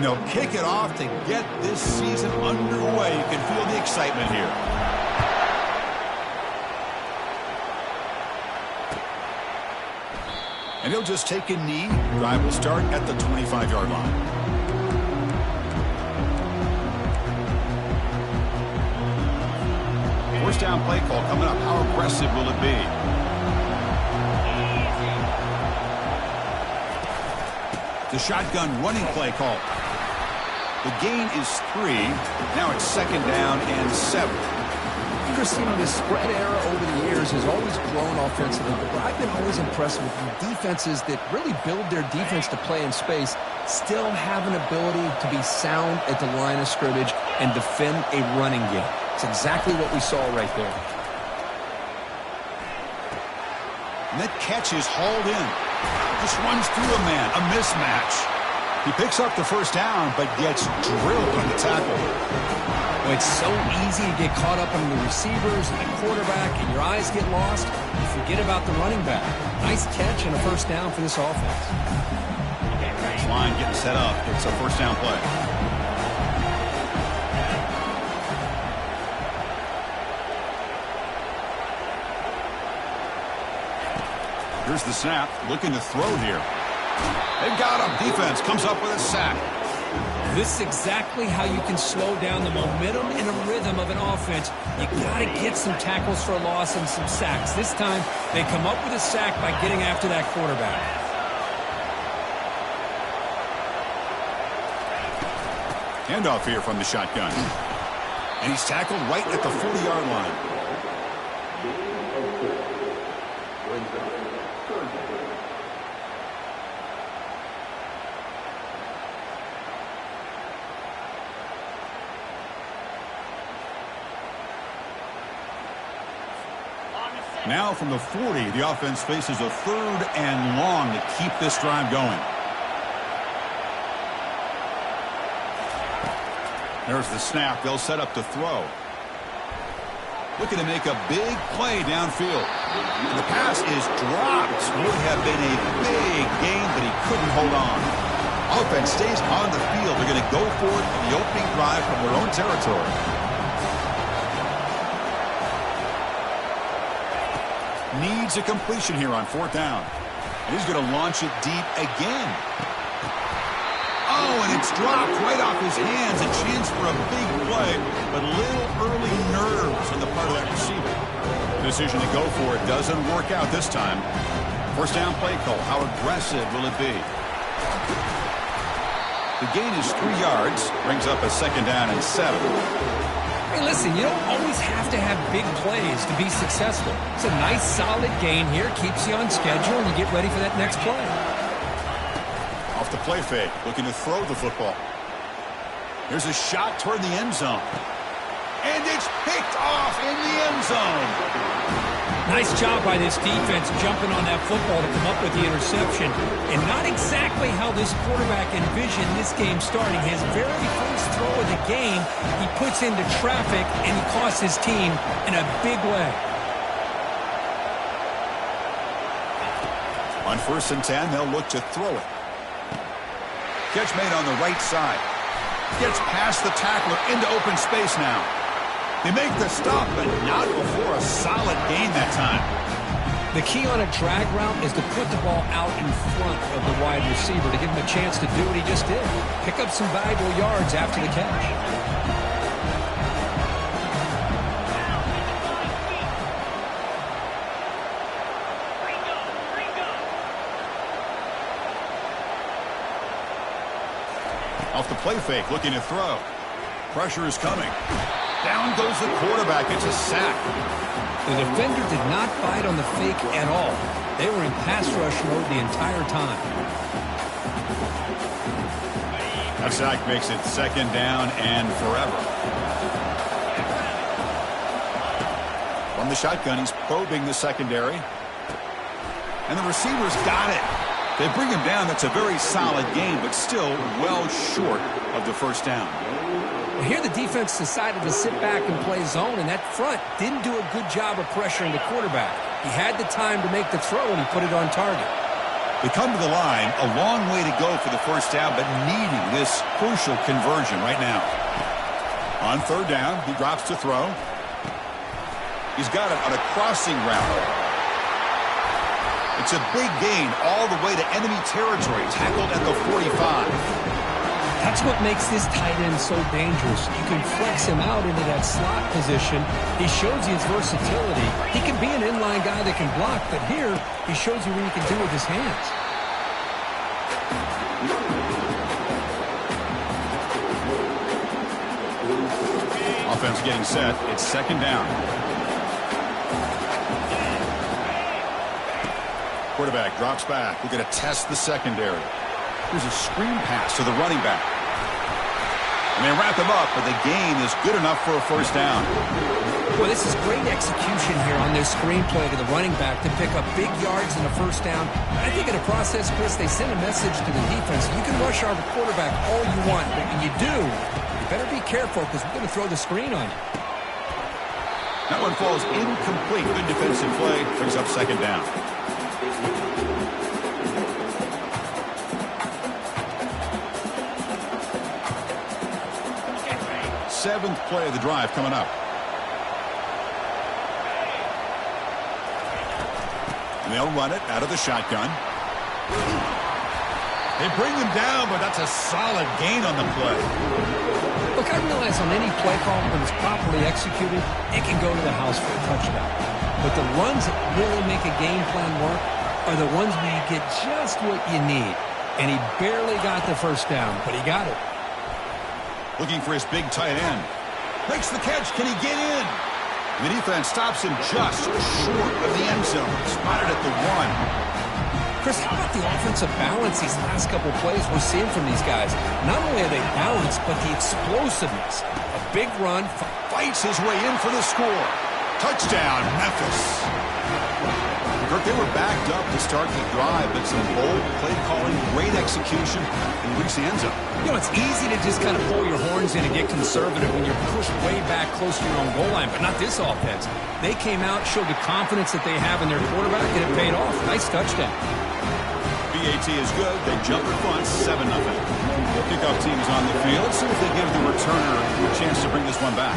And they'll kick it off to get this season underway. You can feel the excitement here. And he'll just take a knee. Drive will start at the 25-yard line. First down play call coming up. How aggressive will it be? The shotgun running play call. The gain is 3. Now it's 2nd down and 7. Christine, this spread era over the years has always grown offensively, but I've been always impressed with the defenses that really build their defense to play in space, still have an ability to be sound at the line of scrimmage and defend a running game. It's exactly what we saw right there. And that catch is hauled in. Just runs through a man. A mismatch. He picks up the first down, but gets drilled on the tackle. Well, it's so easy to get caught up on the receivers and the quarterback, and your eyes get lost. You forget about the running back. Nice catch and a first down for this offense. This line getting set up. It's a first down play. Here's the snap. Looking to throw here. They've got him. Defense comes up with a sack. This is exactly how you can slow down the momentum and a rhythm of an offense. You got to get some tackles for a loss and some sacks. This time, they come up with a sack by getting after that quarterback. Handoff here from the shotgun. And he's tackled right at the 40-yard line. Now from the 40, the offense faces a 3rd and long to keep this drive going. There's the snap. They'll set up to throw. Looking to make a big play downfield. And the pass is dropped. Would have been a big gain, but he couldn't hold on. Offense stays on the field. They're going to go for it in the opening drive from their own territory. Needs a completion here on 4th down. And he's going to launch it deep again. Oh, and it's dropped right off his hands. A chance for a big play, but little early nerves on the part of that receiver. Decision to go for it doesn't work out this time. First down play call. How aggressive will it be? The gain is 3 yards. Brings up a 2nd down and 7. Hey, listen, you don't always have to have big plays to be successful. It's a nice, solid gain here. Keeps you on schedule, and you get ready for that next play. Off the play fake, looking to throw the football. There's a shot toward the end zone. And it's picked off in the end zone. Nice job by this defense jumping on that football to come up with the interception. And not exactly how this quarterback envisioned this game starting. His very first throw of the game, he puts into traffic, and he costs his team in a big way. On 1st and 10, they'll look to throw it. Catch made on the right side. Gets past the tackler into open space now. They make the stop, but not before a solid gain that time. The key on a drag route is to put the ball out in front of the wide receiver to give him a chance to do what he just did. Pick up some valuable yards after the catch. Off the play fake, looking to throw. Pressure is coming. Down goes the quarterback. It's a sack. The defender did not bite on the fake at all. They were in pass rush mode the entire time. A sack makes it 2nd down and forever. From the shotgun, he's probing the secondary. And the receivers got it. They bring him down. That's a very solid game, but still well short of the first down. Well, here the defense decided to sit back and play zone, and that front didn't do a good job of pressuring the quarterback. He had the time to make the throw, and he put it on target. We come to the line, a long way to go for the first down, but needing this crucial conversion right now. On third down, he drops to throw. He's got it on a crossing route. It's a big gain all the way to enemy territory, tackled at the 45. That's what makes this tight end so dangerous. You can flex him out into that slot position. He shows you his versatility. He can be an inline guy that can block, but here he shows you what he can do with his hands. Offense getting set. It's second down. Quarterback drops back. We're going to test the secondary. Here's a screen pass to the running back. And they wrap him up, but the gain is good enough for a first down. Well, this is great execution here on this screenplay to the running back to pick up big yards in the first down. I think in the process, Chris, they send a message to the defense. You can rush our quarterback all you want, but when you do, you better be careful because we're going to throw the screen on you. That one falls incomplete. Good defensive play. Brings up second down. Seventh play of the drive coming up. And they'll run it out of the shotgun. They bring him down, but that's a solid gain on the play. Look, I realize on any play call, when it's properly executed, it can go to the house for a touchdown. But the runs that really make a game plan work are the ones where you get just what you need. And he barely got the first down, but he got it. Looking for his big tight end. Makes the catch. Can he get in? The defense stops him just short of the end zone. Spotted at the 1. Chris, how about the offensive balance these last couple plays we're seeing from these guys? Not only are they balanced, but the explosiveness. A big run. Fights his way in for the score. Touchdown, Memphis. Kirk, they were backed up to start the drive, but some bold play calling, great execution, and reach the end zone. You know, it's easy to just kind of pull your horns in and get conservative when you're pushed way back close to your own goal line, but not this offense. They came out, showed the confidence that they have in their quarterback, and it paid off. Nice touchdown. BAT is good. They jump their punts, 7-0. The kickoff team is on the field. Let's see if they give the returner a chance to bring this one back.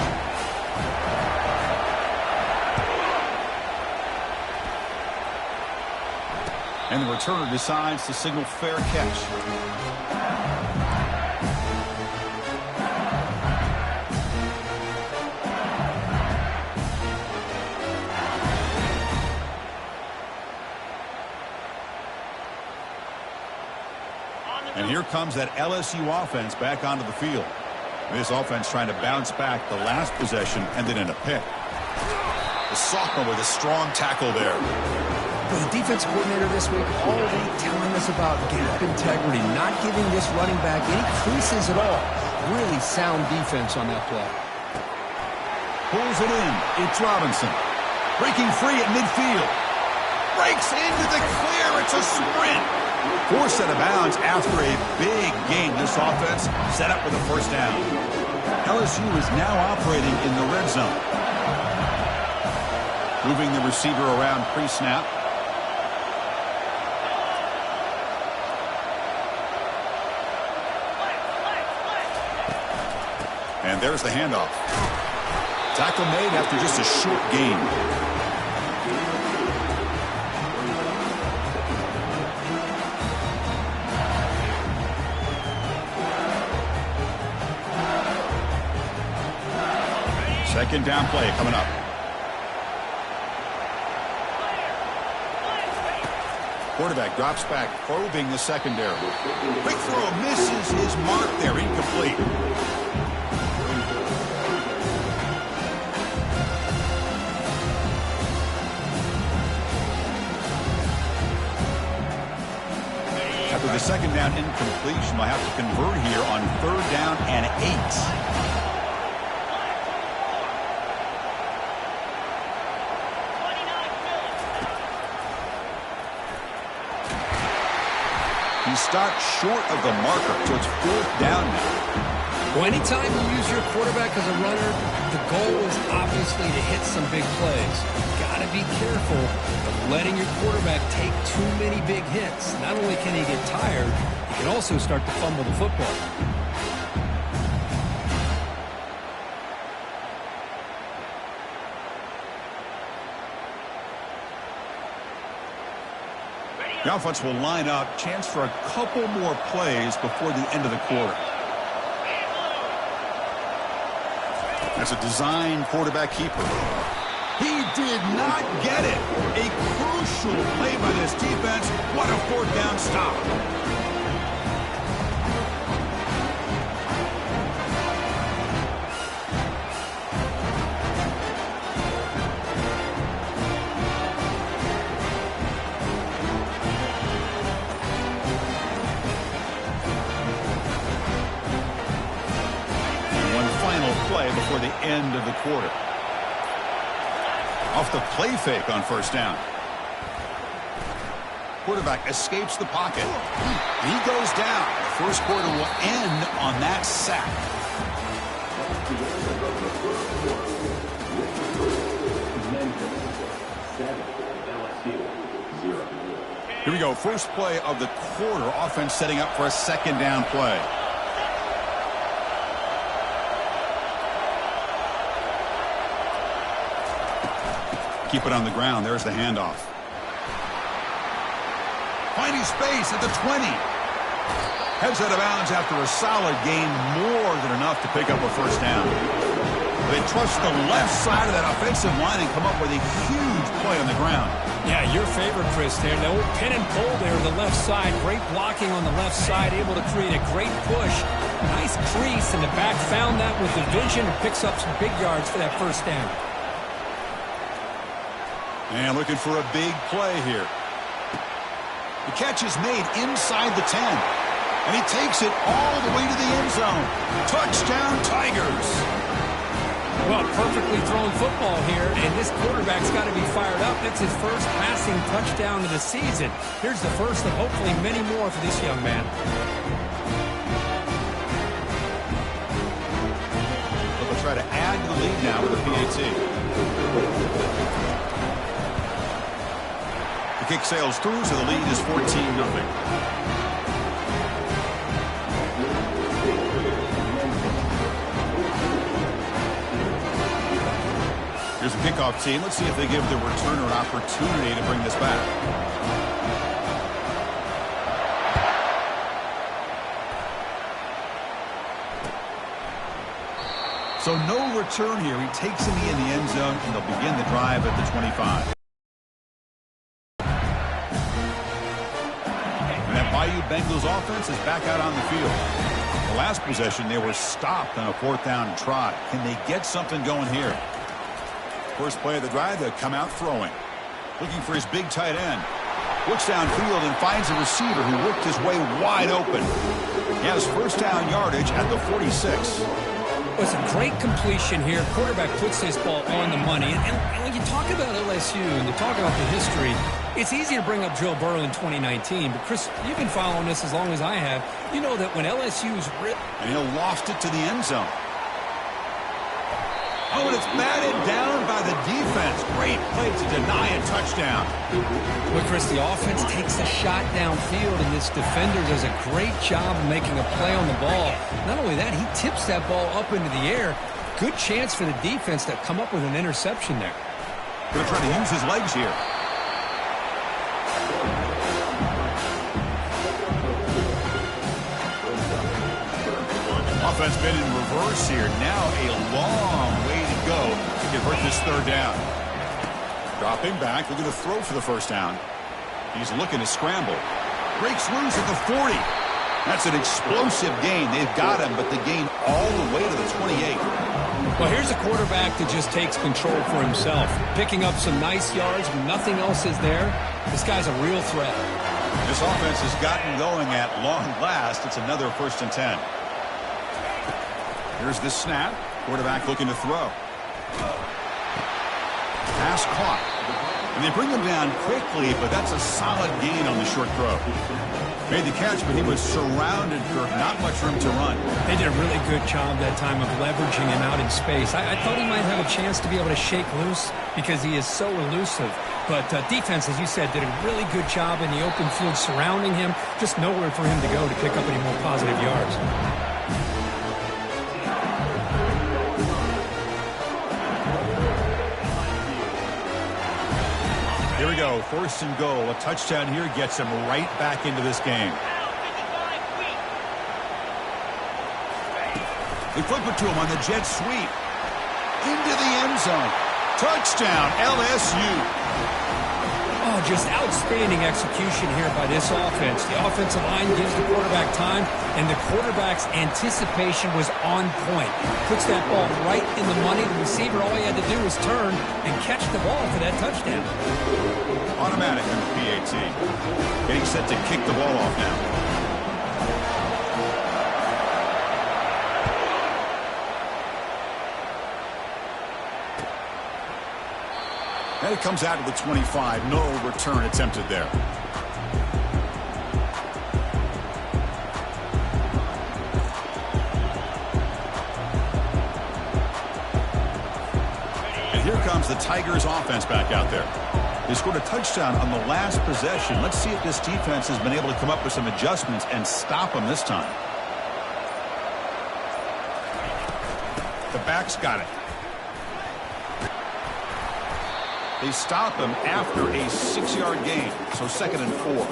And the returner decides to signal fair catch. And here comes that LSU offense back onto the field. This offense trying to bounce back. The last possession ended in a pick. The sophomore with a strong tackle there. Well, the defense coordinator this week already telling us about gap integrity, not giving this running back any creases at all. Really sound defense on that play. Pulls it in. It's Robinson. Breaking free at midfield. Breaks into the clear. It's a sprint. Forced out of bounds after a big gain. This offense set up with a first down. LSU is now operating in the red zone. Moving the receiver around pre-snap. And there's the handoff. Tackle made after just a short gain. Second down play coming up. Quarterback drops back, probing the secondary. Quick throw, misses his mark there, incomplete. After the second down incompletion, we'll have to convert here on third down and 8. He stopped short of the marker, so it's fourth down now. Well, anytime you use your quarterback as a runner, the goal is obviously to hit some big plays. You've got to be careful of letting your quarterback take too many big hits. Not only can he get tired, he can also start to fumble the football. The offense will line up. Chance for a couple more plays before the end of the quarter. That's a design quarterback keeper. He did not get it. A crucial play by this defense. What a fourth down stop. Before the end of the quarter. Off the play fake on first down. Quarterback escapes the pocket. He goes down. The first quarter will end on that sack. Here we go. First play of the quarter. Offense setting up for a second down play. Keep it on the ground. There's the handoff. Finding space at the 20. Heads out of bounds after a solid gain, more than enough to pick up a first down. They trust the left side of that offensive line and come up with a huge play on the ground. Yeah, your favorite, Chris, there. The old pin and pull there on the left side. Great blocking on the left side, able to create a great push. Nice crease, and the back found that with the vision and picks up some big yards for that first down. And looking for a big play here. The catch is made inside the 10. And he takes it all the way to the end zone. Touchdown, Tigers. Well, perfectly thrown football here, and this quarterback's got to be fired up. It's his first passing touchdown of the season. Here's the first of hopefully many more for this young man. They'll try to add to the lead now with a PAT. The kick sails through, so the lead is 14-0. Here's the kickoff team. Let's see if they give the returner an opportunity to bring this back. So no return here. He takes him in the end zone, and they'll begin the drive at the 25. Bayou Bengals offense is back out on the field. The last possession, they were stopped on a fourth down try. Can they get something going here? First play of the drive, they'll come out throwing. Looking for his big tight end. Looks downfield and finds a receiver who worked his way wide open. He has first down yardage at the 46. Well, it's a great completion here. Quarterback puts this ball on the money. And when you talk about LSU and you talk about the history, it's easy to bring up Joe Burrow in 2019. But, Chris, you've been following this as long as I have. You know that when LSU's ripped... And he'll loft it to the end zone. Oh, and it's batted down by the defense. Great play to deny a touchdown. Well, Chris, the offense takes a shot downfield, and this defender does a great job of making a play on the ball. Not only that, he tips that ball up into the air. Good chance for the defense to come up with an interception there. Going to try to use his legs here. Offense been in reverse here. Now a long way to go to convert this third down. Dropping back, looking to throw for the first down. He's looking to scramble. Breaks loose at the 40. That's an explosive gain. They've got him, but the gain all the way to the 28. Well, here's a quarterback that just takes control for himself. Picking up some nice yards when nothing else is there. This guy's a real threat. This offense has gotten going at long last. It's another 1st and 10. Here's the snap. Quarterback looking to throw. Pass caught. And they bring him down quickly, but that's a solid gain on the short throw. Made the catch, but he was surrounded for not much room to run. They did a really good job that time of leveraging him out in space. I thought he might have a chance to be able to shake loose because he is so elusive. But defense, as you said, did a really good job in the open field surrounding him. Just nowhere for him to go to pick up any more positive yards. Here we go, 1st and goal. A touchdown here gets him right back into this game. They flip it to him on the jet sweep. Into the end zone. Touchdown, LSU. Oh, just outstanding execution here by this offense. The offensive line gives the quarterback time, and the quarterback's anticipation was on point. Puts that ball right in the money. The receiver, all he had to do was turn and catch the ball for that touchdown. Automatic in the PAT. Getting set to kick the ball off now. And it comes out to the 25. No return attempted there. And here comes the Tigers offense back out there. They scored a touchdown on the last possession. Let's see if this defense has been able to come up with some adjustments and stop them this time. The back's got it. They stop him after a 6-yard gain, so 2nd and 4.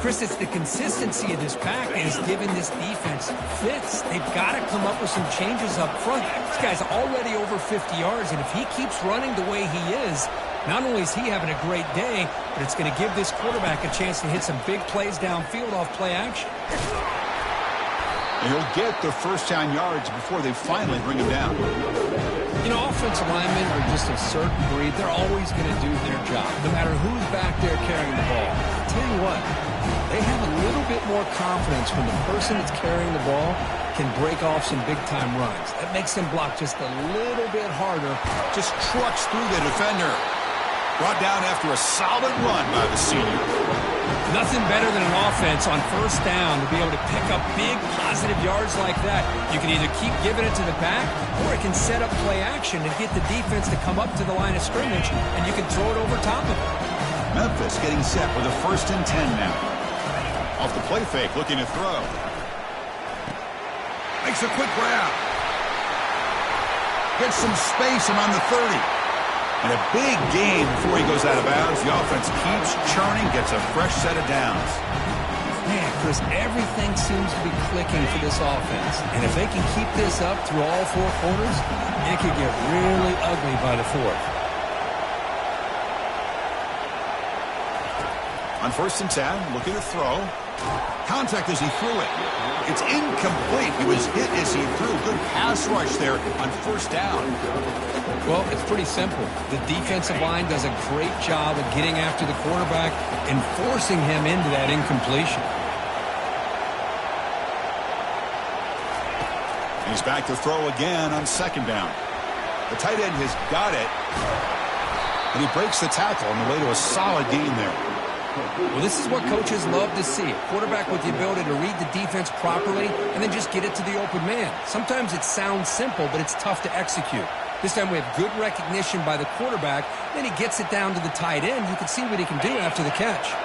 Chris, it's the consistency of this pack that has given this defense fits. They've got to come up with some changes up front. This guy's already over 50 yards, and if he keeps running the way he is, not only is he having a great day, but it's going to give this quarterback a chance to hit some big plays downfield off play action. And he'll get the first down yards before they finally bring him down. You know, offensive linemen are just a certain breed. They're always going to do their job, no matter who's back there carrying the ball. I'll tell you what, they have a little bit more confidence when the person that's carrying the ball can break off some big-time runs. That makes them block just a little bit harder. Just trucks through the defender. Brought down after a solid run by the senior. Nothing better than an offense on 1st down to be able to pick up big positive yards like that. You can either keep giving it to the back, or it can set up play action and get the defense to come up to the line of scrimmage, and you can throw it over top of it. Memphis getting set with a 1st and 10 now. Off the play fake, looking to throw. Makes a quick grab. Gets some space and on the 30. And a big gain before he goes out of bounds. The offense keeps churning, gets a fresh set of downs. Man, Chris, everything seems to be clicking for this offense. And if they can keep this up through all 4 quarters, it could get really ugly by the 4th. On 1st and 10, looking to throw. Contact as he threw it. It's incomplete. He was hit as he threw. Good pass rush there on 1st down. Well, it's pretty simple. The defensive line does a great job of getting after the quarterback and forcing him into that incompletion. He's back to throw again on 2nd down. The tight end has got it. And he breaks the tackle on the way to a solid gain there. Well, this is what coaches love to see. A quarterback with the ability to read the defense properly and then just get it to the open man. Sometimes it sounds simple, but it's tough to execute. This time we have good recognition by the quarterback. Then he gets it down to the tight end. You can see what he can do after the catch.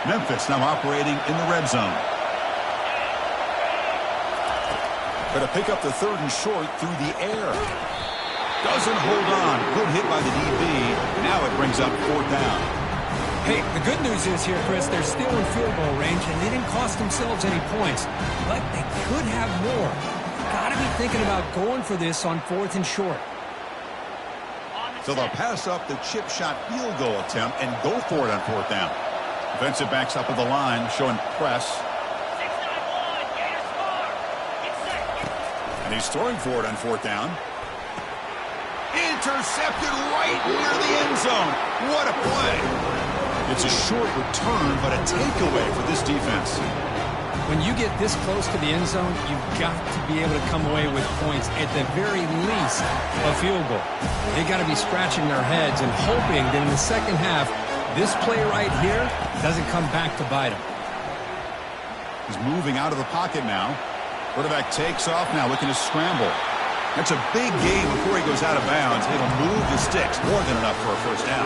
Memphis now operating in the red zone. Going to pick up the 3rd and short through the air. Doesn't hold on. Good hit by the DB. Now it brings up 4th down. Hey, the good news is here, Chris, they're still in field goal range, and they didn't cost themselves any points. But they could have more. Got to be thinking about going for this on 4th and short. So they'll pass up the chip shot field goal attempt and go for it on 4th down. Defensive backs up at the line, showing press. And he's throwing for it on 4th down. Intercepted right near the end zone. What a play. It's a short return, but a takeaway for this defense. When you get this close to the end zone, you've got to be able to come away with points, at the very least a field goal. They got to be scratching their heads and hoping that in the second half, this play right here doesn't come back to bite them. He's moving out of the pocket now. Quarterback takes off now, looking to scramble. That's a big gain before he goes out of bounds. It'll move the sticks, more than enough for a first down.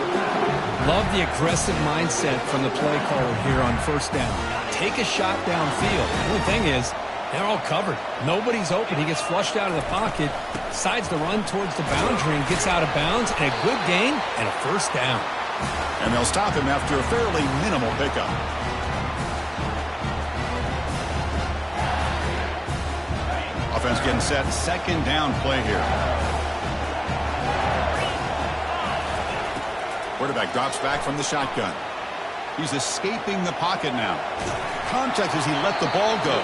Love the aggressive mindset from the play caller here on first down. Take a shot downfield. The only thing is, they're all covered. Nobody's open. He gets flushed out of the pocket, decides to run towards the boundary and gets out of bounds, and a good gain and a first down. And they'll stop him after a fairly minimal pickup. Offense getting set. Second down play here. Quarterback drops back from the shotgun. He's escaping the pocket now. Contact as he let the ball go.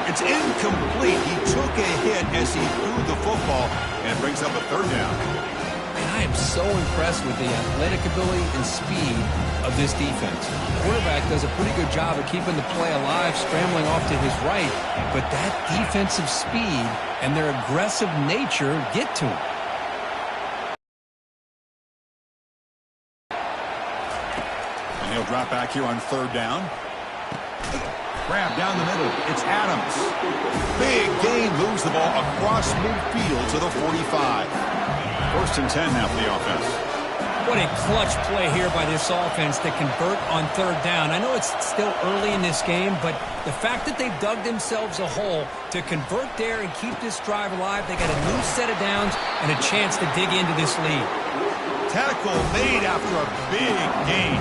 It's incomplete. He took a hit as he threw the football, and it brings up a third down. And I am so impressed with the athletic ability and speed of this defense. The quarterback does a pretty good job of keeping the play alive, scrambling off to his right, but that defensive speed and their aggressive nature get to him. And he'll drop back here on third down. Grab down the middle. It's Adams. Big gain, moves the ball across midfield to the 45. First and 10 now for the offense. What a clutch play here by this offense to convert on third down. I know it's still early in this game, but the fact that they've dug themselves a hole to convert there and keep this drive alive, they got a new set of downs and a chance to dig into this lead. Tackle made after a big gain.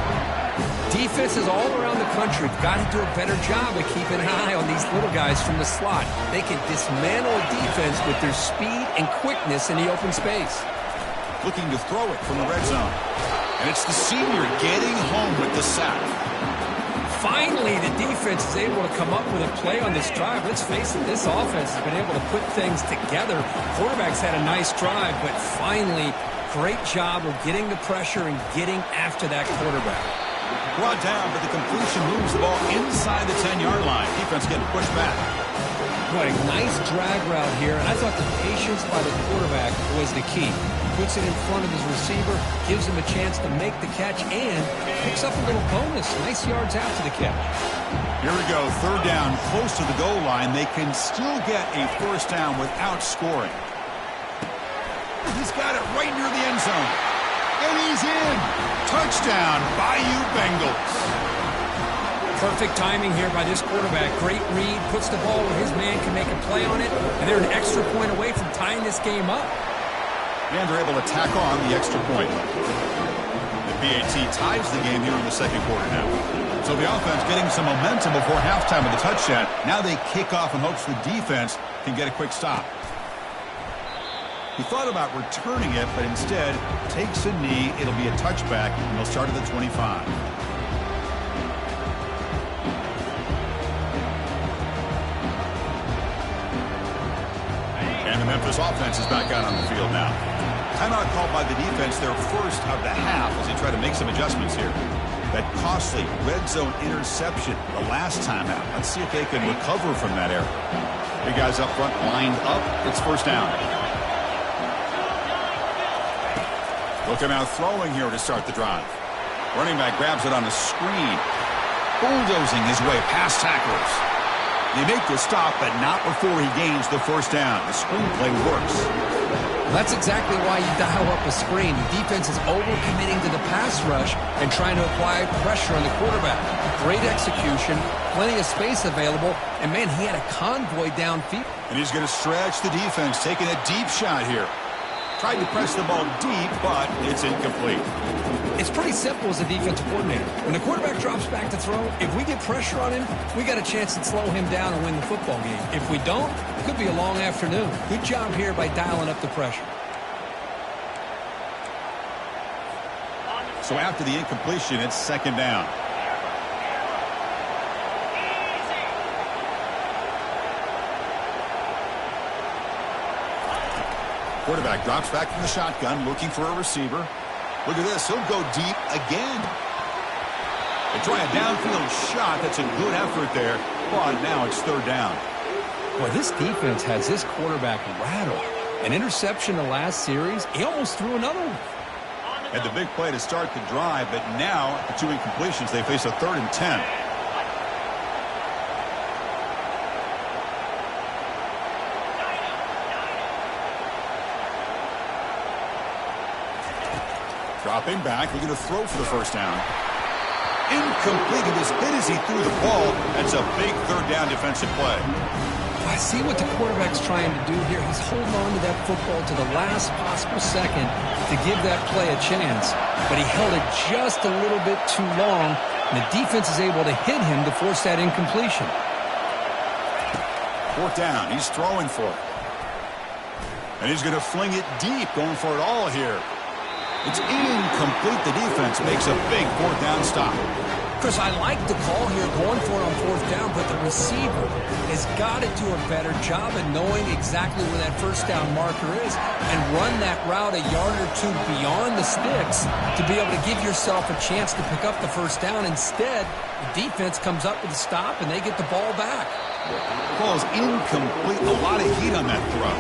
Defenses all around the country have got to do a better job of keeping an eye on these little guys from the slot. They can dismantle a defense with their speed and quickness in the open space. Looking to throw it from the red zone. And it's the senior getting home with the sack. Finally, the defense is able to come up with a play on this drive. Let's face it, this offense has been able to put things together. Quarterback's had a nice drive, but finally, great job of getting the pressure and getting after that quarterback. Brought down, but the completion moves the ball inside the 10-yard line. Defense getting pushed back. What a nice drag route here. And I thought the patience by the quarterback was the key. Puts it in front of his receiver, gives him a chance to make the catch, and picks up a little bonus. Nice yards after the catch. Here we go. Third down, close to the goal line. They can still get a first down without scoring. He's got it right near the end zone. And he's in. Touchdown, Bayou Bengals. Perfect timing here by this quarterback. Great read, puts the ball where his man can make a play on it, and they're an extra point away from tying this game up. And they're able to tack on the extra point. The BAT ties the game here in the second quarter now. So the offense getting some momentum before halftime with the touchdown. Now they kick off in hopes the defense can get a quick stop. He thought about returning it, but instead takes a knee. It'll be a touchback, and they'll start at the 25. And the Memphis offense is back out on the field now. Timeout called by the defense, their first of the half, as they try to make some adjustments here. That costly red zone interception the last time out. Let's see if they can recover from that error. Big guys up front lined up. It's first down. Looking out throwing here to start the drive. Running back grabs it on a screen. Bulldozing his way past tacklers. They make the stop, but not before he gains the first down. The screenplay works. That's exactly why you dial up a screen. The defense is overcommitting to the pass rush and trying to apply pressure on the quarterback. Great execution, plenty of space available, and man, he had a convoy downfield. And he's going to stretch the defense, taking a deep shot here. Tried to press the ball deep, but it's incomplete. It's pretty simple as a defensive coordinator. When the quarterback drops back to throw, if we get pressure on him, we got a chance to slow him down and win the football game. If we don't, it could be a long afternoon. Good job here by dialing up the pressure. So after the incompletion, it's second down. Quarterback drops back from the shotgun, looking for a receiver. Look at this. He'll go deep again. They try a downfield shot. That's a good effort there. spot. Now it's third down. Boy, this defense has this quarterback rattled. An interception the last series. He almost threw another one. Had the big play to start the drive, but now the 2 incompletions, they face a 3rd and 10. Dropping back, looking to throw for the first down. Incomplete. He was hit as he threw the ball. That's a big third down defensive play. I see what the quarterback's trying to do here. He's holding on to that football to the last possible second to give that play a chance. But he held it just a little bit too long, and the defense is able to hit him to force that incompletion. 4th down. He's throwing for it. And he's going to fling it deep, going for it all here. It's incomplete. The defense makes a big 4th down stop. Chris, I like the call here, going for it on 4th down, but the receiver has got to do a better job of knowing exactly where that first down marker is and run that route a yard or two beyond the sticks to be able to give yourself a chance to pick up the first down. Instead, the defense comes up with a stop, and they get the ball back. The ball is incomplete. A lot of heat on that throw.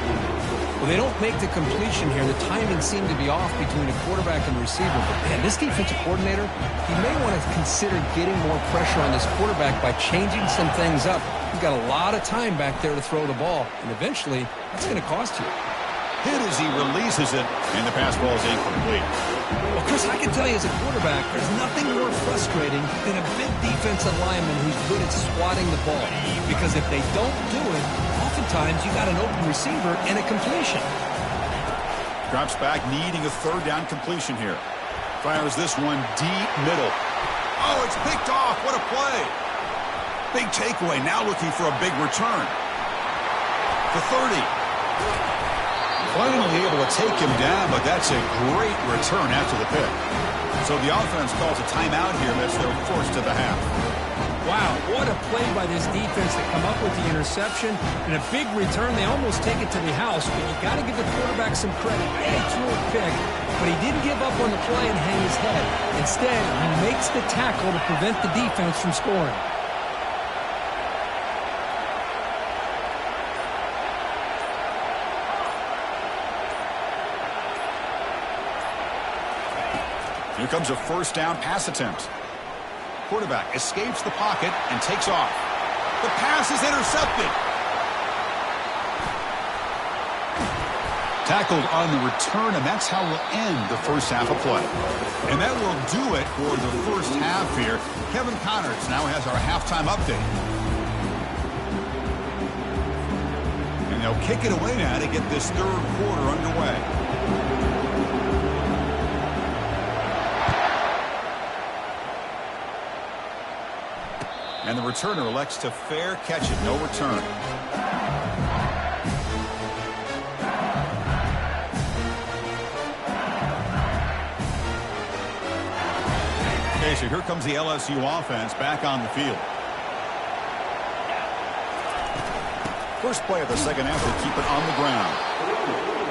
Well, they don't make the completion here. The timing seemed to be off between the quarterback and the receiver. But, man, this defensive coordinator, he may want to consider getting more pressure on this quarterback by changing some things up. You've got a lot of time back there to throw the ball, and eventually that's going to cost you. Hit as he releases it, and the pass ball is incomplete. Well, Chris, I can tell you as a quarterback, there's nothing more frustrating than a big defensive lineman who's good at swatting the ball. Because if they don't do it, oftentimes you got an open receiver and a completion. Drops back, needing a 3rd down completion here. Fires this one deep middle. Oh, it's picked off. What a play. Big takeaway. Now looking for a big return. The 30. Finally able to take him down, but that's a great return after the pick. So the offense calls a timeout here. That's their first of the half. Wow, what a play by this defense to come up with the interception and a big return. They almost take it to the house, but you got to give the quarterback some credit. Yeah, he threw a pick, but he didn't give up on the play and hang his head. Instead, he makes the tackle to prevent the defense from scoring. Here comes a first down pass attempt. Quarterback escapes the pocket and takes off. The pass is intercepted. Tackled on the return, and that's how we'll end the first half of play. And that will do it for the first half here. Kevin Connors now has our halftime update. And they'll kick it away now to get this 3rd quarter underway. And the returner elects to fair catch it. No return. Okay, so here comes the LSU offense back on the field. First play of the second half, they keep it on the ground.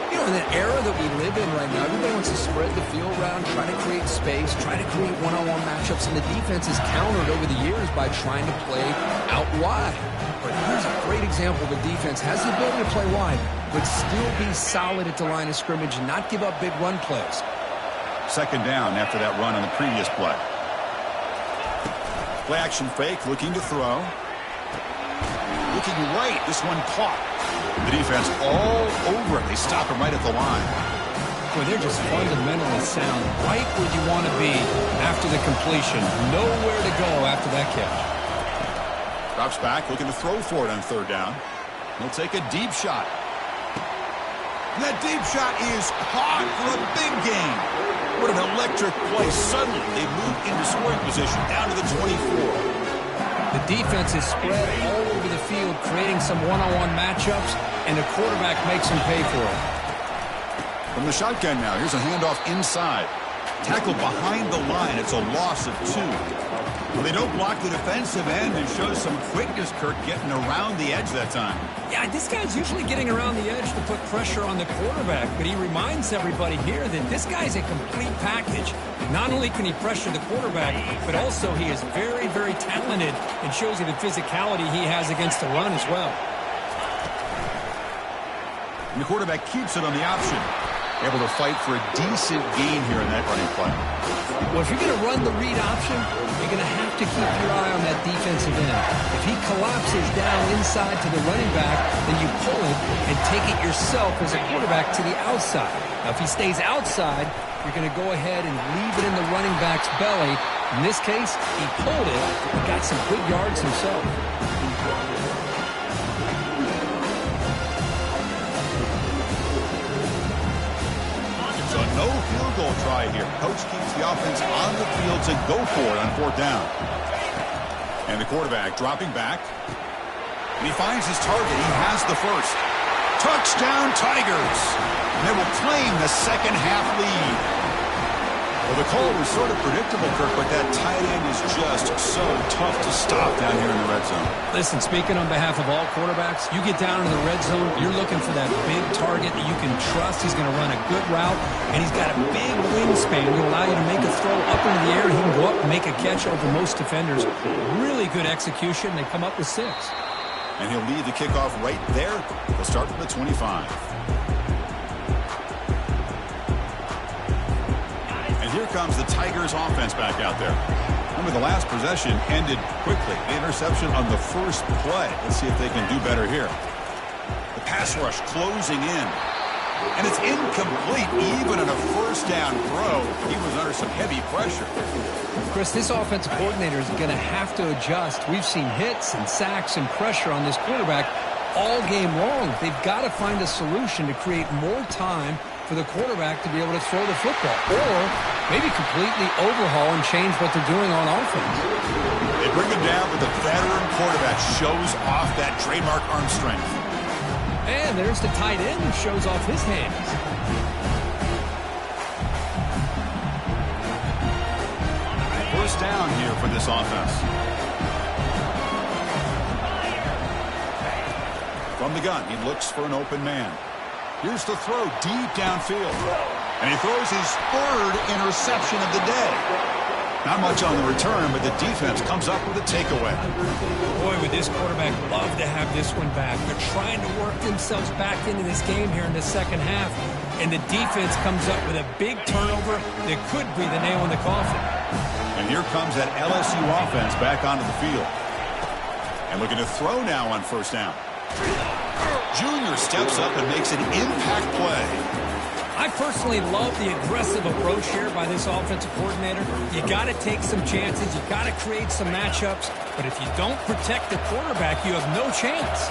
You know, in the era that we live in right now, everybody wants to spread the field around, try to create space, try to create one-on-one matchups, and the defense is countered over the years by trying to play out wide. But here's a great example of a defense has the ability to play wide, but still be solid at the line of scrimmage and not give up big run plays. Second down after that run on the previous play. Play action fake, looking to throw. Looking right, this one caught. The defense all over it. They stop him right at the line. Boy, they're just fundamentally sound, right where you want to be after the completion. Nowhere to go after that catch. Drops back, looking to throw for it on 3rd down. He'll take a deep shot. And that deep shot is caught for a big gain. What an electric play. Suddenly, they move into scoring position down to the 24. The defense is spread all over the field, creating some one-on-one matchups, and the quarterback makes them pay for it. From the shotgun now, here's a handoff inside. Tackled behind the line. It's a loss of 2. Well, they don't block the defensive end and show some quickness, Kirk, getting around the edge that time. Yeah, this guy's usually getting around the edge to put pressure on the quarterback, but he reminds everybody here that this guy's a complete package. Not only can he pressure the quarterback, but also he is very, very talented and shows you the physicality he has against the run as well. And the quarterback keeps it on the option. Able to fight for a decent gain here in that running play. Well, if you're going to run the read option, you're going to have to keep your eye on that defensive end. If he collapses down inside to the running back, then you pull it and take it yourself as a quarterback to the outside. Now, if he stays outside, you're going to go ahead and leave it in the running back's belly. In this case, he pulled it and got some good yards himself. So no field goal try here. Coach keeps the offense on the field to go for it on 4th down. And the quarterback dropping back. And he finds his target. He has the first. Touchdown, Tigers. And they will claim the second half lead. Well, the call was sort of predictable, Kirk, but that tight end is just so tough to stop down here in the red zone. Listen, speaking on behalf of all quarterbacks, you get down into the red zone, you're looking for that big target that you can trust. He's going to run a good route, and he's got a big wingspan to allow you to make a throw up into the air. He can go up and make a catch over most defenders. Really good execution. They come up with 6. And he'll lead the kickoff right there. He'll start from the 25. Here comes the Tigers offense back out there. Remember, the last possession ended quickly. The interception on the first play. Let's see if they can do better here. The pass rush closing in. And it's incomplete even on a first down throw. He was under some heavy pressure. Chris, this offensive coordinator is going to have to adjust. We've seen hits and sacks and pressure on this quarterback all game long. They've got to find a solution to create more time for the quarterback to be able to throw the football, or maybe completely overhaul and change what they're doing on offense. They bring him down, but the veteran quarterback shows off that trademark arm strength. And there's the tight end who shows off his hands. First down here for this offense. From the gun, he looks for an open man. Here's the throw deep downfield. And he throws his 3rd interception of the day. Not much on the return, but the defense comes up with a takeaway. Boy, would this quarterback love to have this one back. They're trying to work themselves back into this game here in the second half. And the defense comes up with a big turnover that could be the nail in the coffin. And here comes that LSU offense back onto the field. And looking to throw now on first down. Junior steps up and makes an impact play. I personally love the aggressive approach here by this offensive coordinator. You got to take some chances. You got to create some matchups. But if you don't protect the quarterback, you have no chance.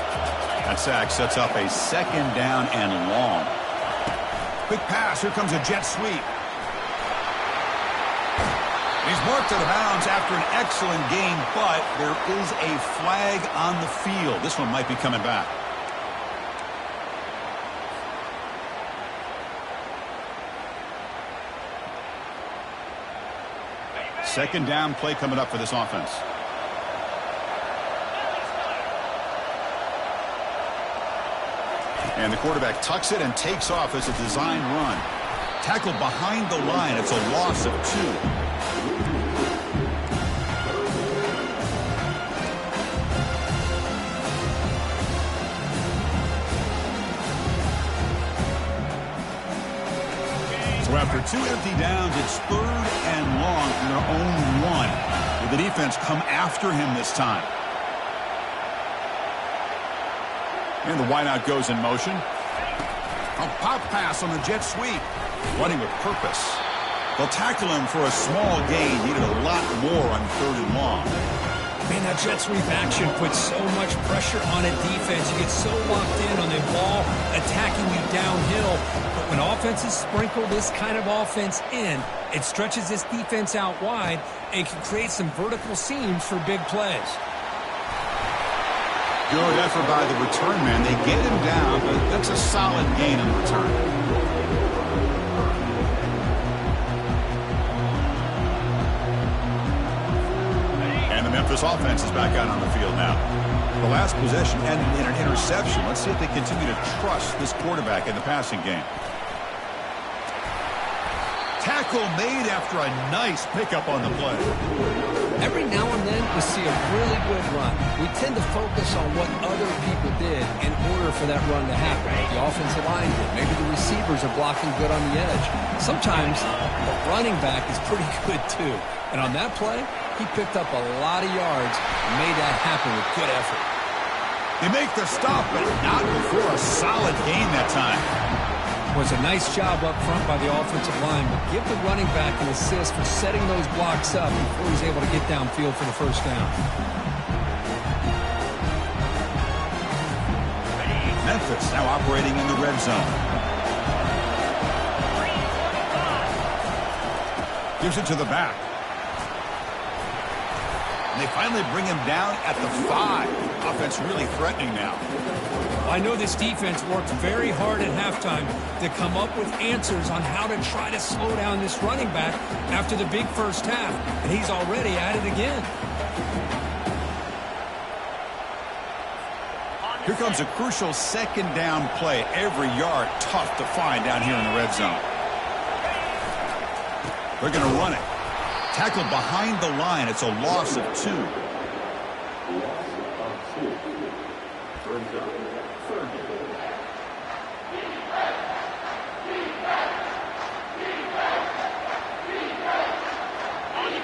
That sack sets up a 2nd down and long. Quick pass. Here comes a jet sweep. He's marked out of bounds after an excellent game, but there is a flag on the field. This one might be coming back. Second down play coming up for this offense. And the quarterback tucks it and takes off as a design run. Tackled behind the line. It's a loss of 2. So after 2 empty downs, it's 3rd and long from their own 1. Will the defense come after him this time? And the wideout goes in motion. A pop pass on the jet sweep. Running with purpose. They'll tackle him for a small gain. Needed a lot more on 3rd and long. Man, that jet sweep action puts so much pressure on a defense. You get so locked in on the ball attacking you downhill. But when offenses sprinkle this kind of offense in, it stretches this defense out wide and can create some vertical seams for big plays. Good effort by the return man. They get him down, but that's a solid gain in return. Memphis offense is back out on the field now. The last possession ended in an interception. Let's see if they continue to trust this quarterback in the passing game. Tackle made after a nice pickup on the play. Every now and then we see a really good run. We tend to focus on what other people did in order for that run to happen. The offensive line did. Maybe the receivers are blocking good on the edge. Sometimes the running back is pretty good too. And on that play, he picked up a lot of yards and made that happen with good effort. They make the stop, but not before a solid gain that time. Was a nice job up front by the offensive line, but give the running back an assist for setting those blocks up before he's able to get downfield for the first down. Memphis now operating in the red zone. Gives it to the back. And they finally bring him down at the 5. Offense really threatening now. I know this defense worked very hard at halftime to come up with answers on how to try to slow down this running back after the big first half, and he's already at it again. Here comes a crucial second down play. Every yard tough to find down here in the red zone. They're going to run it. Tackled behind the line. It's a loss of 2.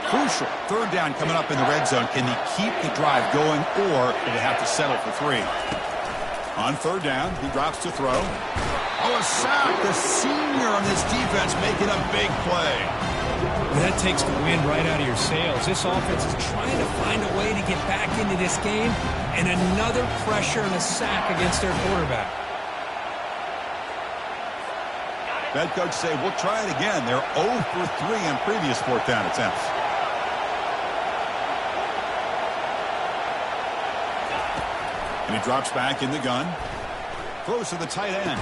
Crucial third down coming up in the red zone. Can he keep the drive going, or do they have to settle for 3? On third down, he drops to throw. Oh, a sack. The senior on this defense making a big play. Well, that takes the wind right out of your sails. This offense is trying to find a way to get back into this game, and another pressure and a sack against their quarterback. Head coach say, we'll try it again. They're 0 for 3 on previous fourth down attempts. And he drops back in the gun. Throws to the tight end.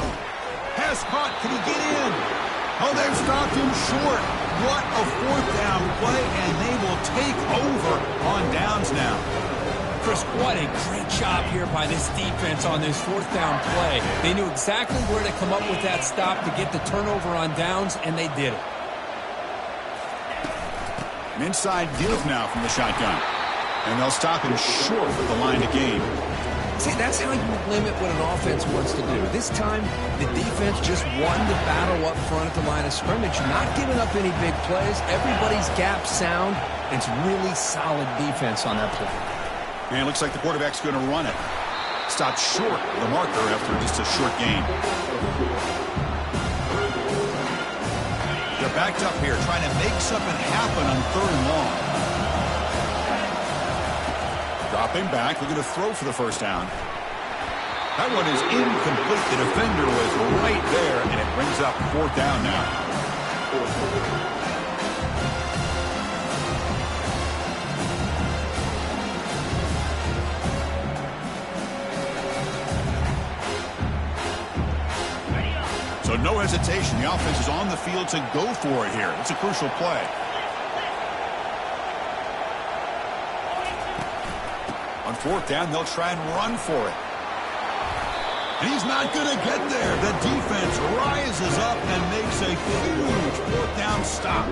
Pass caught. Can he get in? Oh, they've stopped him short. What a fourth down play, and they will take over on downs now. Chris, what a great job here by this defense on this fourth down play. They knew exactly where to come up with that stop to get the turnover on downs, and they did it. An inside give now from the shotgun. And they'll stop him short with the line to gain. See, that's how you limit what an offense wants to do. This time, the defense just won the battle up front at the line of scrimmage, not giving up any big plays. Everybody's gap sound. It's really solid defense on that play. And it looks like the quarterback's going to run it. Stopped short of the marker after just a short gain. They're backed up here, trying to make something happen on third and long. Dropping back, looking to throw for the first down. That one is incomplete. The defender was right there, and it brings up fourth down now. So no hesitation. The offense is on the field to go for it here. It's a crucial play. On fourth down, they'll try and run for it. And he's not going to get there. The defense rises up and makes a huge fourth down stop.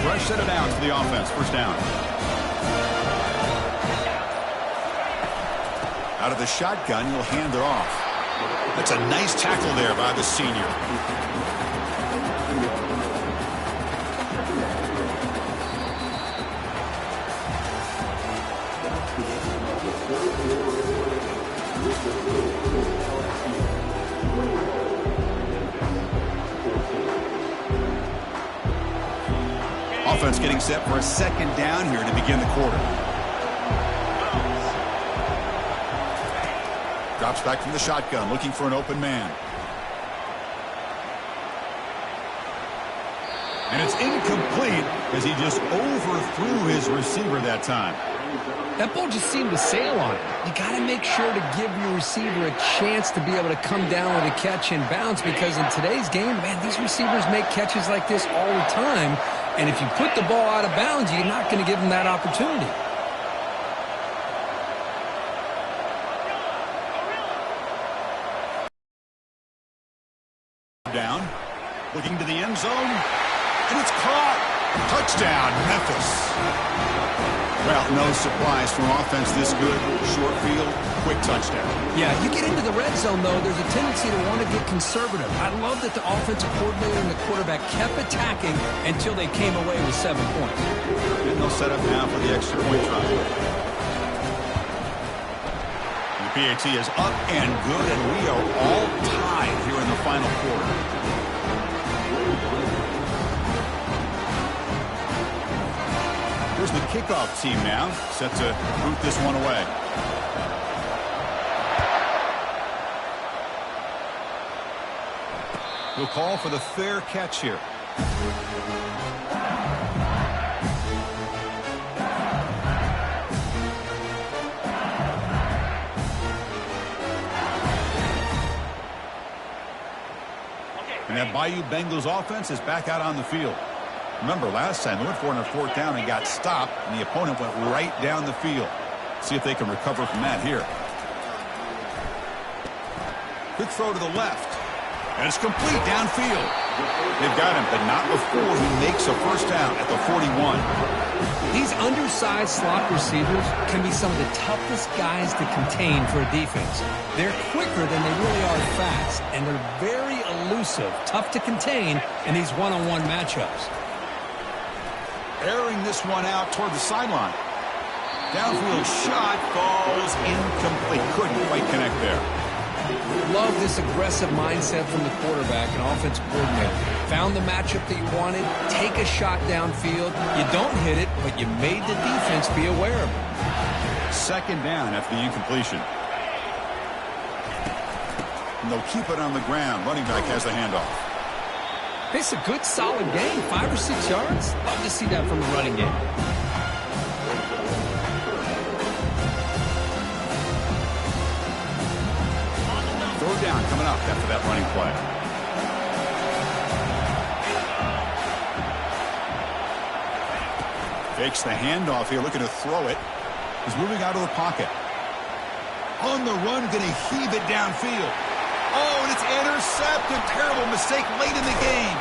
Fresh set of downs for the offense. First down. Out of the shotgun, he'll hand it off. That's a nice tackle there by the senior. Offense getting set for a second down here to begin the quarter. Drops back from the shotgun, looking for an open man. And it's incomplete as he just overthrew his receiver that time. That ball just seemed to sail on it. You got to make sure to give your receiver a chance to be able to come down with a catch and bounce, because in today's game, man, these receivers make catches like this all the time. And if you put the ball out of bounds, you're not going to give them that opportunity. Down, looking to the end zone, and it's caught. Touchdown, Memphis. Well, no surprise from offense this good. Short field, quick touchdown. Yeah, you get into the red zone, though, there's a tendency to want to get conservative. I love that the offensive coordinator and the quarterback kept attacking until they came away with 7 points. And they'll set up now for the extra point try. The PAT is up and good, and we are all tied here in the final quarter. Here's the kickoff team now, set to boot this one away. He'll call for the fair catch here. And that Bayou Bengals offense is back out on the field. Remember, last time they went for it on 4th down and got stopped, and the opponent went right down the field. See if they can recover from that here. Quick throw to the left. And it's complete downfield. They've got him, but not before he makes a first down at the 41. These undersized slot receivers can be some of the toughest guys to contain for a defense. They're quicker than they really are fast, and they're very elusive, tough to contain in these one-on-one matchups. Airing this one out toward the sideline. Downfield shot falls incomplete. Couldn't quite connect there. Love this aggressive mindset from the quarterback and offensive coordinator. Found the matchup that you wanted, take a shot downfield. You don't hit it, but you made the defense be aware of it. Second down after the incompletion. And they'll keep it on the ground. Running back has the handoff. It's a good, solid game. 5 or 6 yards. Love to see that from the running game. Third down coming up after that running play. Fakes the handoff here, looking to throw it. He's moving out of the pocket. On the run, going to heave it downfield. Oh, and it's intercepted. Terrible mistake late in the game.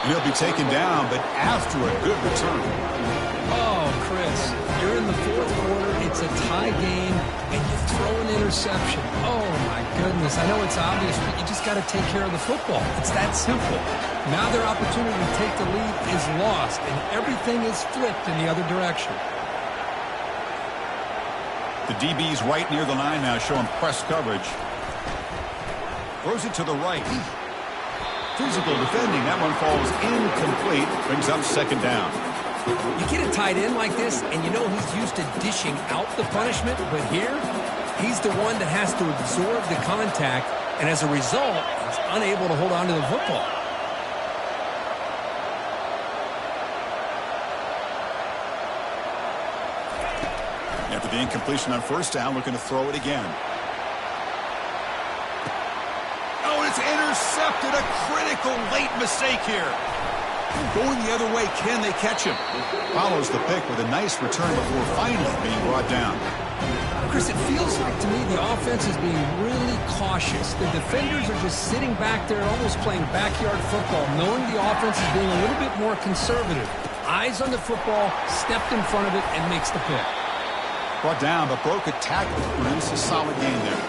And he'll be taken down, but after a good return. Oh, Chris, you're in the 4th quarter. It's a tie game, and you throw an interception. Oh, my goodness. I know it's obvious, but you just got to take care of the football. It's that simple. Now their opportunity to take the lead is lost, and everything is flipped in the other direction. The DB's right near the line now, showing press coverage. Throws it to the right. Physical defending. That one falls incomplete. Brings up second down. You get a tight end like this, and you know he's used to dishing out the punishment, but here, he's the one that has to absorb the contact, and as a result, he's unable to hold on to the football. After the incompletion on first down, looking to throw it again. Oh, it's intercepted. A critical late mistake here. Going the other way, can they catch him? Follows the pick with a nice return before finally being brought down. Chris, it feels like to me the offense is being really cautious. The defenders are just sitting back there almost playing backyard football, knowing the offense is being a little bit more conservative. Eyes on the football, stepped in front of it, and makes the pick. Brought down, but broke a tackle. Produce a solid game there.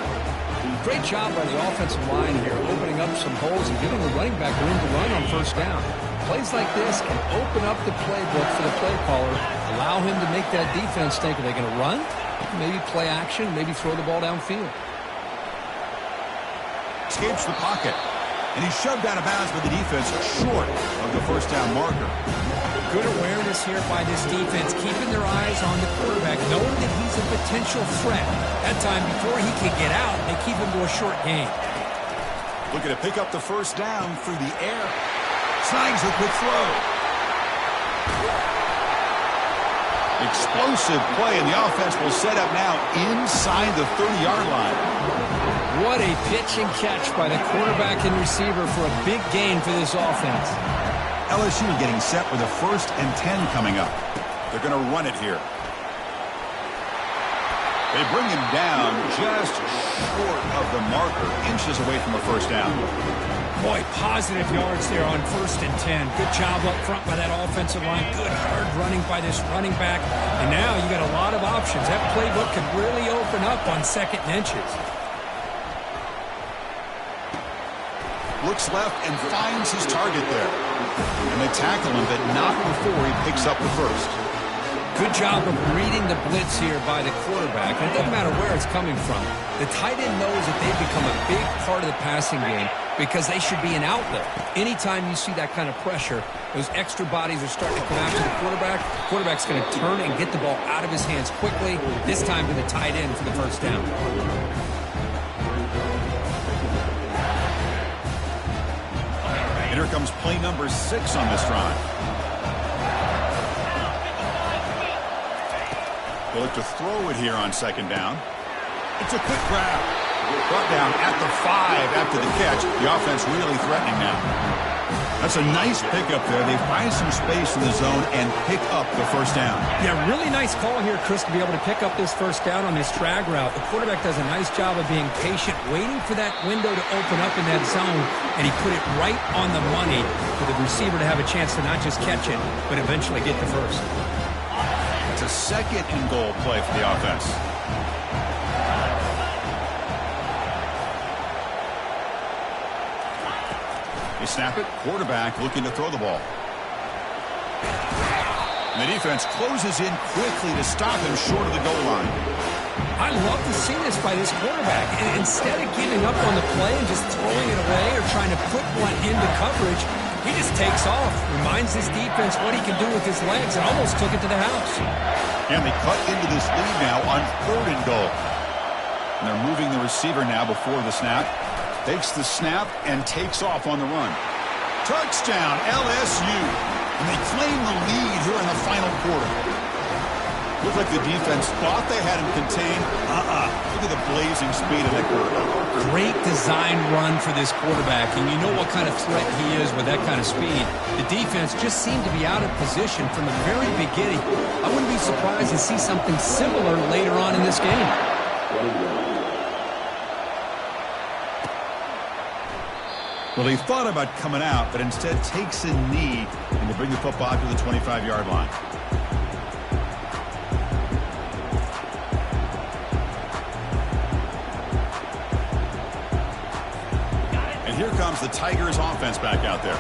Great job by the offensive line here, opening up some holes and giving the running back room to run on first down. Plays like this can open up the playbook for the play caller, allow him to make that defense think, are they going to run? Maybe play action, maybe throw the ball downfield. Escapes the pocket, and he's shoved out of bounds by the defense short of the first down marker. Good awareness here by this defense, keeping their eyes on the quarterback, knowing that he's a potential threat. That time, before he can get out, they keep him to a short gain. Looking to pick up the first down through the air. Signs the quick throw. Explosive play, and the offense will set up now inside the 30-yard line. What a pitch and catch by the quarterback and receiver for a big gain for this offense. LSU getting set with a 1st and 10 coming up. They're going to run it here. They bring him down just short of the marker, inches away from a first down. Boy, positive yards there on 1st and 10. Good job up front by that offensive line. Good hard running by this running back. And now you got a lot of options. That playbook could really open up on 2nd and inches. Looks left and finds his target there. And they tackle him, but not before he picks up the first. Good job of reading the blitz here by the quarterback. And it doesn't matter where it's coming from. The tight end knows that they've become a big part of the passing game because they should be an outlet. Anytime you see that kind of pressure, those extra bodies are starting to come after the quarterback. The quarterback's going to turn and get the ball out of his hands quickly, this time to the tight end for the first down. And here comes play number 6 on this drive. They'll look to throw it here on 2nd down. It's a quick grab. Brought down at the 5 after the catch. The offense really threatening now. That's a nice pickup there. They find some space in the zone and pick up the first down. Yeah, really nice call here, Chris, to be able to pick up this first down on this drag route. The quarterback does a nice job of being patient, waiting for that window to open up in that zone, and he put it right on the money for the receiver to have a chance to not just catch it, but eventually get the first. It's a 2nd and goal play for the offense. They snap it. Quarterback looking to throw the ball. And the defense closes in quickly to stop him short of the goal line. I love to see this by this quarterback. And instead of giving up on the play and just throwing it away or trying to put one into coverage, he just takes off, reminds his defense what he can do with his legs, and almost took it to the house. And they cut into this lead now on 3rd and goal. And they're moving the receiver now before the snap. Takes the snap and takes off on the run. Touchdown, LSU. And they claim the lead here in the final quarter. Looked like the defense thought they had him contained. Look at the blazing speed of that quarterback. Great design run for this quarterback, and you know what kind of threat he is with that kind of speed. The defense just seemed to be out of position from the very beginning. I wouldn't be surprised to see something similar later on in this game. Well, he thought about coming out, but instead takes a knee and to bring the football to the 25-yard line. And here comes the Tigers offense back out there.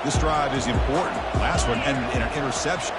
This drive is important. Last one ended in an interception.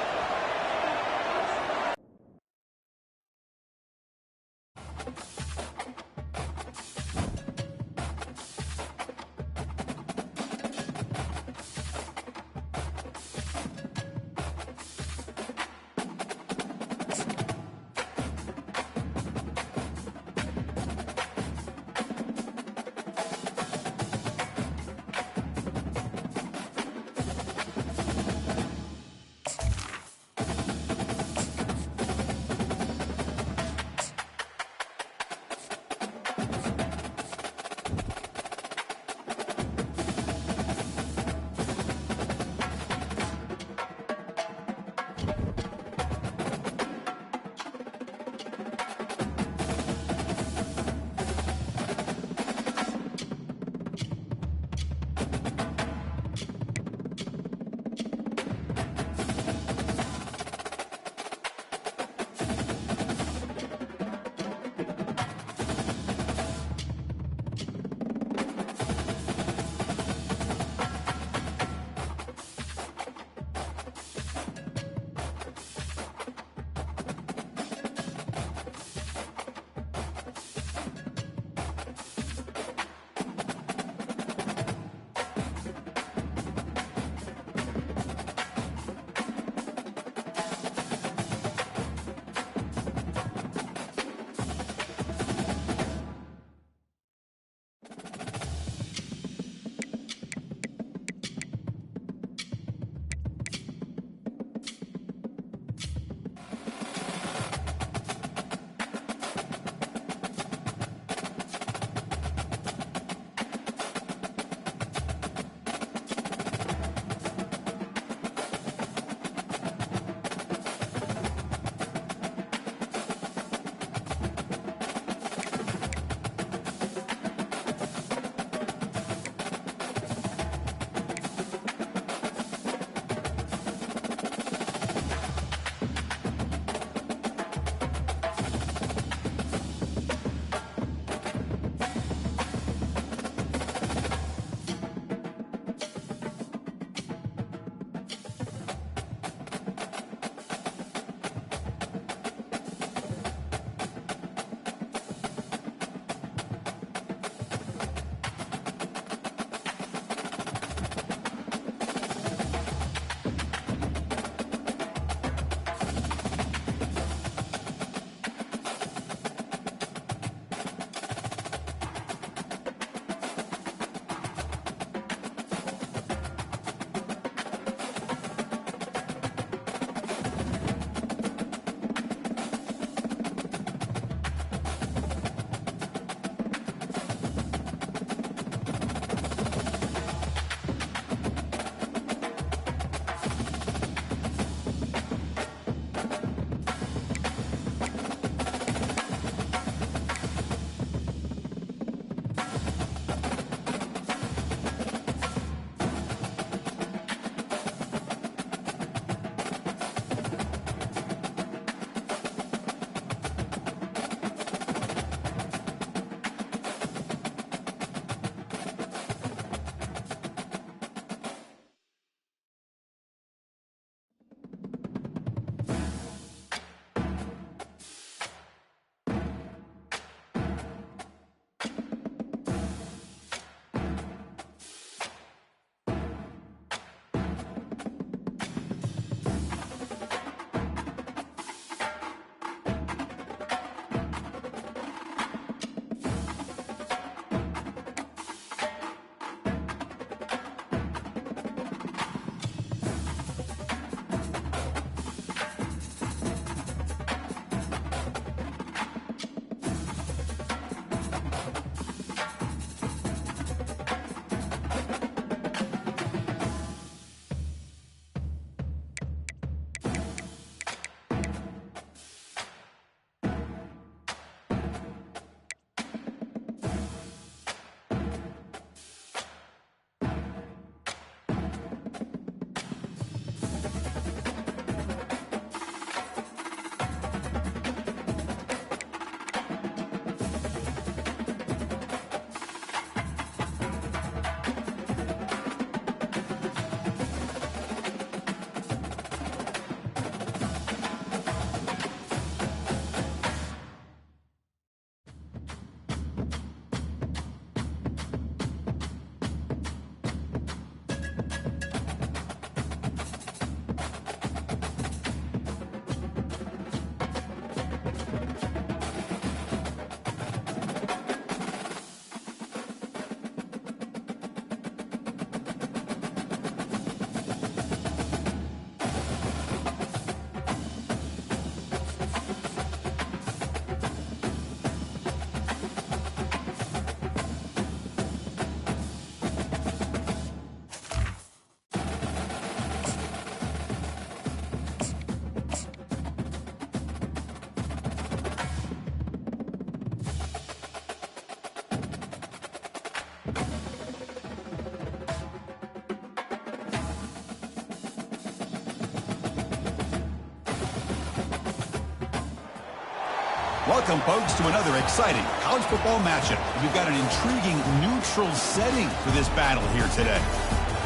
Welcome, folks, to another exciting college football matchup. We've got an intriguing neutral setting for this battle here today.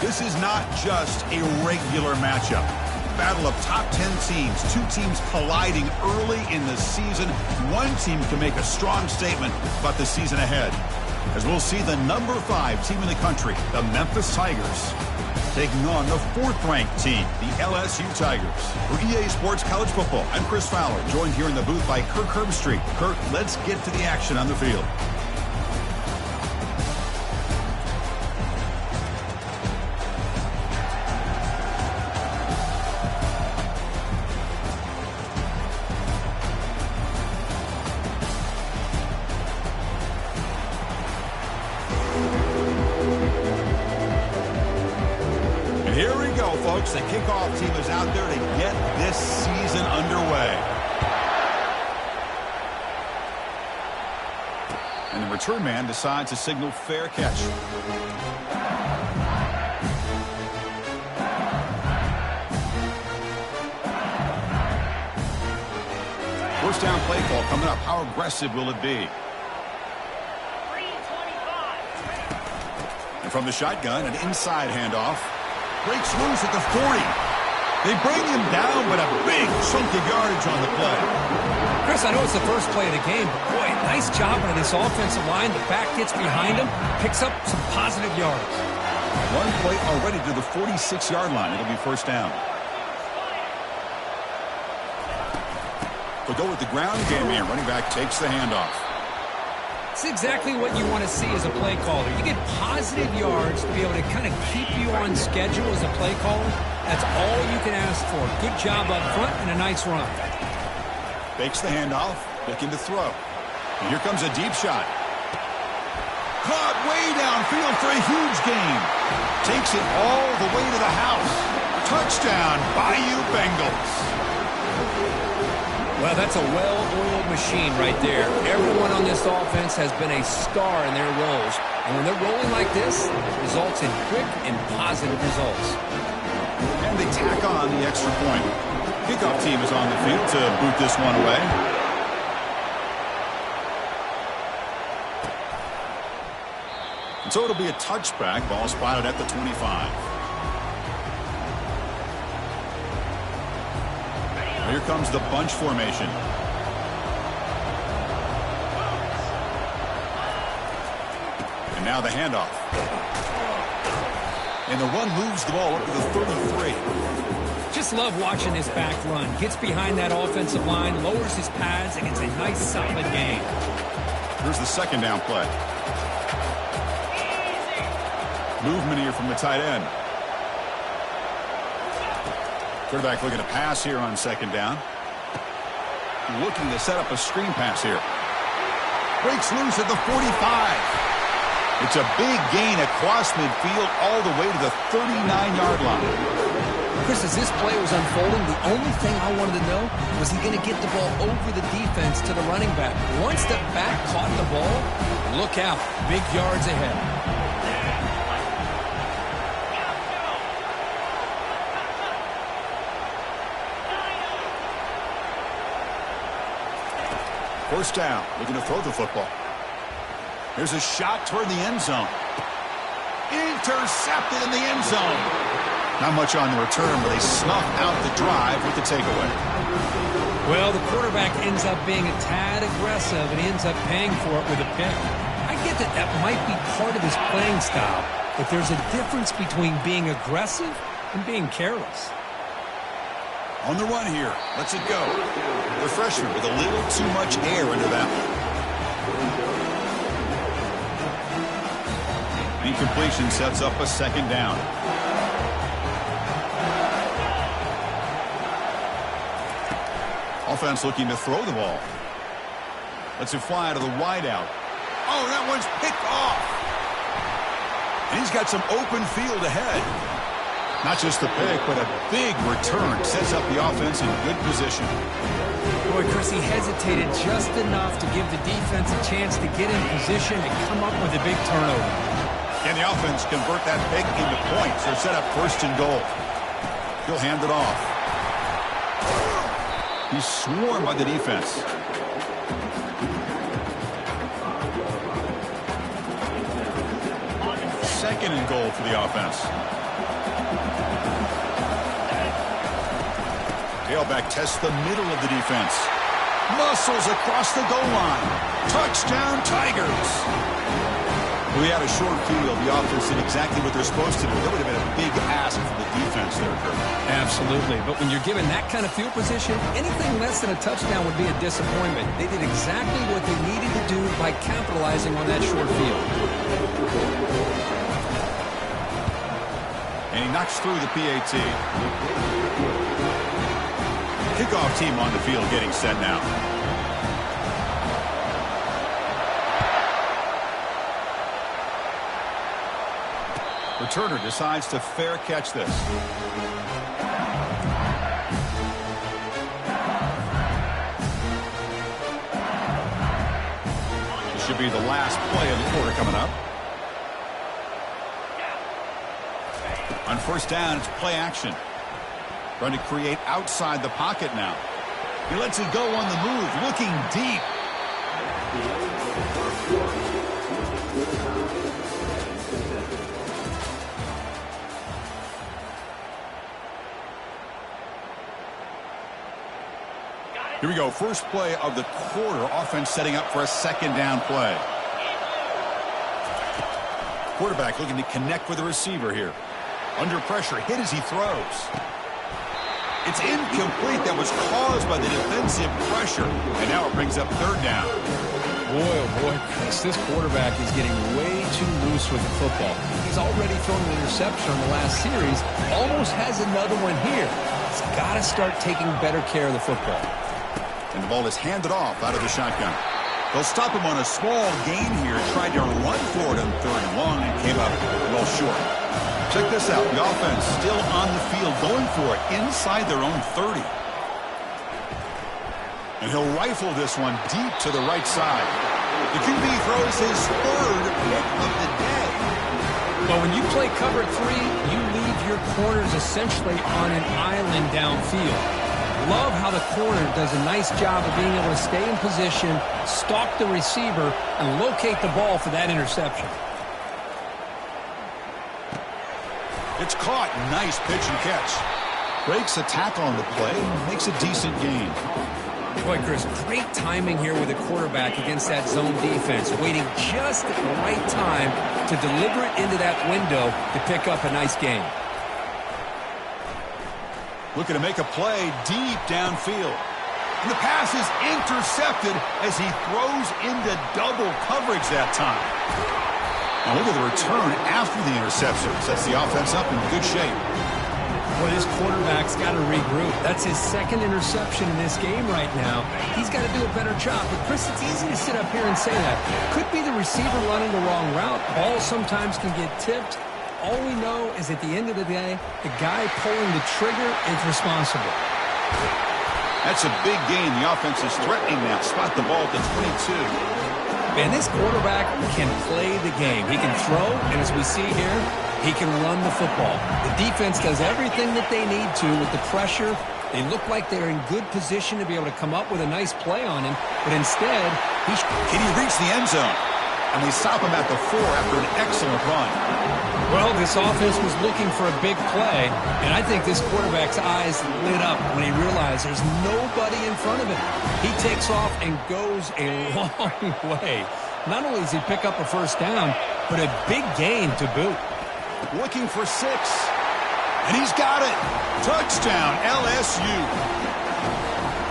This is not just a regular matchup. Battle of top 10 teams, two teams colliding early in the season. One team can make a strong statement about the season ahead, as we'll see the number 5 team in the country, the Memphis Tigers, taking on the 4th-ranked team, the LSU Tigers. For EA Sports College Football, I'm Chris Fowler, joined here in the booth by Kirk Herbstreit. Kirk, let's get to the action on the field. Here we go, folks. The kickoff team is out there to get this season underway. And the return man decides to signal fair catch. First down play call coming up. How aggressive will it be? And from the shotgun, an inside handoff. Breaks loose at the 40. They bring him down, but a big chunk of yardage on the play. Chris, I know it's the first play of the game, but boy, nice job by this offensive line. The back gets behind him, picks up some positive yards. One play already to the 46-yard line. It'll be first down. They'll go with the ground game here. Running back takes the handoff. It's exactly what you want to see as a play caller. You get positive yards to be able to kind of keep you on schedule as a play caller. That's all you can ask for. Good job up front and a nice run. Fakes the handoff, looking to throw. And here comes a deep shot. Caught way downfield for a huge gain. Takes it all the way to the house. Touchdown, Bayou Bengals. Well, that's a well-oiled machine right there. Everyone on this offense has been a star in their roles. And when they're rolling like this, it results in quick and positive results. And they tack on the extra point. Kickoff team is on the field to boot this one away. And so it'll be a touchback. Ball spotted at the 25. Here comes the bunch formation. And now the handoff. And the run moves the ball up to the 33. Just love watching this back run. Gets behind that offensive line, lowers his pads, and gets a nice solid gain. Here's the second down play. Movement here from the tight end. Quarterback looking to pass here on second down. Looking to set up a screen pass here. Breaks loose at the 45. It's a big gain across midfield all the way to the 39-yard line. Chris, as this play was unfolding, the only thing I wanted to know was he going to get the ball over the defense to the running back. Once the back caught the ball, look out. Big yards ahead. First down, looking to throw the football. Here's a shot toward the end zone. Intercepted in the end zone. Not much on the return, but they snuff out the drive with the takeaway. Well, the quarterback ends up being a tad aggressive, and he ends up paying for it with a pick. I get that that might be part of his playing style, but there's a difference between being aggressive and being careless. On the run here. Lets it go. The freshman with a little too much air into that one. Incompletion sets up a second down. Offense looking to throw the ball. Lets it fly to the wideout. Oh, that one's picked off. And he's got some open field ahead. Not just a pick, but a big return. Sets up the offense in good position. Boy, Chris, he hesitated just enough to give the defense a chance to get in position and come up with a big turnover. Can the offense convert that pick into points or set up first and goal? He'll hand it off. He's swarmed by the defense. 2nd and goal for the offense. Tailback tests the middle of the defense. Muscles across the goal line. Touchdown, Tigers. We had a short field. The offense did exactly what they're supposed to do. That would have been a big ask for the defense there, Kurt. Absolutely. But when you're given that kind of field position, anything less than a touchdown would be a disappointment. They did exactly what they needed to do by capitalizing on that short field. And he knocks through the PAT. Kickoff team on the field getting set now. Returner decides to fair catch this. This should be the last play of the quarter coming up. On 1st down, it's play action. Trying to create outside the pocket now. He lets it go on the move, looking deep. Here we go, first play of the quarter. Offense setting up for a 2nd down play. Quarterback looking to connect with the receiver here. Under pressure, hit as he throws. It's incomplete. That was caused by the defensive pressure. And now it brings up 3rd down. Boy, oh boy, Chris, this quarterback is getting way too loose with the football. He's already thrown an interception on the last series. Almost has another one here. He's got to start taking better care of the football. And the ball is handed off out of the shotgun. They'll stop him on a small gain here. Tried to run for it on 3rd and long and came up well short. Check this out. The offense still on the field going for it inside their own 30. And he'll rifle this one deep to the right side. The QB throws his 3rd pick of the day. But when you play cover 3, you leave your corners essentially on an island downfield. Love how the corner does a nice job of being able to stay in position, stalk the receiver, and locate the ball for that interception. It's caught. Nice pitch and catch. Breaks a tackle on the play and makes a decent gain. Boy, Chris, great timing here with the quarterback against that zone defense, waiting just at the right time to deliver it into that window to pick up a nice gain. Looking to make a play deep downfield. And the pass is intercepted as he throws into double coverage that time. Now look at the return after the interception. Sets the offense up in good shape. Well, this quarterback's got to regroup. That's his 2nd interception in this game right now. He's got to do a better job. But, Chris, it's easy to sit up here and say that. Could be the receiver running the wrong route. Balls sometimes can get tipped. All we know is at the end of the day, the guy pulling the trigger is responsible. That's a big gain. The offense is threatening now. Spot the ball at the 22. Man, this quarterback can play the game. He can throw, and as we see here, he can run the football. The defense does everything that they need to with the pressure. They look like they're in good position to be able to come up with a nice play on him, but instead, can he reach the end zone? And they stop him at the 4 after an excellent run. Well, this offense was looking for a big play, and I think this quarterback's eyes lit up when he realized there's nobody in front of him. He takes off and goes a long way. Not only does he pick up a 1st down, but a big gain to boot. Looking for 6. And he's got it. Touchdown, LSU.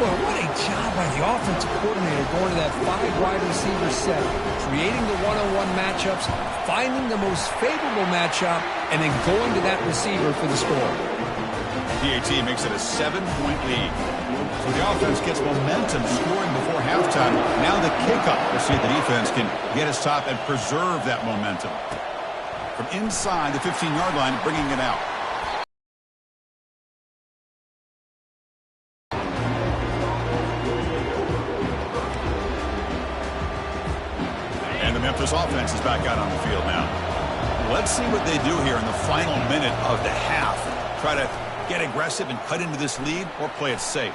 Well, what a job by the offensive coordinator going to that 5 wide receiver set, creating the one-on-one matchups, finding the most favorable matchup, and then going to that receiver for the score. PAT makes it a 7-point lead. So the offense gets momentum scoring before halftime. Now the kickoff. We'll see if the defense can get his top and preserve that momentum. From inside the 15-yard line, bringing it out. And the Memphis offense is back out on the field now. Let's see what they do here in the final minute of the half. Try to get aggressive and cut into this lead, or play it safe.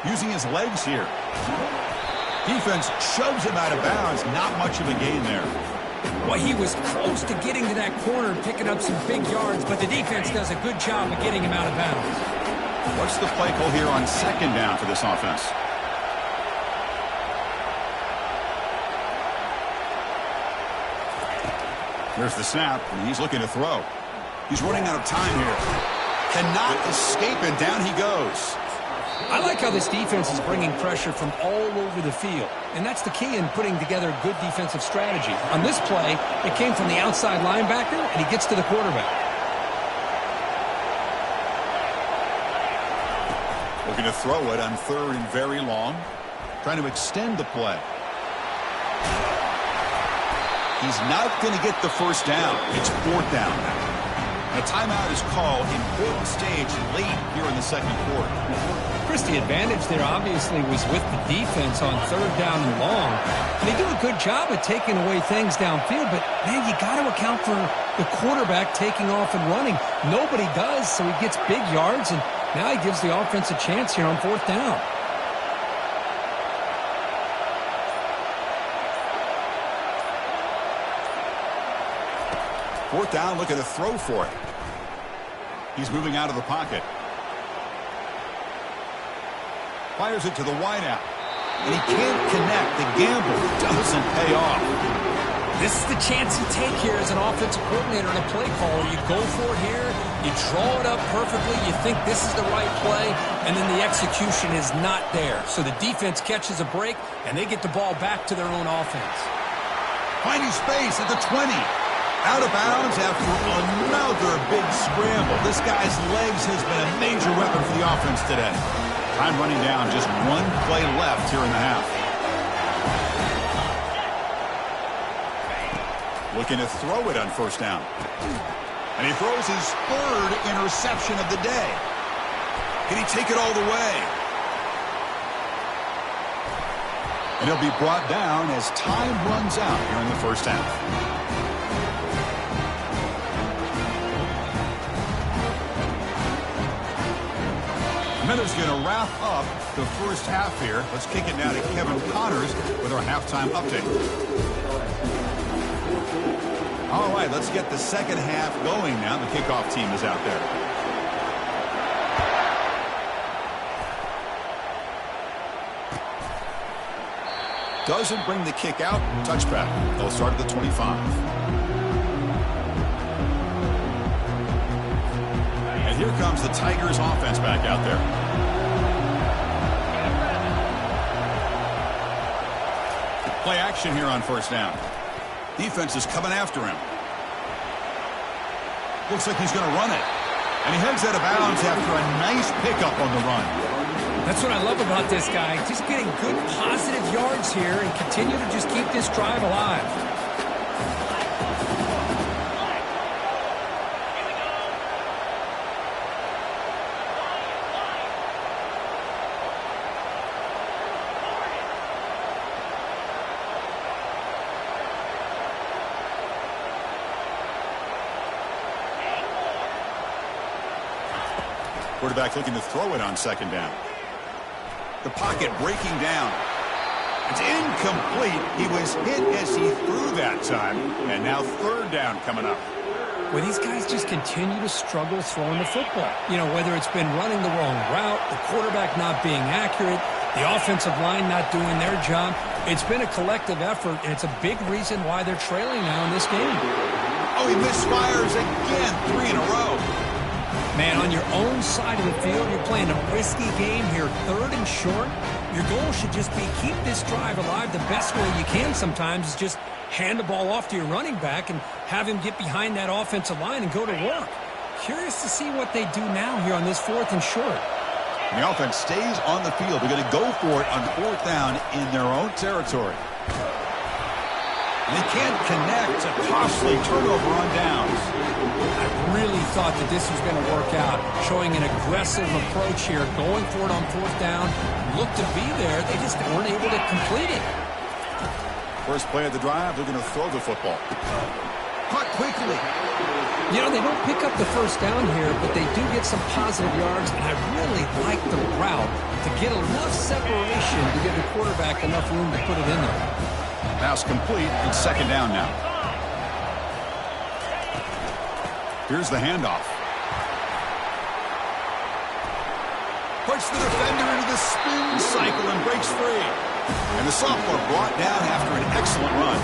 Using his legs here. Defense shoves him out of bounds. Not much of a gain there. Well, he was close to getting to that corner and picking up some big yards, but the defense does a good job of getting him out of bounds. What's the play call here on second down for this offense? Here's the snap, and he's looking to throw. He's running out of time here. Cannot escape, and down he goes. I like how this defense is bringing pressure from all over the field, and that's the key in putting together a good defensive strategy. On this play, it came from the outside linebacker, and he gets to the quarterback. Looking to throw it on third and very long. Trying to extend the play. He's not going to get the first down. It's fourth down now. A timeout is called. Important stage late here in the second quarter. Chris, the advantage there obviously was with the defense on third down and long. And they do a good job at taking away things downfield, but, man, you got to account for the quarterback taking off and running. Nobody does, so he gets big yards, and now he gives the offense a chance here on fourth down. Fourth down, looking to throw for it. He's moving out of the pocket. Fires it to the wideout. And he can't connect. The gamble doesn't pay off. This is the chance you take here as an offensive coordinator and a play caller. You go for it here. You draw it up perfectly. You think this is the right play, and then the execution is not there. So the defense catches a break, and they get the ball back to their own offense. Finding space at the 20. Out of bounds after another big scramble. This guy's legs has been a major weapon for the offense today. Time running down, just one play left here in the half. Looking to throw it on first down. And he throws his third interception of the day. Can he take it all the way? And he'll be brought down as time runs out here in the first half. Miller's going to wrap up the first half here. Let's kick it now to Kevin Connors with our halftime update. All right, let's get the second half going now. The kickoff team is out there. Doesn't bring the kick out. Touchback. They'll start at the 25. And here comes the Tigers offense back out there. Play action here on first down. Defense is coming after him. Looks like he's going to run it. And he heads out of bounds after a nice pickup on the run. That's what I love about this guy. Just getting good positive yards here and continue to just keep this drive alive. Quarterback looking to throw it on second down. The pocket breaking down. It's incomplete. He was hit as he threw that time. And now third down coming up. Well, these guys just continue to struggle throwing the football. You know, whether it's been running the wrong route, the quarterback not being accurate, the offensive line not doing their job. It's been a collective effort, and it's a big reason why they're trailing now in this game. Oh, he misfires again. 3 in a row. Man, on your own side of the field, you're playing a risky game here, third and short. Your goal should just be keep this drive alive the best way you can sometimes is just hand the ball off to your running back and have him get behind that offensive line and go to work. Curious to see what they do now here on this fourth and short. And the offense stays on the field. They're going to go for it on fourth down in their own territory. They can't connect. A costly turnover on downs. I really thought that this was going to work out, showing an aggressive approach here, going for it on fourth down. Looked to be there. They just weren't able to complete it. First play of the drive, they're going to throw the football. Caught quickly. You know, they don't pick up the first down here, but they do get some positive yards, and I really like the route to get enough separation to give the quarterback enough room to put it in there. Pass complete, and second down now. Here's the handoff. Puts the defender into the spin cycle and breaks free. And the sophomore brought down after an excellent run.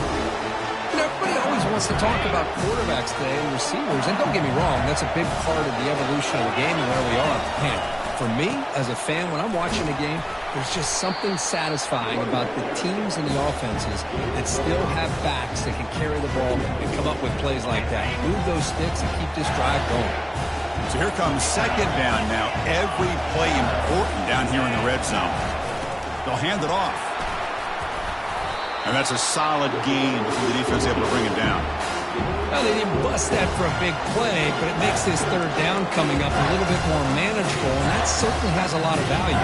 Everybody always wants to talk about quarterbacks today and receivers, and don't get me wrong, that's a big part of the evolution of the game and where we are. Man, for me, as a fan, when I'm watching a game, there's just something satisfying about the teams and the offenses that still have backs that can carry the ball and come up with plays like that. Move those sticks and keep this drive going. So here comes second down now. Every play important down here in the red zone. They'll hand it off. And that's a solid gain before the defense able to bring it down. Well, they didn't bust that for a big play, but it makes this third down coming up a little bit more manageable, and that certainly has a lot of value.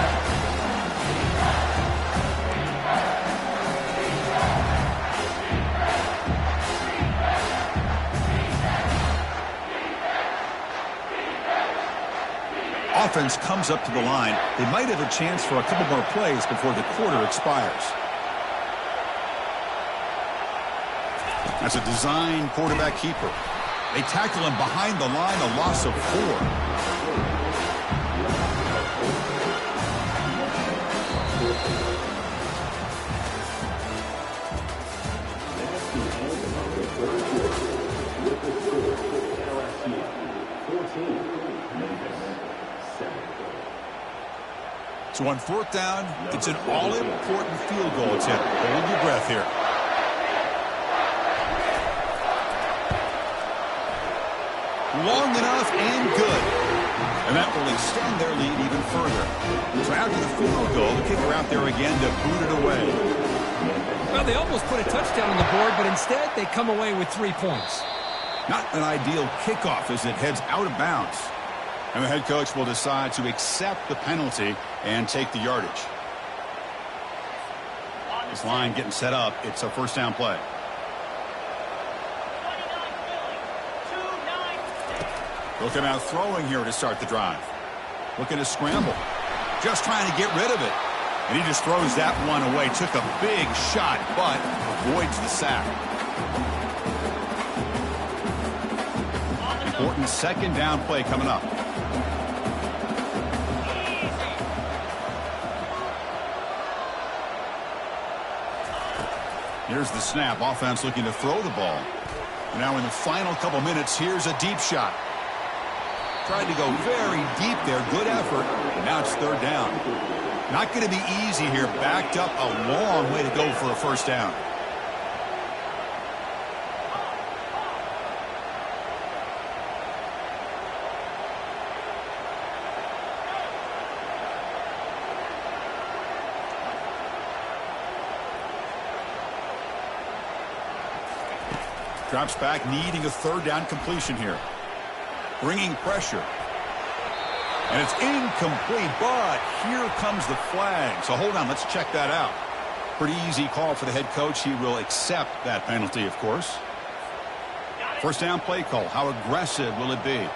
Offense comes up to the line. They might have a chance for a couple more plays before the quarter expires. That's a design quarterback keeper. They tackle him behind the line, a loss of 4. So on fourth down, it's an all-important field goal attempt. Hold your breath here. Long enough and good. And that will extend their lead even further. So after the field goal, the kicker out there again to boot it away. Well, they almost put a touchdown on the board, but instead they come away with 3 points. Not an ideal kickoff as it heads out of bounds. And the head coach will decide to accept the penalty and take the yardage. This line getting set up. It's a first down play. They'll come out throwing here to start the drive. Looking to scramble. Just trying to get rid of it. And he just throws that one away. Took a big shot, but avoids the sack. Important second down play coming up. Here's the snap. Offense looking to throw the ball. Now in the final couple minutes, here's a deep shot. Tried to go very deep there. Good effort. Now it's third down. Not going to be easy here. Backed up a long way to go for a first down. Drops back, needing a third down completion here. Bringing pressure. And it's incomplete, but here comes the flag. So hold on, let's check that out. Pretty easy call for the head coach. He will accept that penalty, of course. First down play call. How aggressive will it be?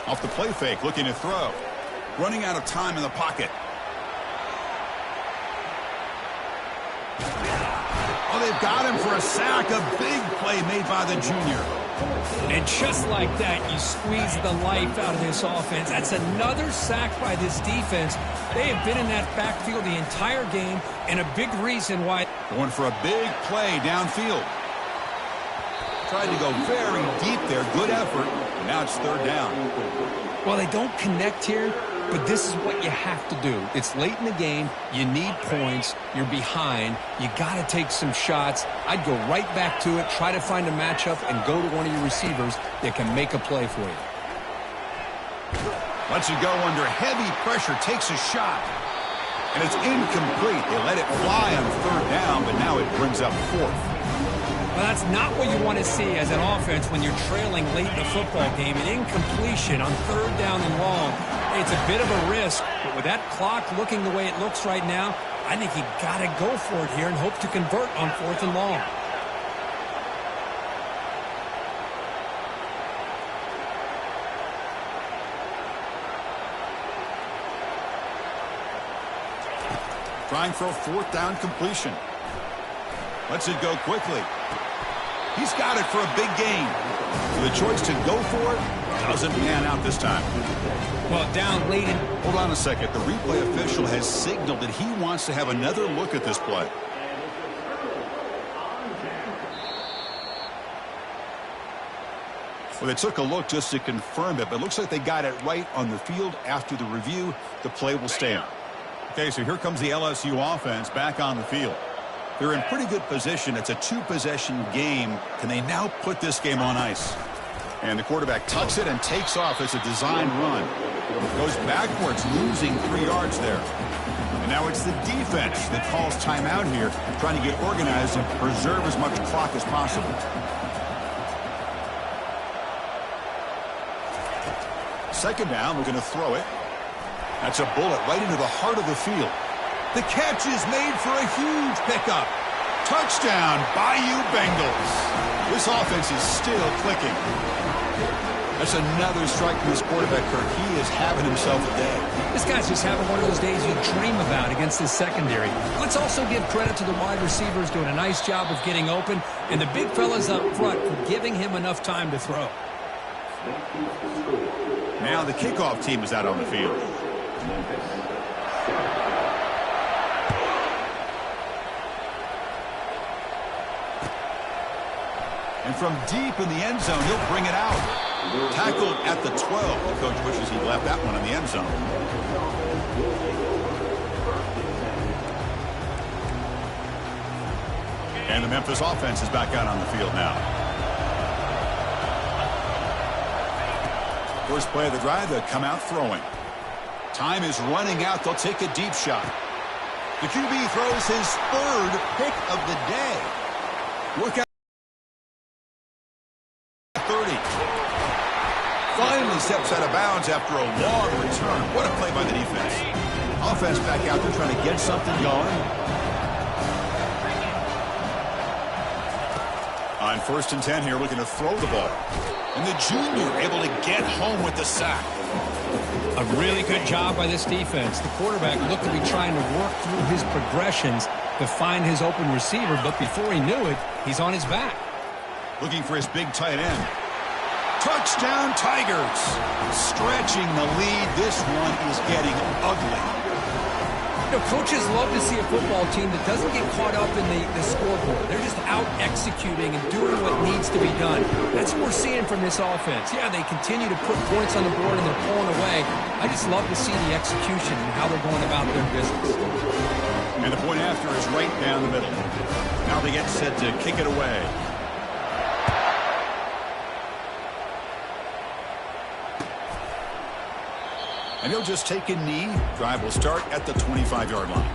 Off the play fake, looking to throw. Running out of time in the pocket. Oh, they've got him for a sack. A big play made by the junior. And just like that, you squeeze the life out of this offense. That's another sack by this defense. They have been in that backfield the entire game, and a big reason why. Going for a big play downfield. Tried to go very deep there. Good effort. Now it's third down. Well, they don't connect here, but this is what you have to do. It's late in the game. You need points. You're behind. You got to take some shots. I'd go right back to it, try to find a matchup, and go to one of your receivers that can make a play for you. Lets it go under heavy pressure. Takes a shot. And it's incomplete. They let it fly on third down, but now it brings up fourth. Well, that's not what you want to see as an offense when you're trailing late in the football game. An incompletion on third down and long. It's a bit of a risk, but with that clock looking the way it looks right now, I think you got to go for it here and hope to convert on fourth and long. trying for a fourth down completion. Lets it go quickly. He's got it for a big gain. The choice to go for it doesn't pan out this time. Well, down late in... Hold on a second. The replay official has signaled that he wants to have another look at this play. Well, they took a look just to confirm it, but it looks like they got it right on the field. After the review, the play will stand. Okay, so here comes the LSU offense back on the field. They're in pretty good position. It's a two-possession game. Can they now put this game on ice? And the quarterback tucks it and takes off. It's a design run. Goes backwards, losing 3 yards there. And now it's the defense that calls timeout here, trying to get organized and preserve as much clock as possible. Second down, we're going to throw it. That's a bullet right into the heart of the field. The catch is made for a huge pickup. Touchdown, Bayou Bengals. This offense is still clicking. That's another strike from this quarterback, Kirk. He is having himself a day. This guy's just having one of those days you dream about against his secondary. Let's also give credit to the wide receivers doing a nice job of getting open, and the big fellas up front for giving him enough time to throw. Now the kickoff team is out on the field. And from deep in the end zone, he'll bring it out. Tackled at the 12. The coach wishes he left that one in the end zone. And the Memphis offense is back out on the field now. First play of the drive, they'll come out throwing. Time is running out. They'll take a deep shot. The QB throws his third pick of the day. Look out. 30. Finally steps out of bounds after a long return. What a play by the defense. Offense back out there trying to get something going. On 1st and 10 here, looking to throw the ball. And the junior able to get home with the sack. A really good job by this defense. The quarterback looked to be trying to work through his progressions to find his open receiver, but before he knew it, he's on his back. Looking for his big tight end. Touchdown, Tigers. Stretching the lead. This one is getting ugly. You know, coaches love to see a football team that doesn't get caught up in the scoreboard. They're just out executing and doing what needs to be done. That's what we're seeing from this offense. Yeah, they continue to put points on the board and they're pulling away. I just love to see the execution and how they're going about their business. And the point after is right down the middle. Now they get set to kick it away. And he'll just take a knee. Drive will start at the 25-yard line.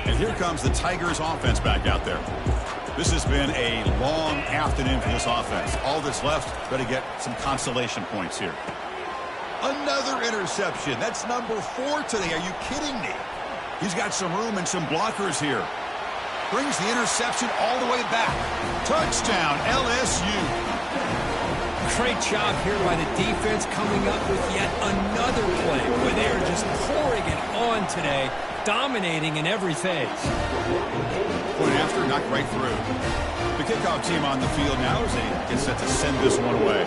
And here comes the Tigers offense back out there. This has been a long afternoon for this offense. All that's left, better get some consolation points here. Another interception. That's number 4 today. Are you kidding me? He's got some room and some blockers here. Brings the interception all the way back. Touchdown, LSU. Great job here by the defense coming up with yet another play where they are just pouring it on today, dominating in every phase. Point after, knocked right through. The kickoff team on the field now as they get set to send this one away.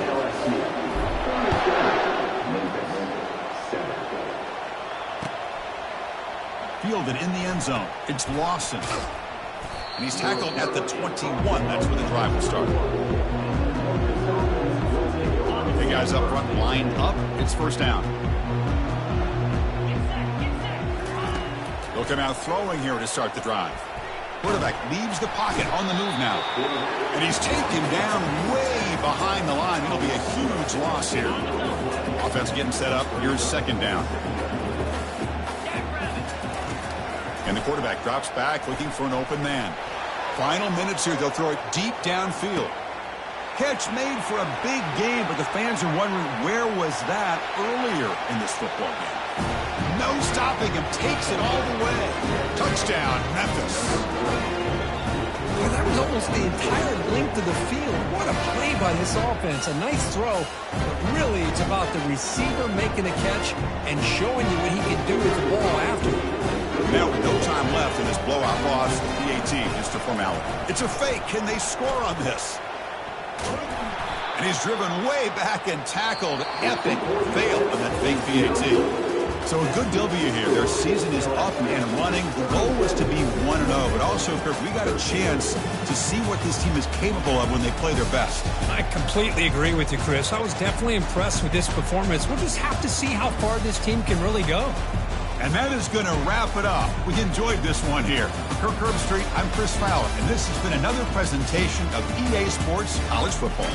Fielded in the end zone. It's Lawson. And he's tackled at the 21. That's where the drive will start. The guys up front lined up. It's first down. They'll come out throwing here to start the drive. Quarterback leaves the pocket on the move now. And he's taken down way behind the line. It'll be a huge loss here. Offense getting set up. Here's second down. And the quarterback drops back looking for an open man. Final minutes here. They'll throw it deep downfield. Catch made for a big game, but the fans are wondering where was that earlier in this football game. No stopping him. Takes it all the way. Touchdown, Memphis. Well, that was almost the entire length of the field. What a play by this offense. A nice throw, but really it's a about the receiver making the catch and showing you what he can do with the ball after. Now with no time left in this blowout loss, the PAT is to formality. It's a fake. Can they score on this? And he's driven way back and tackled. Epic fail on that fake PAT. So a good W here. Their season is up and running. The goal was to be 1-0, but also, Kirk, we got a chance to see what this team is capable of when they play their best. I completely agree with you, Chris. I was definitely impressed with this performance. We'll just have to see how far this team can really go. And that is going to wrap it up. We enjoyed this one here. For Kirk Herbstreit, I'm Chris Fowler, and this has been another presentation of EA Sports College Football.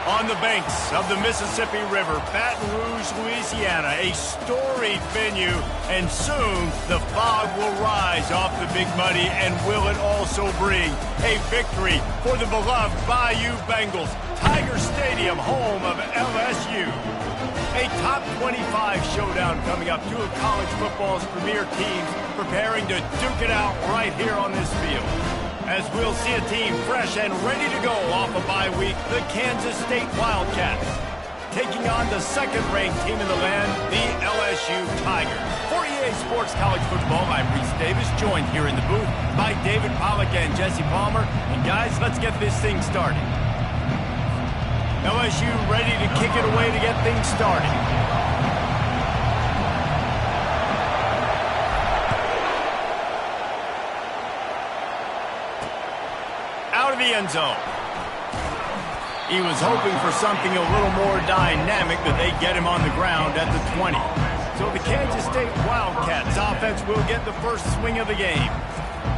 On the banks of the Mississippi River, Baton Rouge, Louisiana, a storied venue, and soon the fog will rise off the Big Muddy, and will it also bring a victory for the beloved Bayou Bengals. Tiger Stadium, home of LSU. A top 25 showdown coming up. Two of college football's premier teams preparing to duke it out right here on this field. As we'll see a team fresh and ready to go off a bye week, the Kansas State Wildcats, taking on the second-ranked team in the land, the LSU Tigers. For EA Sports College Football, I'm Reese Davis, joined here in the booth by David Pollack and Jesse Palmer. And guys, let's get this thing started. LSU ready to kick it away to get things started. Out of the end zone. He was hoping for something a little more dynamic, but they get him on the ground at the 20. So the Kansas State Wildcats offense will get the first swing of the game.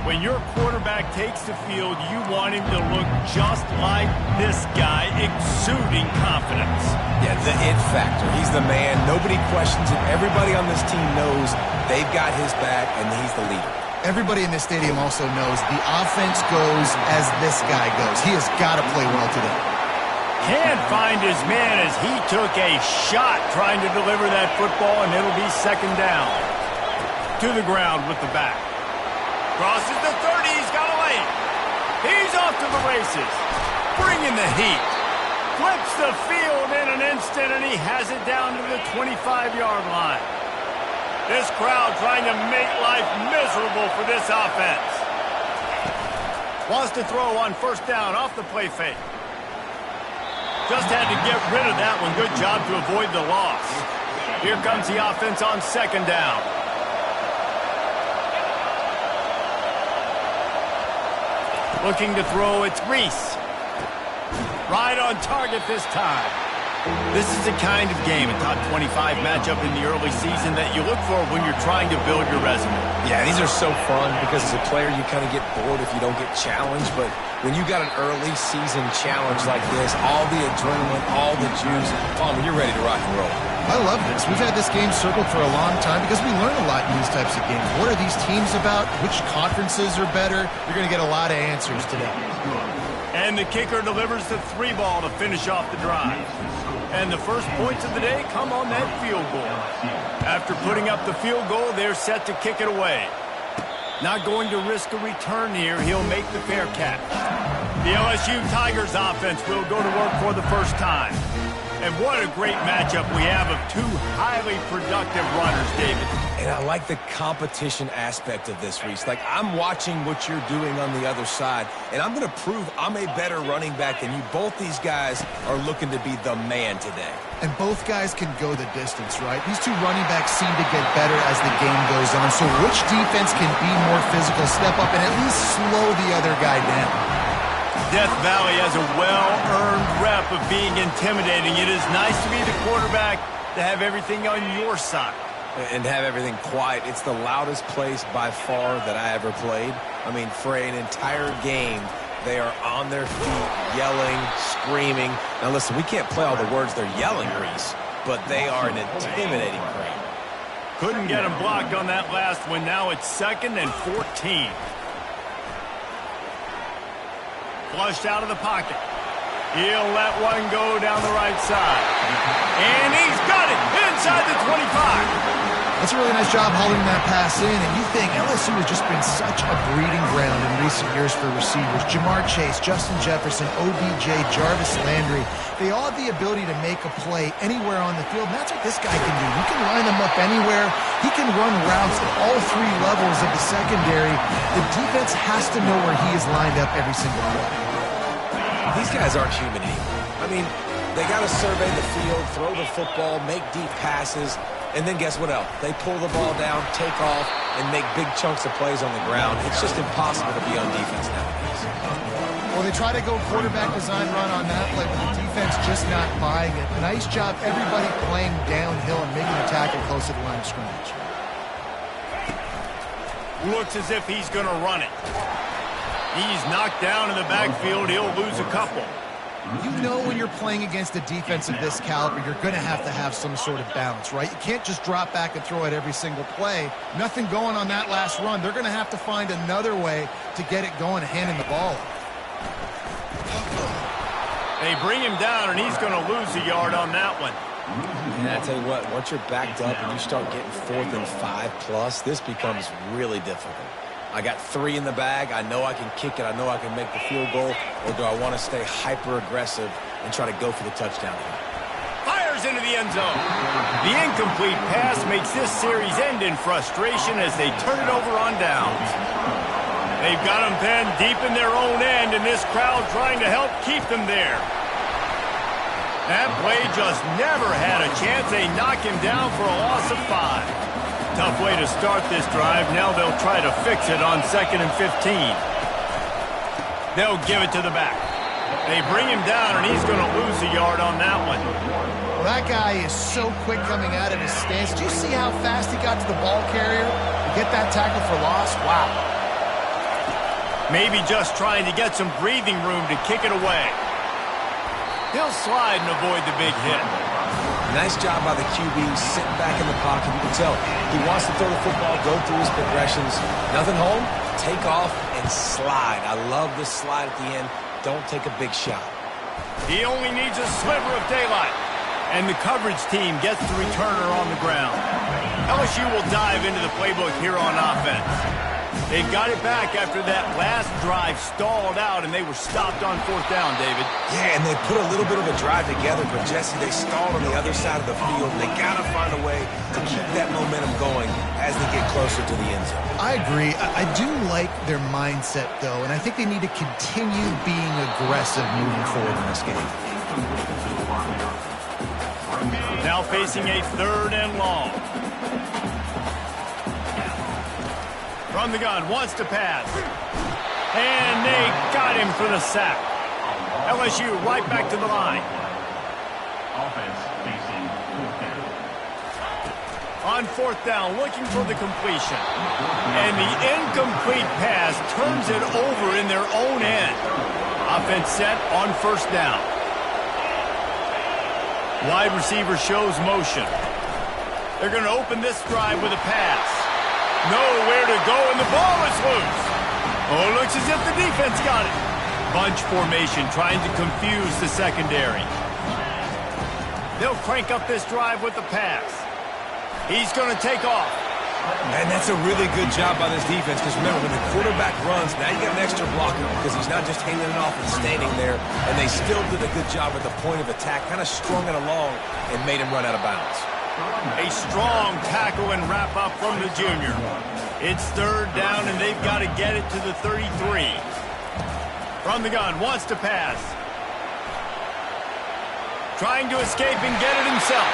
When your quarterback takes the field, you want him to look just like this guy, exuding confidence. Yeah, the it factor. He's the man. Nobody questions it. Everybody on this team knows they've got his back, and he's the leader. Everybody in this stadium also knows the offense goes as this guy goes. He has got to play well today. Can't find his man as he took a shot trying to deliver that football, and it'll be second down. To the ground with the back. Crosses the 30, he's got a lane. He's off to the races. Bringing the heat. Flips the field in an instant, and he has it down to the 25-yard line. This crowd trying to make life miserable for this offense. Wants to throw on first down off the play fake. Just had to get rid of that one. Good job to avoid the loss. Here comes the offense on second down. Looking to throw, it's Reese. Right on target this time. This is the kind of game, a top 25 matchup in the early season, that you look for when you're trying to build your resume. Yeah, these are so fun because as a player you kind of get bored if you don't get challenged, but when you got an early season challenge like this, all the adrenaline, all the juice, Palmer, you're ready to rock and roll. I love this. We've had this game circled for a long time because we learn a lot in these types of games. What are these teams about? Which conferences are better? You're going to get a lot of answers today. And the kicker delivers the 3-ball to finish off the drive. And the first points of the day come on that field goal. After putting up the field goal, they're set to kick it away. Not going to risk a return here. He'll make the fair catch. The LSU Tigers offense will go to work for the first time. And what a great matchup we have of two highly productive runners, David. And I like the competition aspect of this, Reese. Like, I'm watching what you're doing on the other side, and I'm going to prove I'm a better running back than you. Both these guys are looking to be the man today. And both guys can go the distance, right? These two running backs seem to get better as the game goes on. So which defense can be more physical, step up, and at least slow the other guy down? Death Valley has a well-earned rep of being intimidating. It is nice to be the quarterback, to have everything on your side. And have everything quiet. It's the loudest place by far that I ever played. I mean, for an entire game, they are on their feet, yelling, screaming. Now listen, we can't play all the words they're yelling, Reese, but they are an intimidating crowd. Couldn't get him blocked on that last one. Now it's 2nd and 14. Flushed out of the pocket. He'll let one go down the right side. And he's got it inside the 25. That's a really nice job holding that pass in, and you think LSU has just been such a breeding ground in recent years for receivers. Jamar Chase, Justin Jefferson, OBJ, Jarvis Landry, they all have the ability to make a play anywhere on the field, and that's what this guy can do. You can line them up anywhere. He can run routes at all three levels of the secondary. The defense has to know where he is lined up every single play. These guys aren't human anymore. I mean, they got to survey the field, throw the football, make deep passes, and then guess what else? They pull the ball down, take off, and make big chunks of plays on the ground. It's just impossible to be on defense nowadays. Well, they try to go quarterback design run on that play, but the defense just not buying it. Nice job, everybody playing downhill and making a tackle close to the line of scrimmage. Looks as if he's going to run it. He's knocked down in the backfield. He'll lose a couple. You know when you're playing against a defense of this caliber, you're going to have some sort of balance, right? You can't just drop back and throw it every single play. Nothing going on that last run. They're going to have to find another way to get it going, handing the ball off. They bring him down, and he's going to lose a yard on that one. And I tell you what, once you're backed up and you start getting 4th and 5+, this becomes really difficult. I got 3 in the bag. I know I can kick it. I know I can make the field goal. Or do I want to stay hyper-aggressive and try to go for the touchdown here? Fires into the end zone. The incomplete pass makes this series end in frustration as they turn it over on downs. They've got them pinned deep in their own end, and this crowd trying to help keep them there. That play just never had a chance. They knock him down for a loss of 5. Tough way to start this drive. Now they'll try to fix it on 2nd and 15. They'll give it to the back. They bring him down, and he's going to lose a yard on that one. Well, that guy is so quick coming out of his stance. Do you see how fast he got to the ball carrier to get that tackle for loss? Wow. Maybe just trying to get some breathing room to kick it away. He'll slide and avoid the big hit. Nice job by the QB sitting back in the pocket. You can tell he wants to throw the football, go through his progressions. Nothing home, take off and slide. I love this slide at the end. Don't take a big shot. He only needs a sliver of daylight. And the coverage team gets the returner on the ground. LSU will dive into the playbook here on offense. They got it back after that last drive stalled out, and they were stopped on 4th down, David. Yeah, and they put a little bit of a drive together, but, Jesse, they stalled on the other side of the field. They got to find a way to keep that momentum going as they get closer to the end zone. I agree. I do like their mindset, though, and I think they need to continue being aggressive moving forward in this game. Now facing a 3rd and long. From the gun, wants to pass. And they got him for the sack. LSU right back to the line. Offense facing 4th down. On 4th down, looking for the completion. And the incomplete pass turns it over in their own end. Offense set on 1st down. Wide receiver shows motion. They're going to open this drive with a pass. Nowhere to go, and the ball is loose. Oh, it looks as if the defense got it. Bunch formation trying to confuse the secondary. They'll crank up this drive with the pass. He's going to take off. And that's a really good job by this defense, because remember, when the quarterback runs, now you got an extra blocker because he's not just hanging it off and standing there, and they still did a good job at the point of attack, kind of strung it along and made him run out of bounds. A strong tackle and wrap up from the junior. It's 3rd down, and they've got to get it to the 33. From the gun, wants to pass. Trying to escape and get it himself.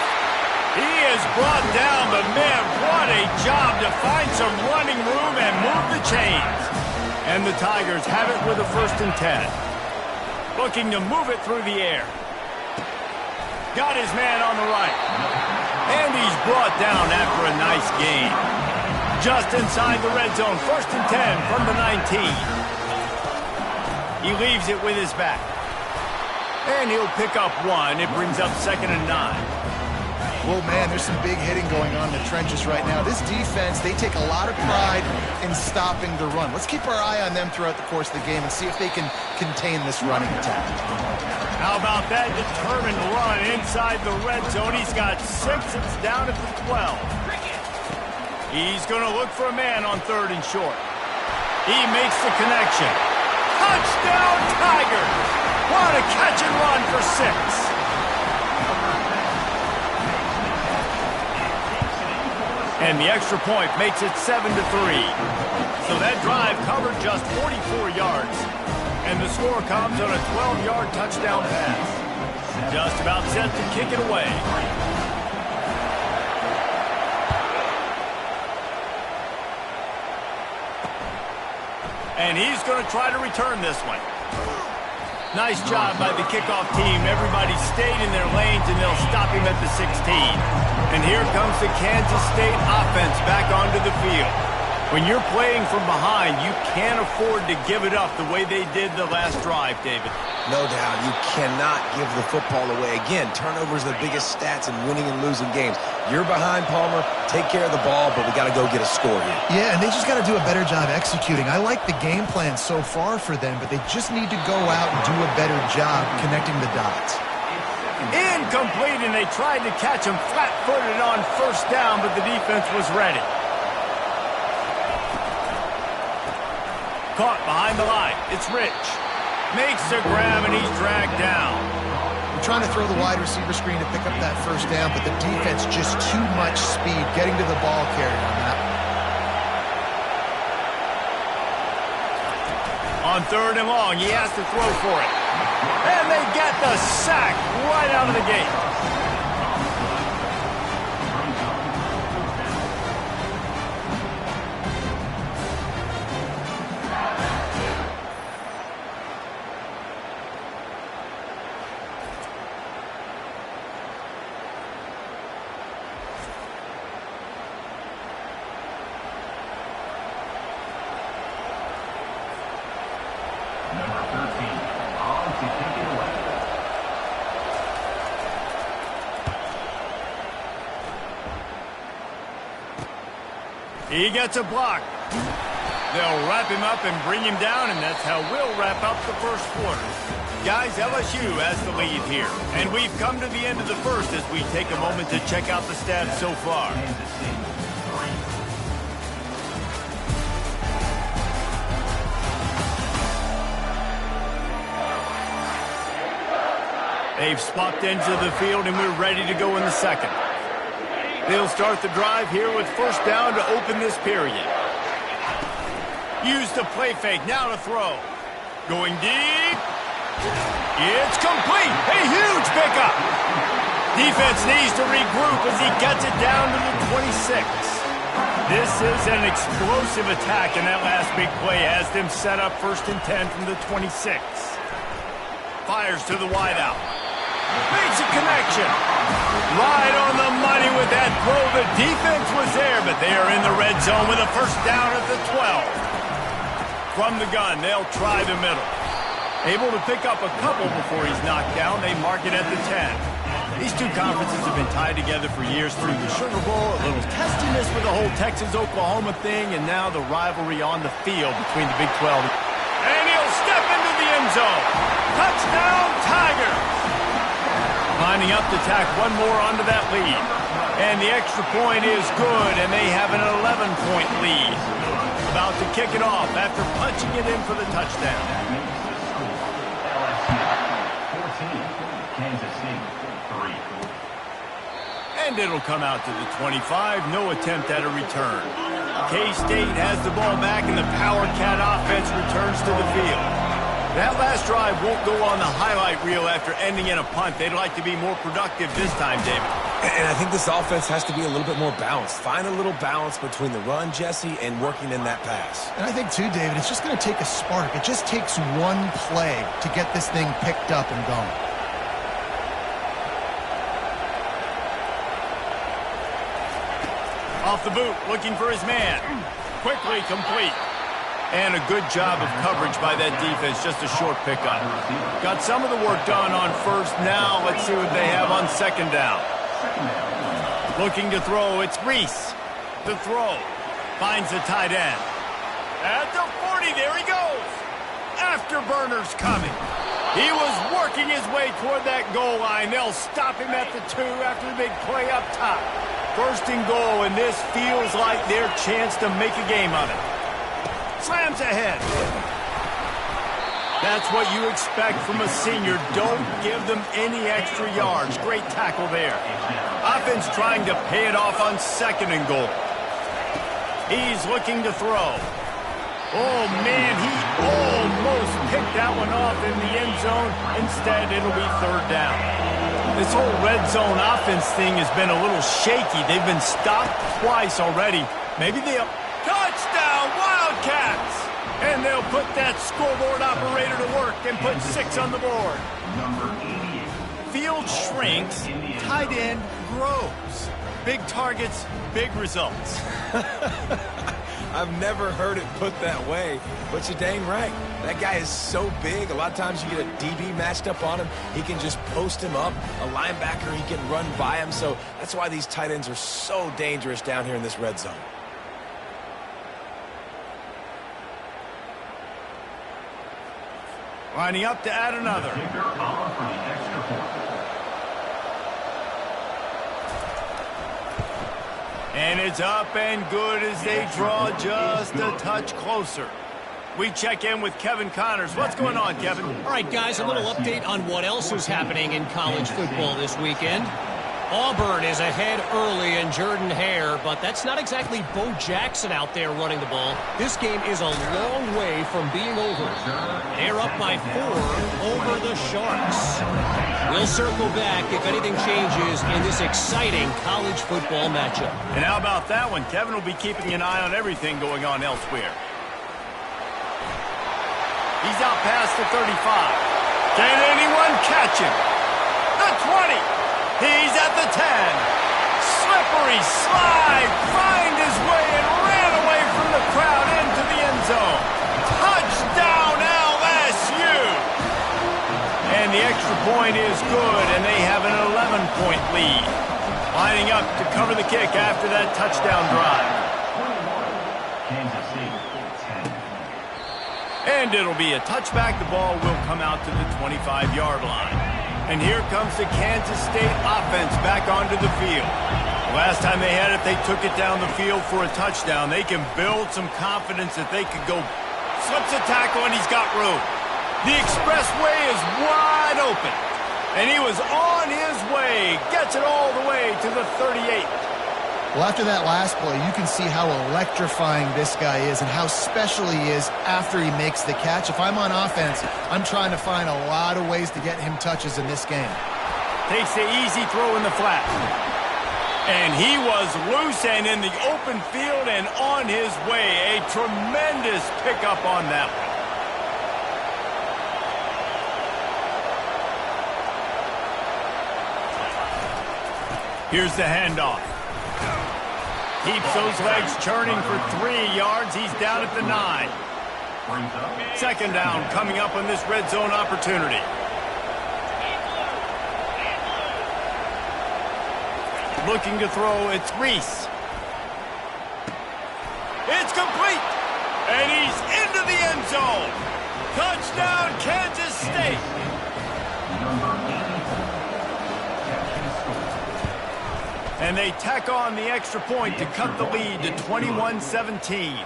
He is brought down, but man, what a job to find some running room and move the chains. And the Tigers have it with a 1st and 10. Looking to move it through the air. Got his man on the right. And he's brought down after a nice gain. Just inside the red zone, 1st and 10 from the 19. He leaves it with his back. And he'll pick up 1. It brings up 2nd and 9. Well, man, there's some big hitting going on in the trenches right now. This defense, they take a lot of pride in stopping the run. Let's keep our eye on them throughout the course of the game and see if they can contain this running attack. How about that determined run inside the red zone? He's got 6. It's down at the 12. He's going to look for a man on 3rd and short. He makes the connection. Touchdown, Tigers! What a catch and run for 6. And the extra point makes it 7-3. So that drive covered just 44 yards. And the score comes on a 12-yard touchdown pass. Just about set to kick it away. And he's going to try to return this one. Nice job by the kickoff team. Everybody stayed in their lanes, and they'll stop him at the 16. And here comes the Kansas State offense back onto the field. When you're playing from behind, you can't afford to give it up the way they did the last drive, David. No doubt. You cannot give the football away. Again, turnovers are the biggest stats in winning and losing games. You're behind, Palmer. Take care of the ball, but we got to go get a score here. Yeah, and they just got to do a better job executing. I like the game plan so far for them, but they just need to go out and do a better job connecting the dots. Incomplete, and they tried to catch him flat-footed on first down, but the defense was ready. Caught behind the line. It's Rich. Makes the grab, and he's dragged down. We're trying to throw the wide receiver screen to pick up that first down, but the defense just too much speed getting to the ball carrier on that. On 3rd and long, he has to throw for it. And they get the sack right out of the gate. Number 13, on to take it away. He gets a block. They'll wrap him up and bring him down, and that's how we'll wrap up the first quarter. Guys, LSU has the lead here, and we've come to the end of the first as we take a moment to check out the stats so far. Kansas City, 3. They've swapped ends of the field, and we're ready to go in the second. They'll start the drive here with first down to open this period. Use the play fake, now to throw. Going deep. It's complete. A huge pickup. Defense needs to regroup as he gets it down to the 26. This is an explosive attack, and that last big play has them set up 1st and 10 from the 26. Fires to the wideout. Makes a connection. Right on the money with that throw. The defense was there, but they are in the red zone with a first down at the 12. From the gun, they'll try the middle. Able to pick up a couple before he's knocked down. They mark it at the 10. These two conferences have been tied together for years through the Sugar Bowl, a little testiness with the whole Texas-Oklahoma thing, and now the rivalry on the field between the Big 12. And he'll step into the end zone. Touchdown, Tigers! Lining up to tack one more onto that lead. And the extra point is good, and they have an 11-point lead. About to kick it off after punching it in for the touchdown. LSU, 14. Kansas City, 3. And it'll come out to the 25. No attempt at a return. K-State has the ball back, and the Power Cat offense returns to the field. That last drive won't go on the highlight reel after ending in a punt. They'd like to be more productive this time, David. And I think this offense has to be a little bit more balanced. Find a little balance between the run, Jesse, and working in that pass. And I think, too, David, it's just going to take a spark. It just takes one play to get this thing picked up and going. Off the boot, looking for his man. Quickly complete. And a good job of coverage by that defense, just a short pickup. Got some of the work done on first. Now let's see what they have on second down. Looking to throw, it's Reese. The throw. Finds the tight end. At the 40, there he goes. Afterburner's coming. He was working his way toward that goal line. They'll stop him at the 2 after the big play up top. First and goal, and this feels like their chance to make a game of it. Slams ahead. That's what you expect from a senior. Don't give them any extra yards. Great tackle there. Offense trying to pay it off on second and goal. He's looking to throw. Oh, man, he almost picked that one off in the end zone. Instead, it'll be third down. This whole red zone offense thing has been a little shaky. They've been stopped twice already. Maybe they'll... Touchdown, Wildcats! And they'll put that scoreboard operator to work and put 6 on the board. Number 88. Field shrinks, tight end grows. Big targets, big results. I've never heard it put that way, but you're dang right. That guy is so big. A lot of times you get a DB matched up on him. He can just post him up. A linebacker, he can run by him. So that's why these tight ends are so dangerous down here in this red zone. Lining up to add another. And it's up and good as they draw just a touch closer. We check in with Kevin Connors. What's going on, Kevin? All right, guys, a little update on what else is happening in college football this weekend. Auburn is ahead early in Jordan-Hare, but that's not exactly Bo Jackson out there running the ball. This game is a long way from being over. They're up by 4 over the Sharks. We'll circle back if anything changes in this exciting college football matchup. And how about that one? Kevin will be keeping an eye on everything going on elsewhere. He's out past the 35. Can anyone catch him? The 20. He's at the 10. Slippery slide. Find his way and ran away from the crowd into the end zone. Touchdown LSU. And the extra point is good, and they have an 11-point lead. Lining up to cover the kick after that touchdown drive. Kansas City, 10. And it'll be a touchback. The ball will come out to the 25-yard line. And here comes the Kansas State offense back onto the field. Last time they had it, they took it down the field for a touchdown. They can build some confidence that they could go. Slips a tackle, and he's got room. The expressway is wide open. And he was on his way. Gets it all the way to the 38. Well, after that last play, you can see how electrifying this guy is and how special he is after he makes the catch. If I'm on offense, I'm trying to find a lot of ways to get him touches in this game. Takes the easy throw in the flat. And he was loose and in the open field and on his way. A tremendous pickup on that one. Here's the handoff. Keeps those legs churning for 3 yards. He's down at the 9. Second down coming up on this red zone opportunity. Looking to throw, it's Reese. It's complete. And he's into the end zone. Touchdown, Kansas State. And they tack on the extra point to cut the lead to 21-17.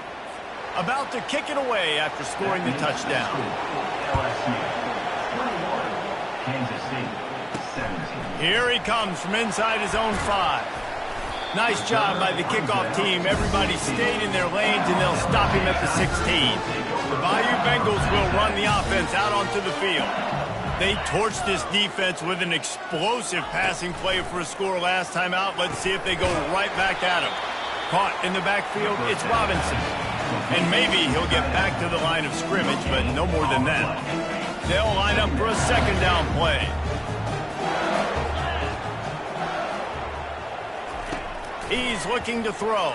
About to kick it away after scoring the touchdown. Kansas City, 17. Here he comes from inside his own 5. Nice job by the kickoff team. Everybody stayed in their lanes, and they'll stop him at the 16. The Bayou Bengals will run the offense out onto the field. They torched this defense with an explosive passing play for a score last time out. Let's see if they go right back at him. Caught in the backfield, it's Robinson. And maybe he'll get back to the line of scrimmage, but no more than that. They'll line up for a second down play. He's looking to throw.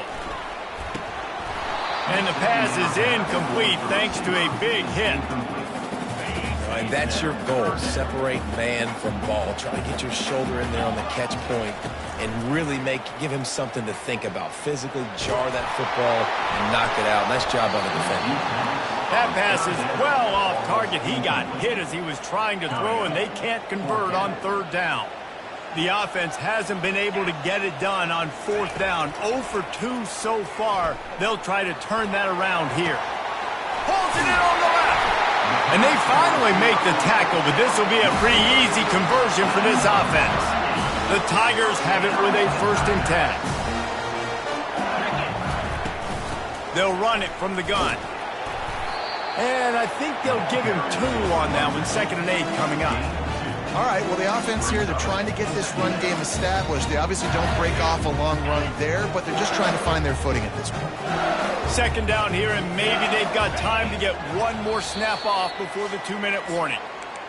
And the pass is incomplete thanks to a big hit. And that's your goal. Separate man from ball. Try to get your shoulder in there on the catch point and really give him something to think about. Physically jar that football and knock it out. Nice job by the defender. That pass is well off target. He got hit as he was trying to throw, and they can't convert on third down. The offense hasn't been able to get it done on fourth down. 0 for 2 so far. They'll try to turn that around here. Pulls it in on the left. And they finally make the tackle, but this will be a pretty easy conversion for this offense. The Tigers have it with a 1st and 10. They'll run it from the gun. And I think they'll give him 2 on that one. 2nd and 8 coming up. All right, well, the offense here, they're trying to get this run game established. They obviously don't break off a long run there, but they're just trying to find their footing at this point. 2nd down here, and maybe they've got time to get one more snap off before the 2-minute warning.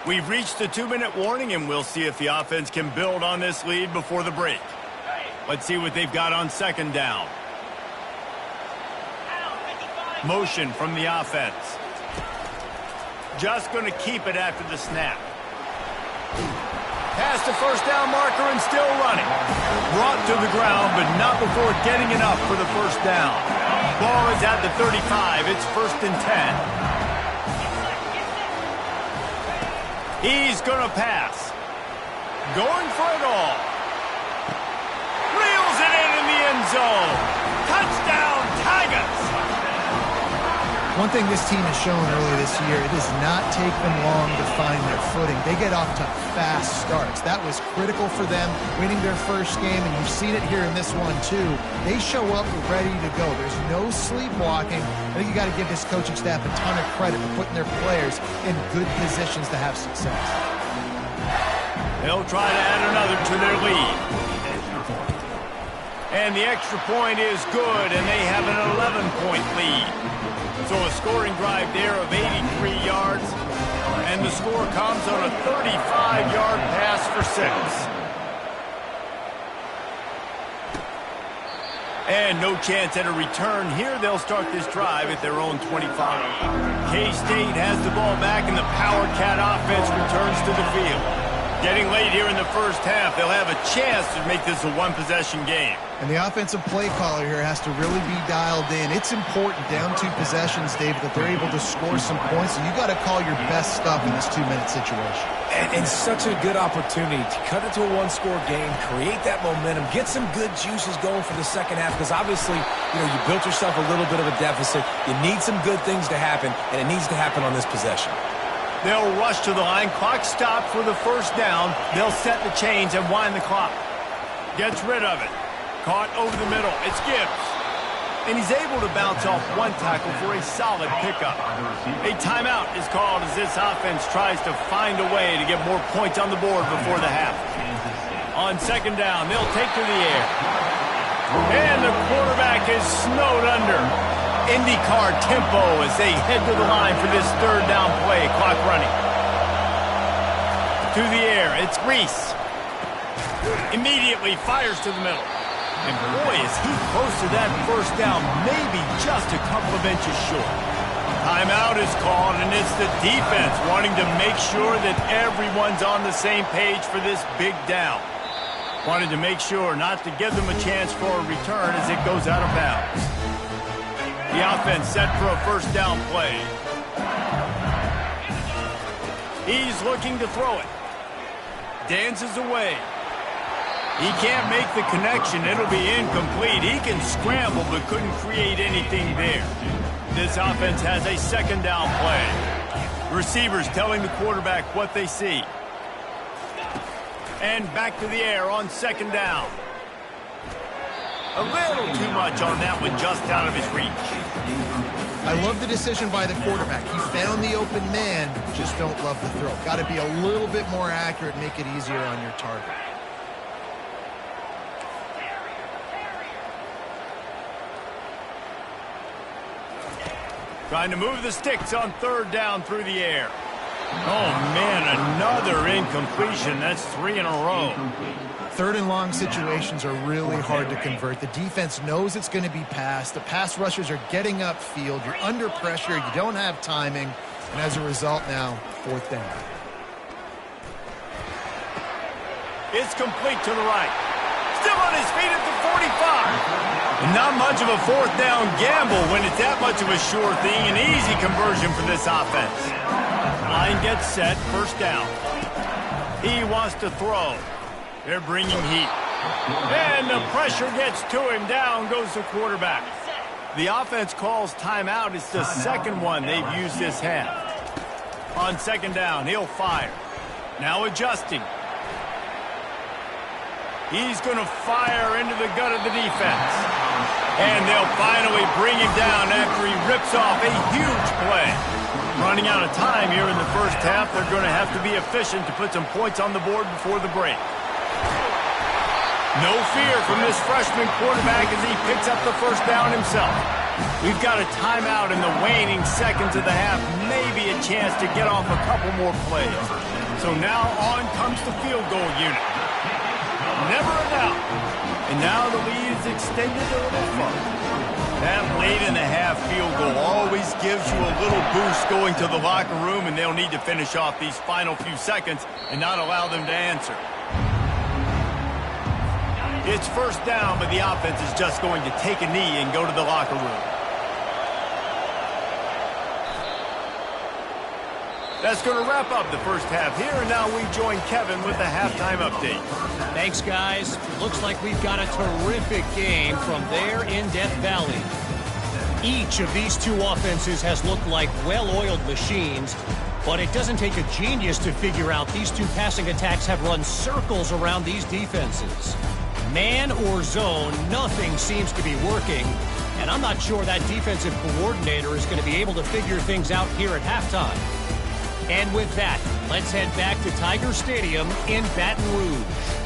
We've reached the 2-minute warning, and we'll see if the offense can build on this lead before the break. Let's see what they've got on 2nd down. Motion from the offense. Just going to keep it after the snap. Past the first down marker and still running. Brought to the ground, but not before getting enough for the first down. Ball is at the 35. It's 1st and 10. He's going to pass. Going for it all. Reels it in the end zone. Touchdown, Tigers! One thing this team has shown early this year, it does not take them long to find their footing. They get off to fast starts. That was critical for them, winning their first game, and you've seen it here in this one too. They show up ready to go. There's no sleepwalking. I think you got to give this coaching staff a ton of credit for putting their players in good positions to have success. They'll try to add another to their lead. And the extra point is good, and they have an 11-point lead. So a scoring drive there of 83 yards, and the score comes on a 35-yard pass for 6. And no chance at a return here. They'll start this drive at their own 25. K-State has the ball back, and the Power Cat offense returns to the field. Getting late here in the first half, they'll have a chance to make this a one-possession game. And the offensive play caller here has to really be dialed in. It's important down 2 possessions, David, that they're able to score some points. And you got to call your best stuff in this 2-minute situation. And such a good opportunity to cut it to a one-score game, create that momentum, get some good juices going for the second half. Because obviously, you built yourself a little bit of a deficit. You need some good things to happen, and it needs to happen on this possession. They'll rush to the line. Clock stopped for the first down. They'll set the chains and wind the clock. Gets rid of it. Caught over the middle. It's Gibbs. And he's able to bounce off one tackle for a solid pickup. A timeout is called as this offense tries to find a way to get more points on the board before the half. On second down, they'll take to the air. And the quarterback is snowed under. IndyCar tempo as they head to the line for this third down play. Clock running. To the air, it's Reese. Immediately fires to the middle. And boy, is he close to that first down, maybe just a couple of inches short. Timeout is called, and it's the defense wanting to make sure that everyone's on the same page for this big down. Wanted to make sure not to give them a chance for a return as it goes out of bounds. The offense set for a first down play. He's looking to throw it. Dances away. He can't make the connection. It'll be incomplete. He can scramble but couldn't create anything there. This offense has a second down play. Receivers telling the quarterback what they see. And back to the air on second down. A little too much on that one, just out of his reach. I love the decision by the quarterback. He found the open man, just don't love the throw. Got to be a little bit more accurate, make it easier on your target. Trying to move the sticks on third down through the air. Oh, man, another incompletion. That's 3 in a row. Third and long situations are really hard to convert. The defense knows it's going to be passed. The pass rushers are getting upfield. You're under pressure. You don't have timing. And as a result now, fourth down. It's complete to the right. Still on his feet at the 45. And not much of a fourth down gamble when it's that much of a sure thing. An easy conversion for this offense. Line gets set, first down. He wants to throw. They're bringing heat. And the pressure gets to him. Down goes the quarterback. The offense calls timeout. It's the second one they've used this half. On second down, he'll fire. Now adjusting. He's going to fire into the gut of the defense. And they'll finally bring him down after he rips off a huge play. Running out of time here in the first half, they're going to have to be efficient to put some points on the board before the break. No fear from this freshman quarterback as he picks up the first down himself. We've got a timeout in the waning seconds of the half, maybe a chance to get off a couple more plays. So now on comes the field goal unit. Never a doubt. And now the lead is extended a little further. That late in the half field goal always gives you a little boost going to the locker room, and they'll need to finish off these final few seconds and not allow them to answer. It's first down, but the offense is just going to take a knee and go to the locker room. That's going to wrap up the first half here, and now we join Kevin with the halftime update. Thanks, guys. Looks like we've got a terrific game from there in Death Valley. Each of these two offenses has looked like well-oiled machines, but it doesn't take a genius to figure out these two passing attacks have run circles around these defenses. Man or zone, nothing seems to be working, and I'm not sure that defensive coordinator is going to be able to figure things out here at halftime. And with that, let's head back to Tiger Stadium in Baton Rouge.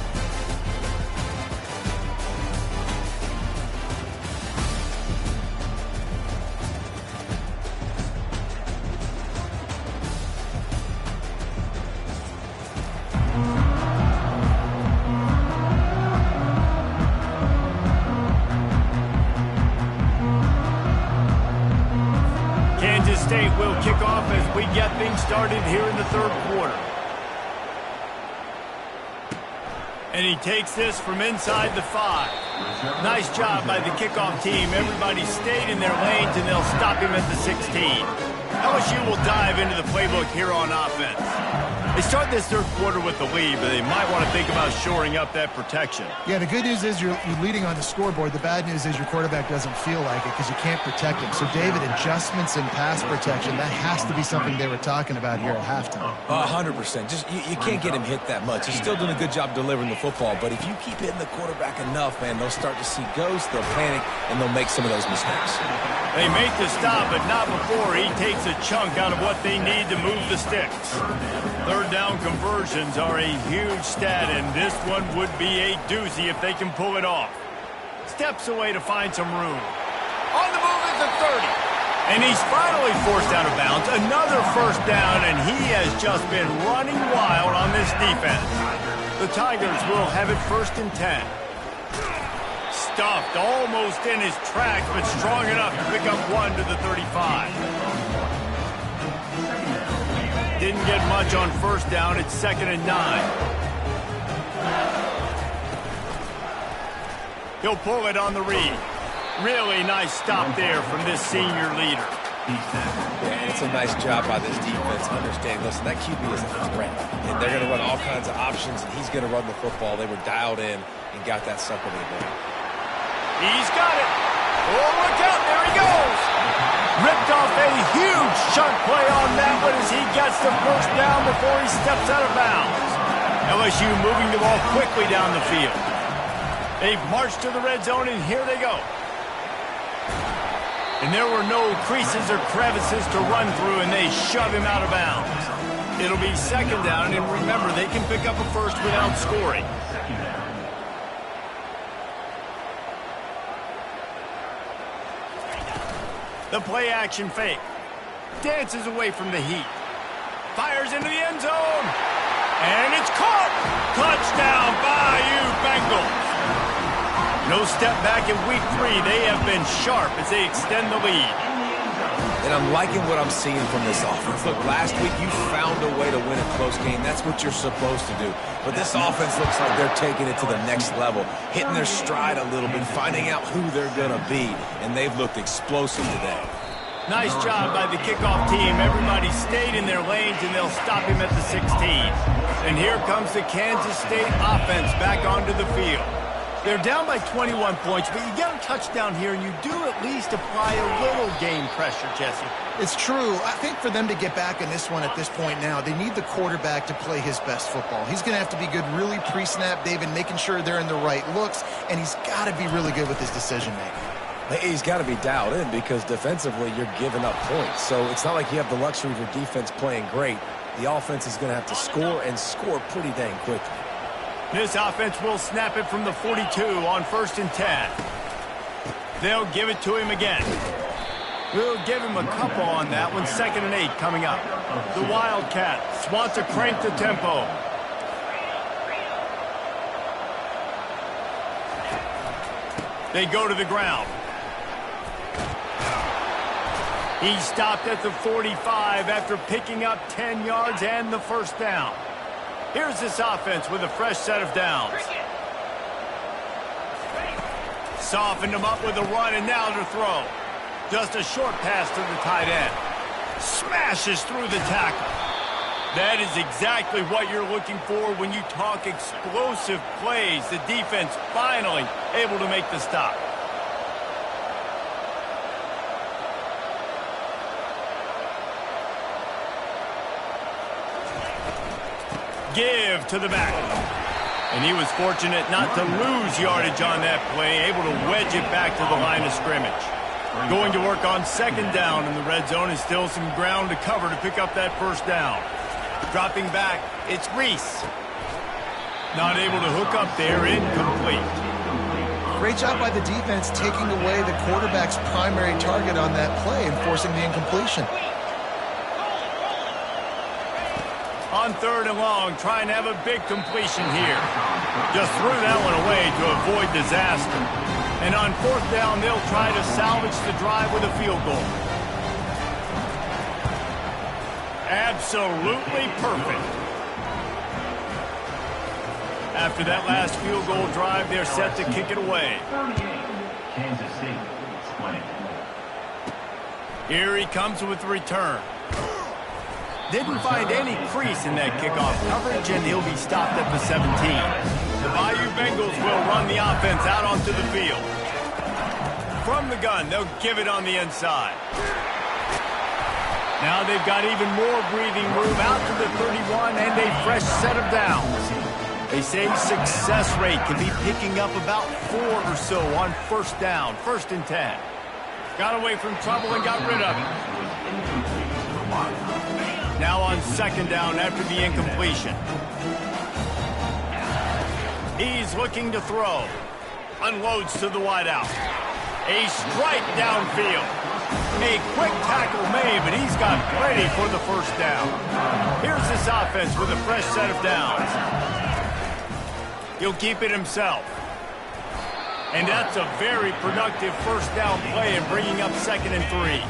State will kick off as we get things started here in the third quarter. And he takes this from inside the 5. Nice job by the kickoff team. Everybody stayed in their lanes, and they'll stop him at the 16. LSU will dive into the playbook here on offense. They start this third quarter with the lead, but they might want to think about shoring up that protection. Yeah, the good news is you're leading on the scoreboard. The bad news is your quarterback doesn't feel like it because you can't protect him. So, David, adjustments in pass protection, that has to be something they were talking about here at halftime. 100%. Just you can't get him hit that much. He's still doing a good job delivering the football, but if you keep hitting the quarterback enough, man, they'll start to see ghosts, they'll panic, and they'll make some of those mistakes. They make the stop, but not before he takes a chunk out of what they need to move the sticks. Third down conversions are a huge stat, and this one would be a doozy if they can pull it off. Steps away to find some room. On the move is the 30. And he's finally forced out of bounds. Another first down, and he has just been running wild on this defense. The Tigers will have it first and 10. Stuffed almost in his tracks, but strong enough to pick up one to the 35. Didn't get much on first down. It's 2nd and 9. He'll pull it on the read. Really nice stop there from this senior leader. Yeah, it's a nice job by this defense. Understand, listen, that QB is a threat. And they're going to run all kinds of options, and he's going to run the football. They were dialed in and got that sucker to the goal. He's got it. Oh, look out. There he goes. Ripped off a huge chunk play on that one as he gets the first down before he steps out of bounds. LSU moving the ball quickly down the field. They've marched to the red zone, and here they go. And there were no creases or crevices to run through, and they shove him out of bounds. It'll be 2nd down, and remember, they can pick up a first without scoring. The play action fake. Dances away from the heat. Fires into the end zone. And it's caught. Touchdown, Bayou Bengals. No step back in week 3. They have been sharp as they extend the lead. And I'm liking what I'm seeing from this offense. Look, last week you found a way to win a close game. That's what you're supposed to do. But this offense looks like they're taking it to the next level, hitting their stride a little bit, finding out who they're going to be. And they've looked explosive today. Nice job by the kickoff team. Everybody stayed in their lanes, and they'll stop him at the 16. And here comes the Kansas State offense back onto the field. They're down by 21 points, but you get a touchdown here, and you do at least apply a little game pressure, Jesse. It's true. I think for them to get back in this one at this point now, they need the quarterback to play his best football. He's going to have to be good really pre-snap, David, making sure they're in the right looks, and he's got to be really good with his decision-making. He's got to be dialed in because defensively you're giving up points. So it's not like you have the luxury of your defense playing great. The offense is going to have to score and score pretty dang quickly. This offense will snap it from the 42 on 1st and 10. They'll give it to him again. We'll give him a couple on that one. 2nd and 8 coming up. The Wildcats want to crank the tempo. They go to the ground. He stopped at the 45 after picking up 10 yards and the first down. Here's this offense with a fresh set of downs. Softened him up with a run, and now to throw. Just a short pass to the tight end. Smashes through the tackle. That is exactly what you're looking for when you talk explosive plays. The defense finally able to make the stop. Give to the back. And he was fortunate not to lose yardage on that play, able to wedge it back to the line of scrimmage. Going to work on second down in the red zone, is still some ground to cover to pick up that first down. Dropping back, it's Reese. Not able to hook up there, incomplete. Great job by the defense taking away the quarterback's primary target on that play and forcing the incompletion. On third and long, trying to have a big completion here. Just threw that one away to avoid disaster. And on fourth down, they'll try to salvage the drive with a field goal. Absolutely perfect. After that last field goal drive, they're set to kick it away. Kansas City, split. Here he comes with the return. Didn't find any crease in that kickoff coverage, and he'll be stopped at the 17. The Bayou Bengals will run the offense out onto the field. From the gun, they'll give it on the inside. Now they've got even more breathing room out to the 31 and a fresh set of downs. They say success rate can be picking up about 4 or so on first down, 1st and 10. Got away from trouble and got rid of it. Now on second down after the incompletion. He's looking to throw. Unloads to the wideout. A strike downfield. A quick tackle made, but he's got plenty for the first down. Here's this offense with a fresh set of downs. He'll keep it himself. And that's a very productive first down play and bringing up 2nd and 3.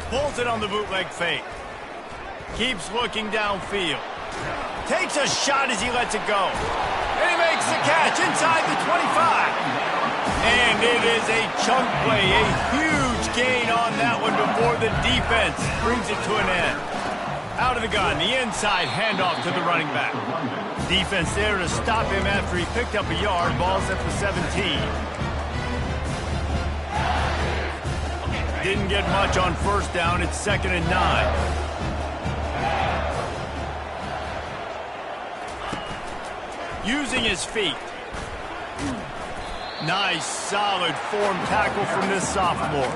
Pulls it on the bootleg fake. Keeps looking downfield. Takes a shot as he lets it go. And he makes the catch inside the 25. And it is a chunk play, a huge gain on that one before the defense brings it to an end. Out of the gun, the inside handoff to the running back. Defense there to stop him after he picked up a yard. Ball's at the 17. Didn't get much on first down. It's 2nd and 9. Using his feet. Nice, solid form tackle from this sophomore.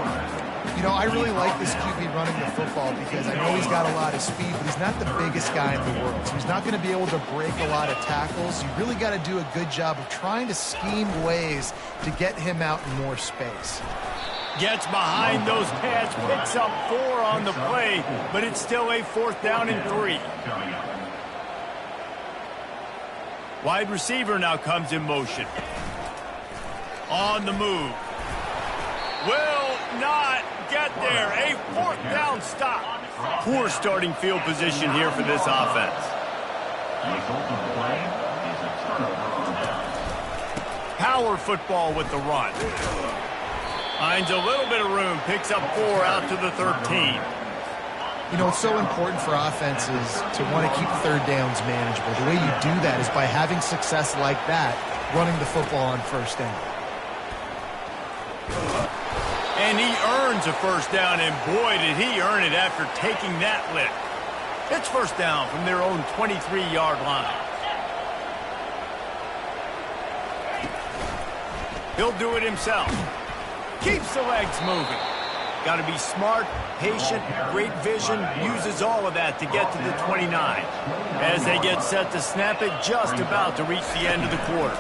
You know, I really like this QB running the football because I know he's got a lot of speed, but he's not the biggest guy in the world. So he's not going to be able to break a lot of tackles. You really got to do a good job of trying to scheme ways to get him out in more space. Gets behind those pads, picks up 4 on the play, but it's still a 4th down and 3. Wide receiver now comes in motion. On the move. Will not get there. A 4th down stop. Poor starting field position here for this offense. Power football with the run. Finds a little bit of room, picks up 4 out to the 13. You know, it's so important for offenses to want to keep third downs manageable. The way you do that is by having success like that, running the football on first down. And he earns a first down, and boy, did he earn it after taking that lift. It's first down from their own 23-yard line. He'll do it himself. Keeps the legs moving. Got to be smart, patient, great vision, uses all of that to get to the 29. As they get set to snap it, just about to reach the end of the quarter.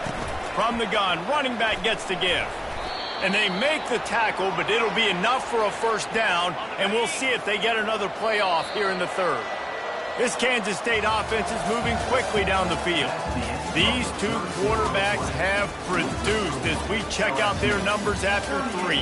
From the gun, running back gets to give. And they make the tackle, but it'll be enough for a first down, and we'll see if they get another play off here in the third. This Kansas State offense is moving quickly down the field. These two quarterbacks have produced as we check out their numbers after 3.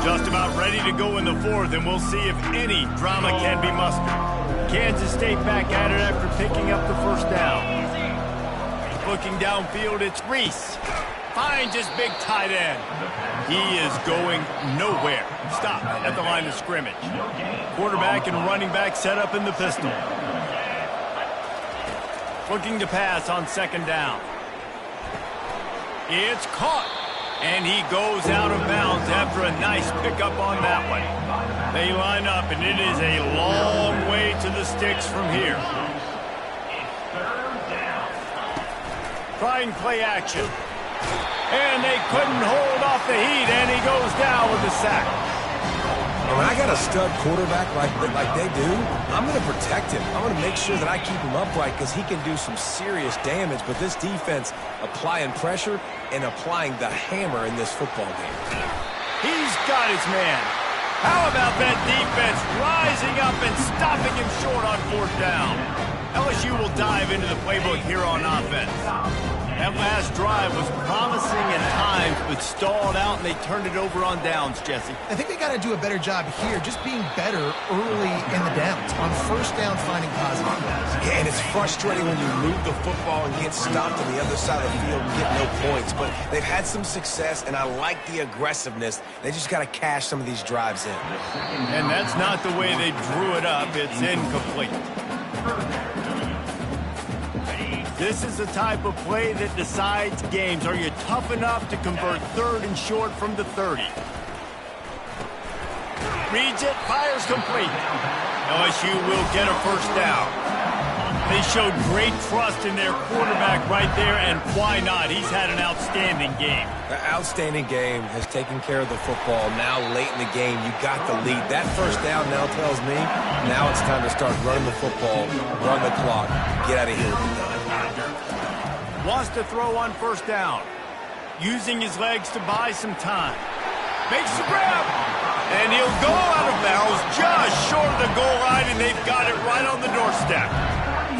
Just about ready to go in the 4th, and we'll see if any drama can be mustered. Kansas State back at it after picking up the first down. Looking downfield, it's Reese. Finds his big tight end. He is going nowhere. Stop at the line of scrimmage. Quarterback and running back set up in the pistol. Looking to pass on 2nd down. It's caught. And he goes out of bounds after a nice pickup on that one. They line up, and it is a long way to the sticks from here. Trying play action. And they couldn't hold off the heat, and he goes down with the sack. And when I got a stud quarterback like they do, I'm going to protect him. I'm going to make sure that I keep him upright because he can do some serious damage. But this defense applying pressure and applying the hammer in this football game. He's got his man. How about that defense rising up and stopping him short on 4th down? LSU will dive into the playbook here on offense. That last drive was promising at times, but stalled out, and they turned it over on downs, Jesse. I think they got to do a better job here, just being better early in the downs. On 1st down, finding positive plays. Yeah, and it's frustrating when you move the football and get stopped on the other side of the field and get no points. But they've had some success, and I like the aggressiveness. They just got to cash some of these drives in. And that's not the way they drew it up. It's incomplete. This is the type of play that decides games. Are you tough enough to convert 3rd and short from the 30? Reads it, fires complete. LSU will get a 1st down. They showed great trust in their quarterback right there, and why not? He's had an outstanding game. The outstanding game has taken care of the football. Now, late in the game, you got the lead. That 1st down now tells me now it's time to start running the football, run the clock, get out of here with the done. Wants to throw on 1st down. Using his legs to buy some time. Makes the grab. And he'll go out of bounds just short of the goal line, and they've got it right on the doorstep.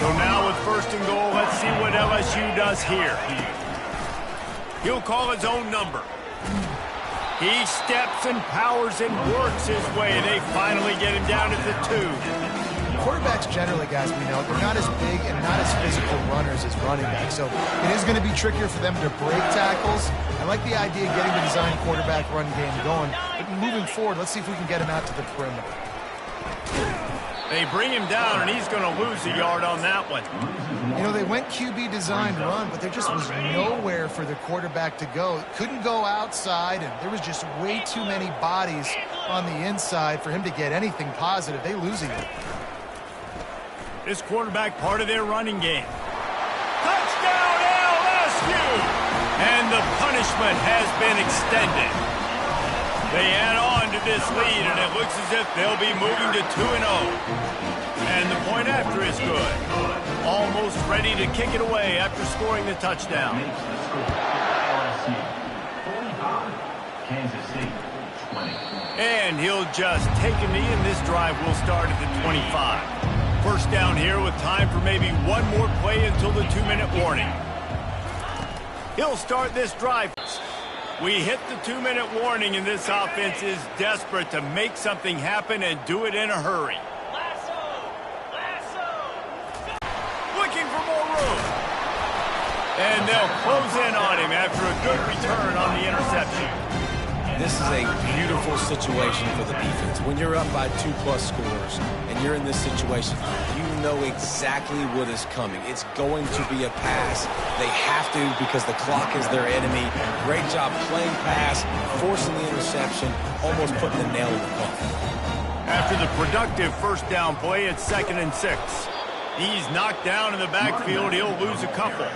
So now with 1st and goal, let's see what LSU does here. He'll call his own number. He steps and powers and works his way. They finally get him down at the 2. Quarterbacks generally, guys, we know, they're not as big and not as physical runners as running backs. So it is going to be trickier for them to break tackles. I like the idea of getting the design quarterback run game going. But moving forward, let's see if we can get him out to the perimeter. They bring him down, and he's going to lose a yard on that one. You know, they went QB designed run, but there just was nowhere for the quarterback to go. Couldn't go outside, and there was just way too many bodies on the inside for him to get anything positive. They lose a yard. This quarterback part of their running game. Touchdown LSU! And the punishment has been extended. They add on to this lead, and it looks as if they'll be moving to 2-0. And the point after is good. Almost ready to kick it away after scoring the touchdown. And he'll just take a knee, and this drive will start at the 25. 1st down here with time for maybe one more play until the 2-minute warning. He'll start this drive. We hit the 2-minute warning, and this offense is desperate to make something happen and do it in a hurry. Looking for more room. And they'll close in on him after a good return on the interception. This is a beautiful situation for the defense. When you're up by 2+ scores and you're in this situation, you know exactly what is coming. It's going to be a pass. They have to because the clock is their enemy. Great job playing pass, forcing the interception, almost putting the nail in the coffin. After the productive 1st down play, it's 2nd and 6. He's knocked down in the backfield. He'll lose a couple.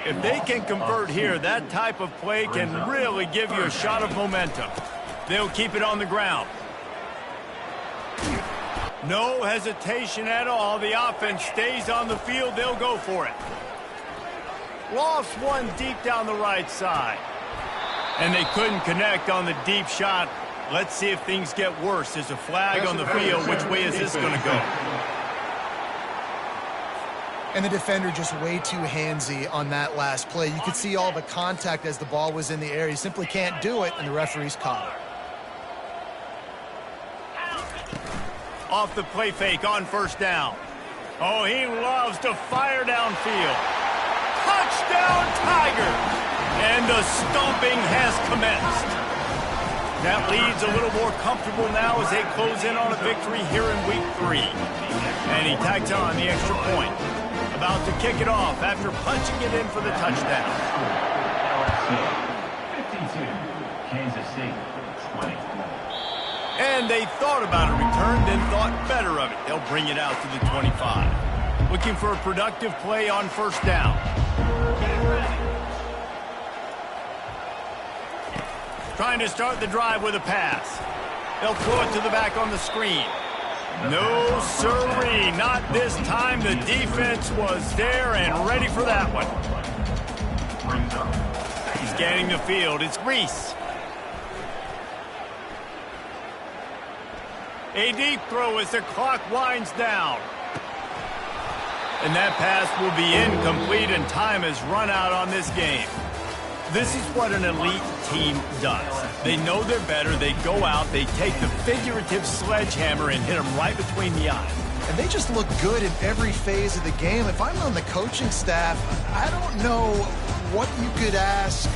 If they can convert here, that type of play can really give you a shot of momentum. They'll keep it on the ground. No hesitation at all. The offense stays on the field. They'll go for it. Lofts one deep down the right side. And they couldn't connect on the deep shot Let's see if things get worse. There's a flag on the field. Which way is this going to go? And the defender just way too handsy on that last play. You could see all the contact as the ball was in the air. He simply can't do it, and the referee's caught it. Off the play fake on first down. Oh, he loves to fire downfield. Touchdown, Tigers! And the stomping has commenced. That leads a little more comfortable now as they close in on a victory here in Week 3. And he tags on the extra point. About to kick it off after punching it in for the touchdown. LSU, 52. Kansas City, 20. And they thought about a return, then thought better of it. They'll bring it out to the 25. Looking for a productive play on first down. Trying to start the drive with a pass. They'll throw it to the back on the screen. No, sirree, not this time. The defense was there and ready for that one. Scanning the field, it's Reese. A deep throw as the clock winds down. And that pass will be incomplete, and time has run out on this game. This is what an elite team does. They know they're better. They go out, they take the figurative sledgehammer and hit them right between the eyes. And they just look good in every phase of the game. If I'm on the coaching staff, I don't know what you could ask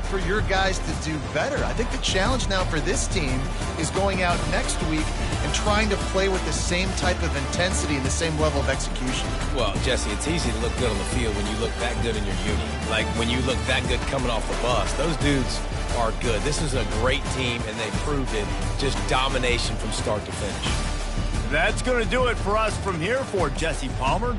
for your guys to do better. I think the challenge now for this team is going out next week and trying to play with the same type of intensity and the same level of execution. Well, Jesse, it's easy to look good on the field when you look that good in your uni. Like when you look that good coming off the bus. Those dudes are good. This is a great team, and they proved it. Just domination from start to finish. That's going to do it for us from here for Jesse Palmer.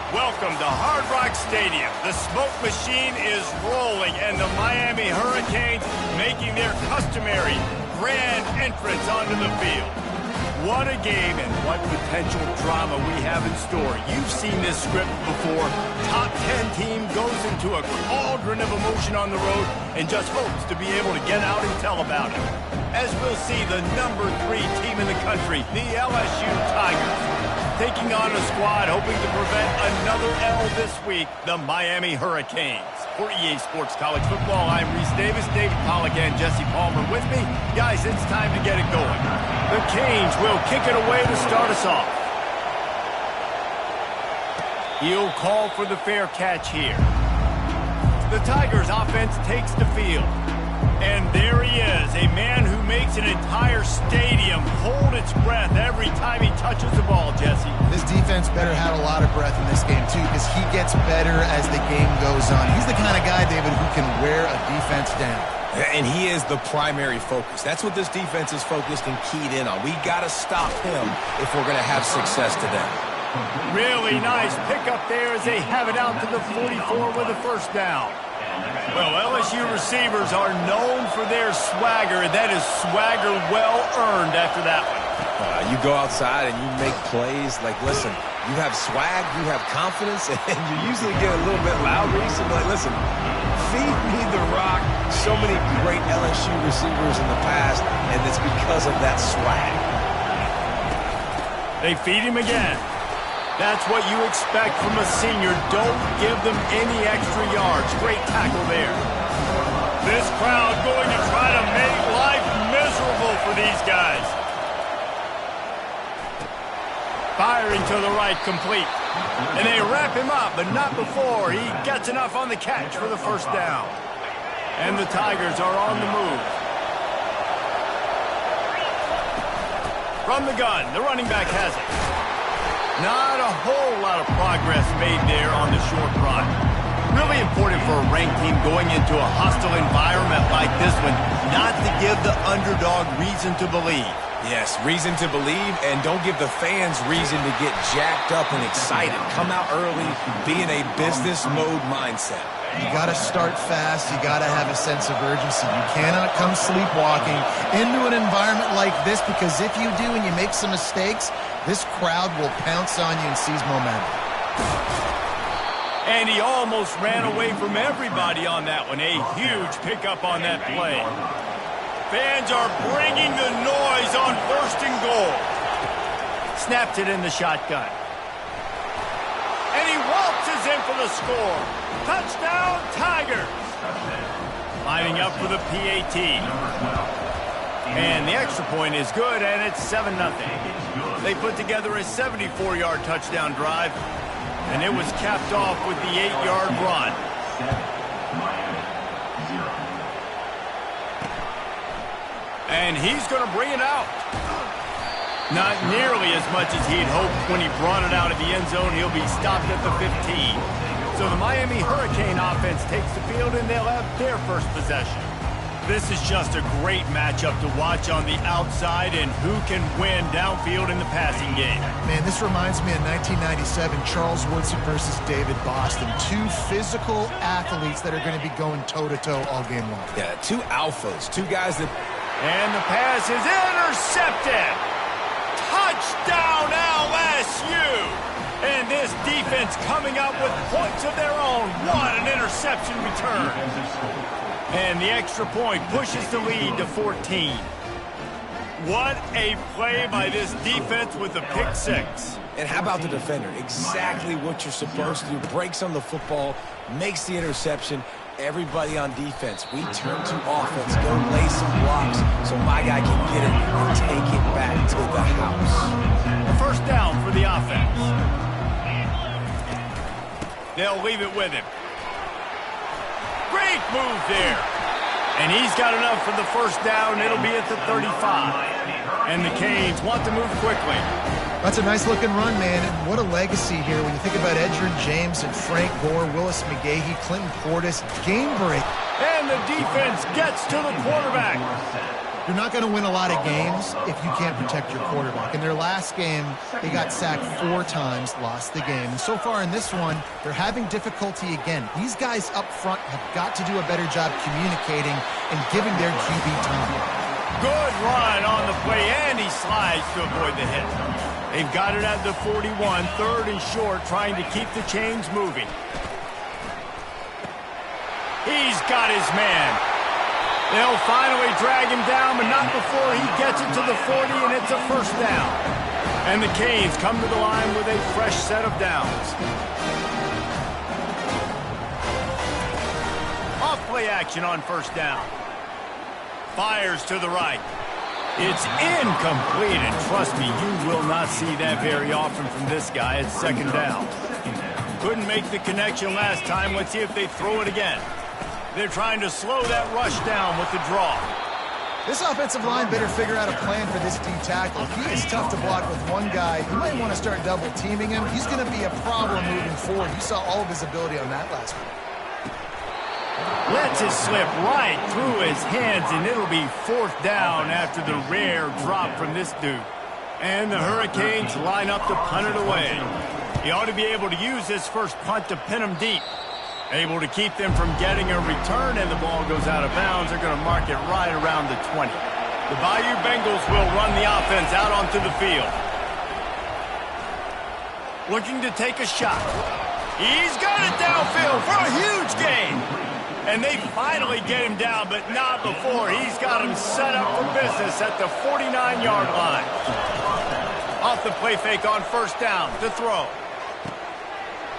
Welcome to Hard Rock Stadium. The smoke machine is rolling, and the Miami Hurricanes making their customary grand entrance onto the field. What a game, and what potential drama we have in store. You've seen this script before. Top 10 team goes into a cauldron of emotion on the road and just hopes to be able to get out and tell about it. As we'll see, the number 3 team in the country, the LSU Tigers, taking on a squad hoping to prevent another L this week, the Miami Hurricanes. For EA Sports College Football, I'm Reese Davis, David Pollack, and Jesse Palmer with me. Guys, it's time to get it going. The Canes will kick it away to start us off. He'll call for the fair catch here. The Tigers offense takes the field. And there he is, a man who makes an entire stadium hold its breath every time he touches the ball, Jesse. This defense better have a lot of breath in this game, too, because he gets better as the game goes on. He's the kind of guy, David, who can wear a defense down. And he is the primary focus. That's what this defense is focused and keyed in on. We got to stop him if we're going to have success today. Really nice pickup there as they have it out to the 44 with a first down. Well, LSU receivers are known for their swagger, and that is swagger well earned after that one. You go outside and you make plays. Like, listen, You have swag, you have confidence, and you usually get a little bit loud recently. Like, listen, feed me the rock. So many great LSU receivers in the past, and it's because of that swag. They feed him again. That's what you expect from a senior. Don't give them any extra yards. Great tackle there. This crowd going to try to make life miserable for these guys. Firing to the right, complete. And they wrap him up, but not before he gets enough on the catch for the first down. And the Tigers are on the move. From the gun, the running back has it. Not a whole lot of progress made there on the short run. Really important for a ranked team going into a hostile environment like this one, not to give the underdog reason to believe. Yes, reason to believe, and don't give the fans reason to get jacked up and excited. Come out early, be in a business mode mindset. You got to start fast. You got to have a sense of urgency. You cannot come sleepwalking into an environment like this, because if you do and you make some mistakes, this crowd will pounce on you and seize momentum. And he almost ran away from everybody on that one. A huge pickup on that play. Fans are bringing the noise on 1st and goal. Snapped it in the shotgun. And he waltzes in for the score. Touchdown, Tigers. Lining up for the PAT. And the extra point is good, and it's 7-0. They put together a 74-yard touchdown drive, and it was capped off with the 8-yard run. And he's going to bring it out. Not nearly as much as he'd hoped when he brought it out of the end zone. He'll be stopped at the 15. So the Miami Hurricane offense takes the field, and they'll have their first possession. This is just a great matchup to watch on the outside, and who can win downfield in the passing game. Man, this reminds me of 1997, Charles Woodson versus David Boston. Two physical athletes that are going to be going toe-to-toe all game long. Yeah, two alphas, two guys that... And the pass is intercepted. Touchdown, LSU. And this defense coming up with points of their own. What an interception return. And the extra point pushes the lead to 14. What a play by this defense with the pick six. And how about the defender? Exactly what you're supposed to do. Breaks on the football, makes the interception. Everybody on defense, we turn to offense. Go lay some blocks so my guy can get it and take it back to the house. A first down for the offense. They'll leave it with him. Great move there. And he's got enough for the first down. It'll be at the 35. And the Canes want to move quickly. That's a nice-looking run, man. And what a legacy here when you think about Edgerrin James and Frank Gore, Willis McGahee, Clinton Portis, game break. And the defense gets to the quarterback. You're not going to win a lot of games if you can't protect your quarterback. In their last game, they got sacked 4 times, lost the game. And so far in this one, they're having difficulty again. These guys up front have got to do a better job communicating and giving their QB time. Good run on the play, and he slides to avoid the hit. They've got it at the 41, 3rd and short, trying to keep the chains moving. He's got his man. They'll finally drag him down, but not before he gets it to the 40, and it's a first down. And the Canes come to the line with a fresh set of downs. Off-play action on first down. Fires to the right. It's incomplete, and trust me, you will not see that very often from this guy. It's second down. Couldn't make the connection last time. Let's see if they throw it again. They're trying to slow that rush down with the draw. This offensive line better figure out a plan for this D tackle. He is tough to block with one guy. You might want to start double teaming him. He's going to be a problem moving forward. You saw all of his ability on that last week. Lets it slip right through his hands, and it'll be 4th down after the rare drop from this dude. And the Hurricanes line up to punt it away. He ought to be able to use his first punt to pin them deep. Able to keep them from getting a return, and the ball goes out of bounds. They're going to mark it right around the 20. The Bayou Bengals will run the offense out onto the field. looking to take a shot. He's got it downfield for a huge gain. And they finally get him down, but not before. He's got him set up for business at the 49-yard line. Off the play fake on first down to throw.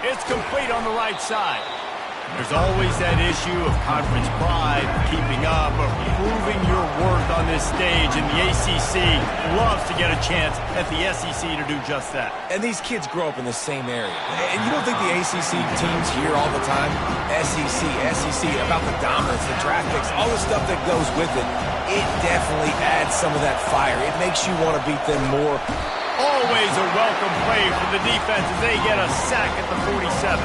It's complete on the right side. There's always that issue of conference pride, keeping up, or proving your worth on this stage, and the ACC loves to get a chance at the SEC to do just that. And these kids grow up in the same area. And you don't think the ACC teams hear all the time, SEC, about the dominance, the draft picks, all the stuff that goes with it. It definitely adds some of that fire. It makes you want to beat them more. Always a welcome play for the defense as they get a sack at the 47.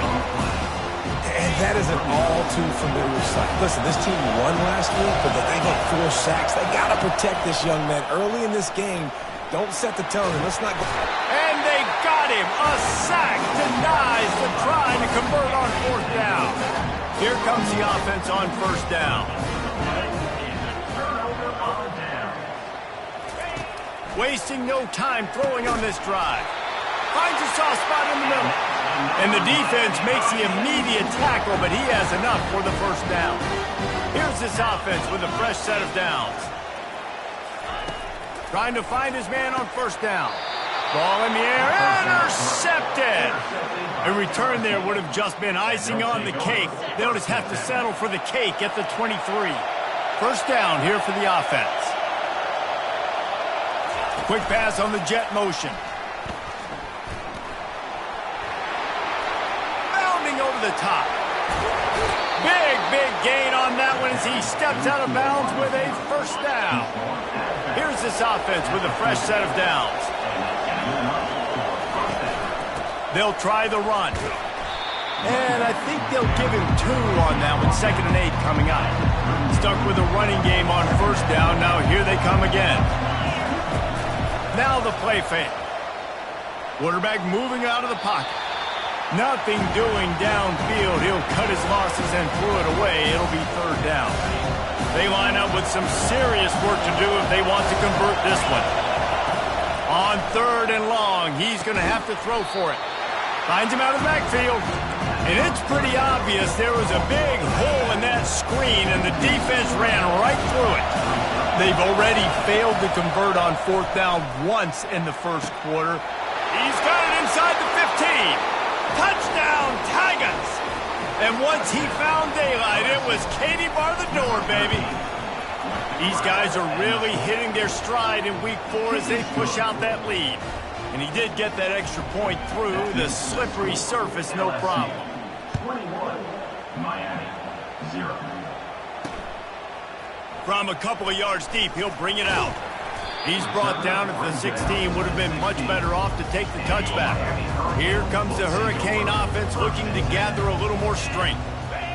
And that is an all-too-familiar sight. Listen, this team won last week, but they got 4 sacks. They got to protect this young man early in this game. Don't set the tone, and let's not go. And they got him. A sack denies the try to convert on fourth down. Here comes the offense on first down. Wasting no time throwing on this drive. Finds a soft spot in the middle. And the defense makes the immediate tackle, but he has enough for the first down. Here's this offense with a fresh set of downs. Trying to find his man on first down. Ball in the air, intercepted! A return there would have just been icing on the cake. They'll just have to settle for the cake at the 23. First down here for the offense. Quick pass on the jet motion. Over the top. Big gain on that one as he steps out of bounds with a first down. Here's this offense with a fresh set of downs. They'll try the run. And I think they'll give him 2 on that one. 2nd and 8 coming up. Stuck with a running game on first down. Now here they come again. Now the play fake. Quarterback moving out of the pocket. Nothing doing downfield. He'll cut his losses and throw it away. It'll be third down. They line up with some serious work to do if they want to convert this one. On third and long, he's going to have to throw for it. Finds him out of the backfield. And it's pretty obvious there was a big hole in that screen, and the defense ran right through it. They've already failed to convert on fourth down once in the first quarter. He's got it inside the 15. Touchdown, Tigers! And once he found daylight, it was Katie bar the door, baby. These guys are really hitting their stride in week 4 as they push out that lead. And he did get that extra point through the slippery surface, no problem. 21, Miami, 0. From a couple of yards deep, he'll bring it out. He's brought down at the 16. Would have been much better off to take the touchback. Here comes the Hurricane offense looking to gather a little more strength.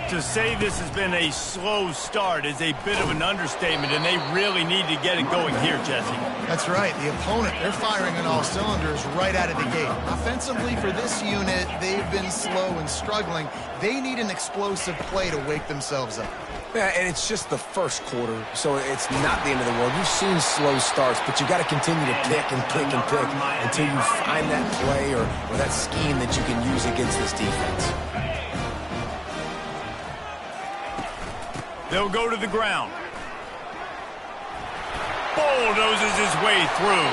To say this has been a slow start is a bit of an understatement, and they really need to get it going here, Jesse. That's right. The opponent, they're firing on all cylinders right out of the gate. Offensively, for this unit, they've been slow and struggling. They need an explosive play to wake themselves up. Yeah, and it's just the first quarter, so it's not the end of the world. You've seen slow starts, but you got to continue to pick and pick and pick until you find that play or that scheme that you can use against this defense. They'll go to the ground. Bulldozes his way through.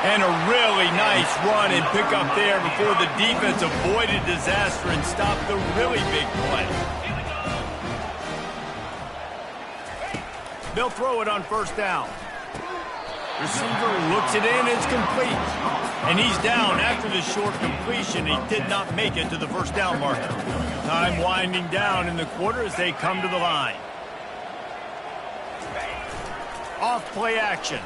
And a really nice run and pick up there before the defense avoided disaster and stopped the really big play. They'll throw it on first down. Receiver looks it in, it's complete. And he's down after the short completion. He did not make it to the first down marker. Time winding down in the quarter as they come to the line. Off play action.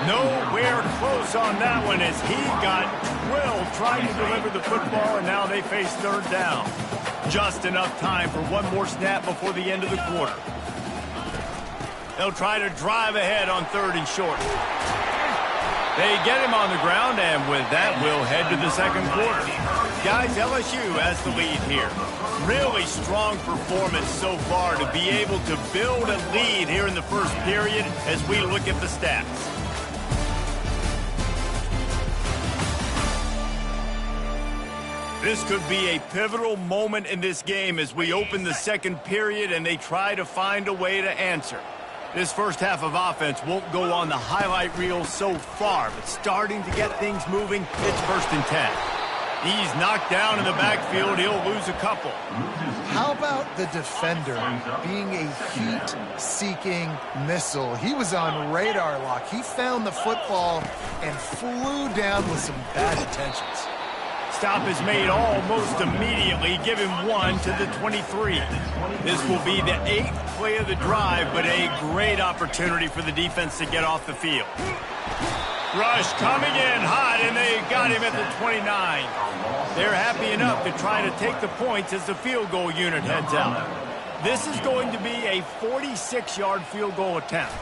Nowhere close on that one as he got drilled trying to deliver the football, and now they face third down. Just enough time for one more snap before the end of the quarter. They'll try to drive ahead on third and short. They get him on the ground, and with that, we'll head to the second quarter. Guys, LSU has the lead here. Really strong performance so far to be able to build a lead here in the first period as we look at the stats. This could be a pivotal moment in this game as we open the second period and they try to find a way to answer. This first half of offense won't go on the highlight reel so far, but starting to get things moving, it's 1st and 10. He's knocked down in the backfield. He'll lose a couple. How about the defender being a heat-seeking missile? He was on radar lock. He found the football and flew down with some bad intentions. Stop is made almost immediately. Give him 1 to the 23. This will be the 8th play of the drive, but a great opportunity for the defense to get off the field. Rush coming in hot, and they got him at the 29. They're happy enough to try to take the points as the field goal unit heads out. This is going to be a 46-yard field goal attempt.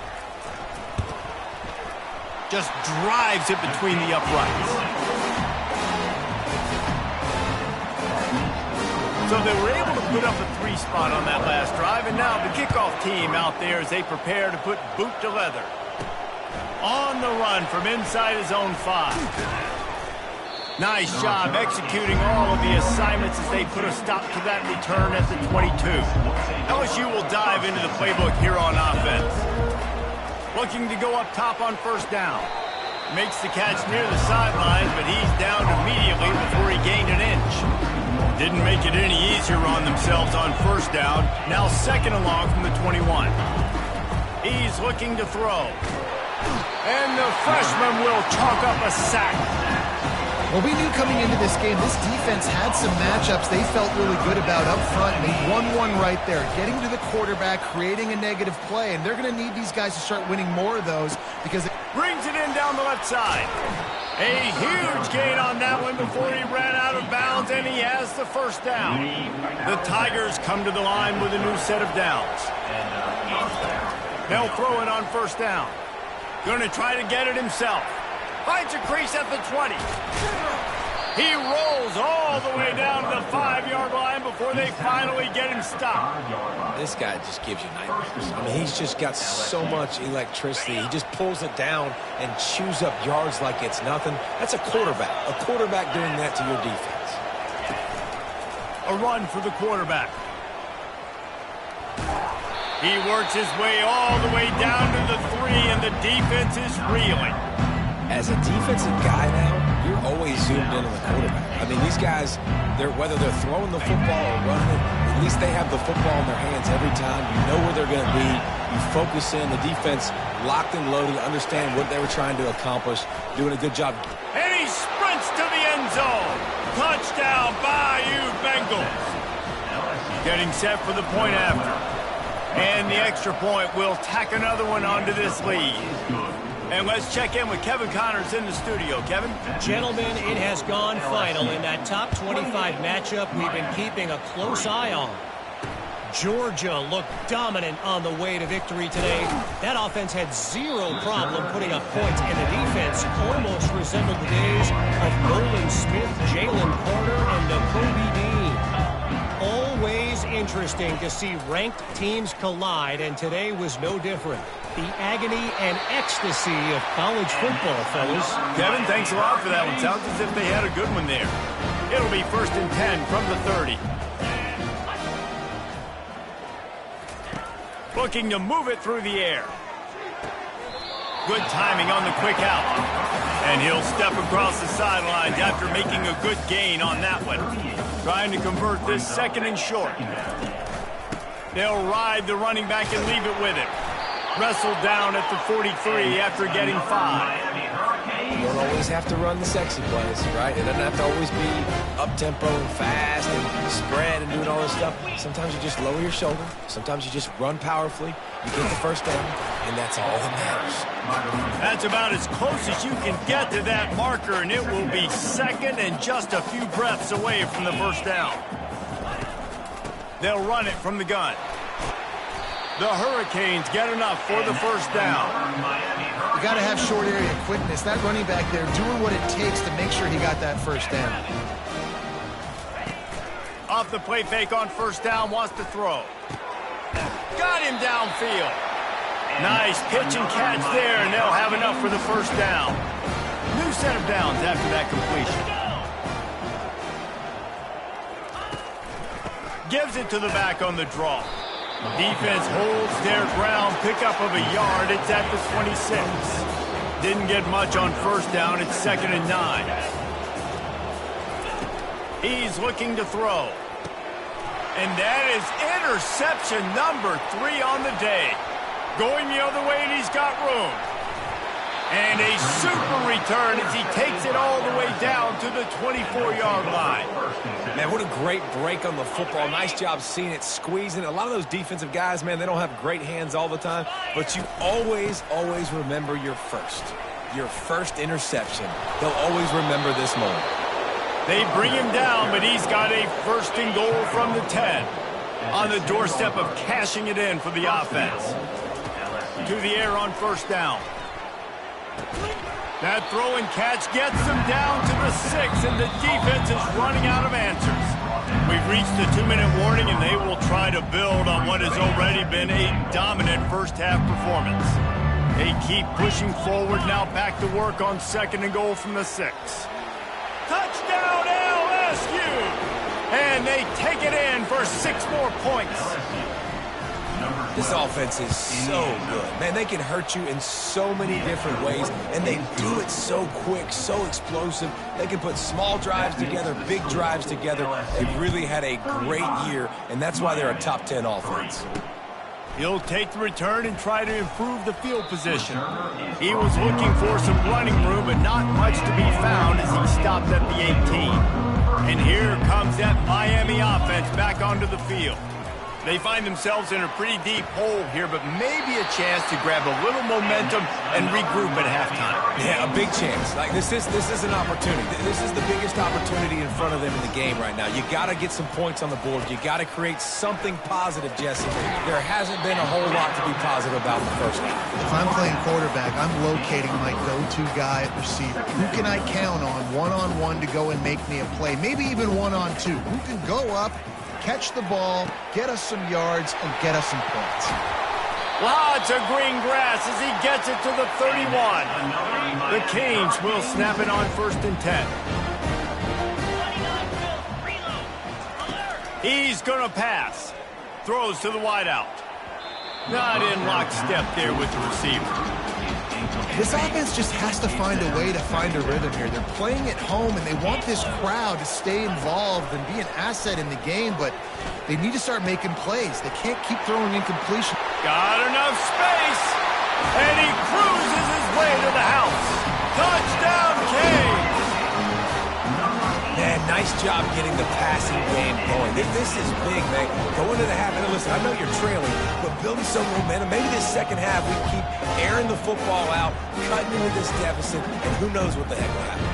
Just drives it between the uprights. So they were able to put up a 3 spot on that last drive, and now the kickoff team out there as they prepare to put boot to leather. On the run from inside his own 5. Nice job executing all of the assignments as they put a stop to that return at the 22. LSU will dive into the playbook here on offense. Looking to go up top on 1st down. Makes the catch near the sidelines, but he's down immediately before he gained an inch. Didn't make it any easier on themselves on 1st down. Now 2nd along from the 21. He's looking to throw. And the freshman will chalk up a sack. Well, we knew coming into this game, this defense had some matchups they felt really good about up front. They won one right there, getting to the quarterback, creating a negative play, and they're going to need these guys to start winning more of those because... Brings it in down the left side. A huge gain on that one before he ran out of bounds, and he has the 1st down. The Tigers come to the line with a new set of downs. They'll throw it on 1st down. Going to try to get it himself. Finds a crease at the 20. He rolls all the way down to the 5-yard line before they finally get him stopped. This guy just gives you nightmares. I mean, he's just got so much electricity. He just pulls it down and chews up yards like it's nothing. That's a quarterback. A quarterback doing that to your defense. A run for the quarterback. He works his way all the way down to the 3, and the defense is reeling. As a defensive guy now, you're always zoomed in on the quarterback. I mean, these guys, whether they're throwing the football or running it, at least they have the football in their hands every time. You know where they're going to be. You focus in. The defense locked and loaded, understand what they were trying to accomplish, doing a good job. And he sprints to the end zone. Touchdown, Bayou Bengals. Getting set for the point after. And the extra point will tack another one onto this lead. And let's check in with Kevin Connors in the studio. Kevin? Gentlemen, it has gone final in that top 25 matchup we've been keeping a close eye on. Georgia looked dominant on the way to victory today. That offense had zero problem putting up points, and the defense almost resembled the days of Nolan Smith, Jalen Carter, and Nakobe Dean. Always interesting to see ranked teams collide, and today was no different. The agony and ecstasy of college football, fellas. Kevin, thanks a lot for that one. Sounds as if they had a good one there. It'll be 1st and 10 from the 30. Looking to move it through the air. Good timing on the quick out. And he'll step across the sidelines after making a good gain on that one. Trying to convert this 2nd and short. They'll ride the running back and leave it with him. Wrestled down at the 43 after getting 5. You don't always have to run the sexy plays, right? It doesn't have to always be up-tempo and fast and spread and doing all this stuff. Sometimes you just lower your shoulder. Sometimes you just run powerfully. You get the 1st down, and that's all that matters. That's about as close as you can get to that marker, and it will be 2nd and just a few breaths away from the 1st down. They'll run it from the gun. The Hurricanes get enough for the 1st down. You got to have short area quickness. That running back there doing what it takes to make sure he got that 1st down. Off the play fake on 1st down, wants to throw. Got him downfield. Nice pitch and catch there, and they'll have enough for the 1st down. New set of downs after that completion. gives it to the back on the draw. Defense holds their ground, pickup of a yard. It's at the 26. Didn't get much on first down. It's 2nd and 9. He's looking to throw. And that is interception number 3 on the day. Going the other way, and he's got room. And a super return as he takes it all the way down to the 24-yard line. Man, what a great break on the football. Nice job seeing it, squeezing. A lot of those defensive guys, man, they don't have great hands all the time, but you always remember your first interception. They'll always remember this moment. They bring him down, but he's got a 1st and goal from the 10. On the doorstep of cashing it in for the offense. To the air on 1st down. That throw and catch gets them down to the 6, and the defense is running out of answers. We've reached the 2-minute warning, and they will try to build on what has already been a dominant first-half performance. They keep pushing forward, now back to work on 2nd and goal from the 6. Touchdown LSU! And they take it in for 6 more points. This offense is so good. Man, they can hurt you in so many different ways, and they do it so quick, so explosive. They can put small drives together, big drives together. They've really had a great year, and that's why they're a top 10 offense. He'll take the return and try to improve the field position. He was looking for some running room, but not much to be found as he stopped at the 18. And here comes that Miami offense back onto the field. They find themselves in a pretty deep hole here, but maybe a chance to grab a little momentum and regroup at halftime. Yeah, a big chance. Like this is an opportunity. This is the biggest opportunity in front of them in the game right now. You got to get some points on the board. You got to create something positive, Jesse. There hasn't been a whole lot to be positive about in the first half. If I'm playing quarterback, I'm locating my go-to guy at receiver. Who can I count on one-on-one to go and make me a play? Maybe even one-on-two. Who can go up, catch the ball, get us some yards, and get us some points. Lots of green grass as he gets it to the 31. The Canes will snap it on 1st and 10. He's going to pass. Throws to the wideout. Not in lockstep there with the receiver. This offense just has to find a way to find a rhythm here. They're playing at home, and they want this crowd to stay involved and be an asset in the game, but they need to start making plays. They can't keep throwing incompletion. Got enough space, and he cruises his way to the house. Touchdown, Canes! Man, nice job getting the passing game going. This is big, man. Going to the half, and listen, I know you're trailing, but building some momentum. Maybe this second half we keep airing the football out, cutting into this deficit, and who knows what the heck will happen.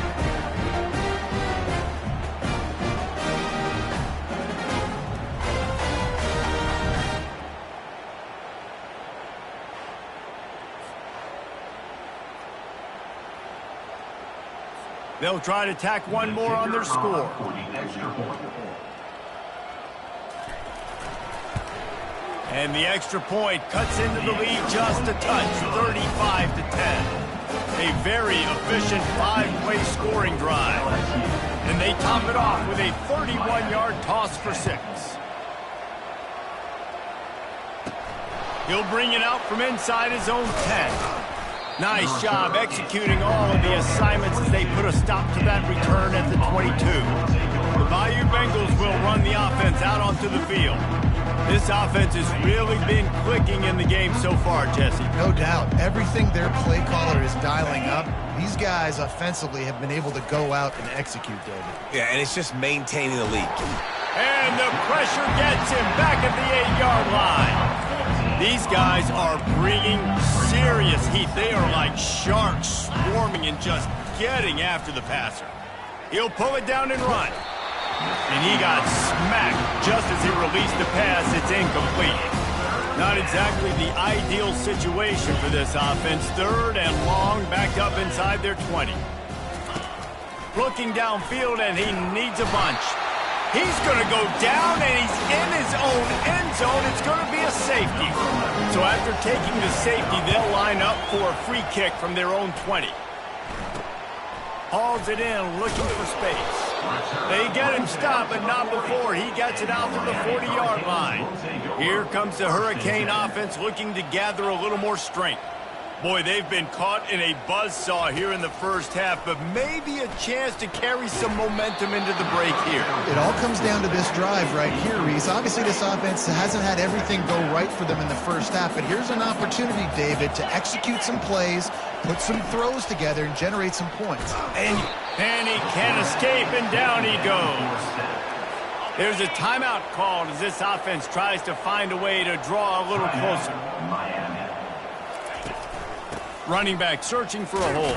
They'll try to tack one more on their score. And the extra point cuts into the lead just a touch, 35 to 10. A very efficient 5-play scoring drive. And they top it off with a 31-yard toss for 6. He'll bring it out from inside his own 10. Nice job executing all of the assignments as they put a stop to that return at the 22. The Bayou Bengals will run the offense out onto the field. This offense has really been clicking in the game so far, Jesse. No doubt. Everything their play caller is dialing up, these guys offensively have been able to go out and execute, David. Yeah, and it's just maintaining the lead. And the pressure gets him back at the 8-yard line. These guys are bringing serious heat. They are like sharks swarming and just getting after the passer. He'll pull it down and run. And he got smacked just as he released the pass. It's incomplete. Not exactly the ideal situation for this offense. 3rd and long, backed up inside their 20. Looking downfield, and he needs a bunch. He's going to go down, and he's in his own end zone. It's going to be a safety. So after taking the safety, they'll line up for a free kick from their own 20. Hauls it in, looking for space. They get him stopped, but not before he gets it out to the 40-yard line. Here comes the Hurricane offense looking to gather a little more strength. Boy, they've been caught in a buzzsaw here in the first half, but maybe a chance to carry some momentum into the break here. It all comes down to this drive right here, Reese. Obviously, this offense hasn't had everything go right for them in the first half, but here's an opportunity, David, to execute some plays, put some throws together, and generate some points. And he can't escape, and down he goes. There's a timeout called as this offense tries to find a way to draw a little closer. Running back searching for a hole.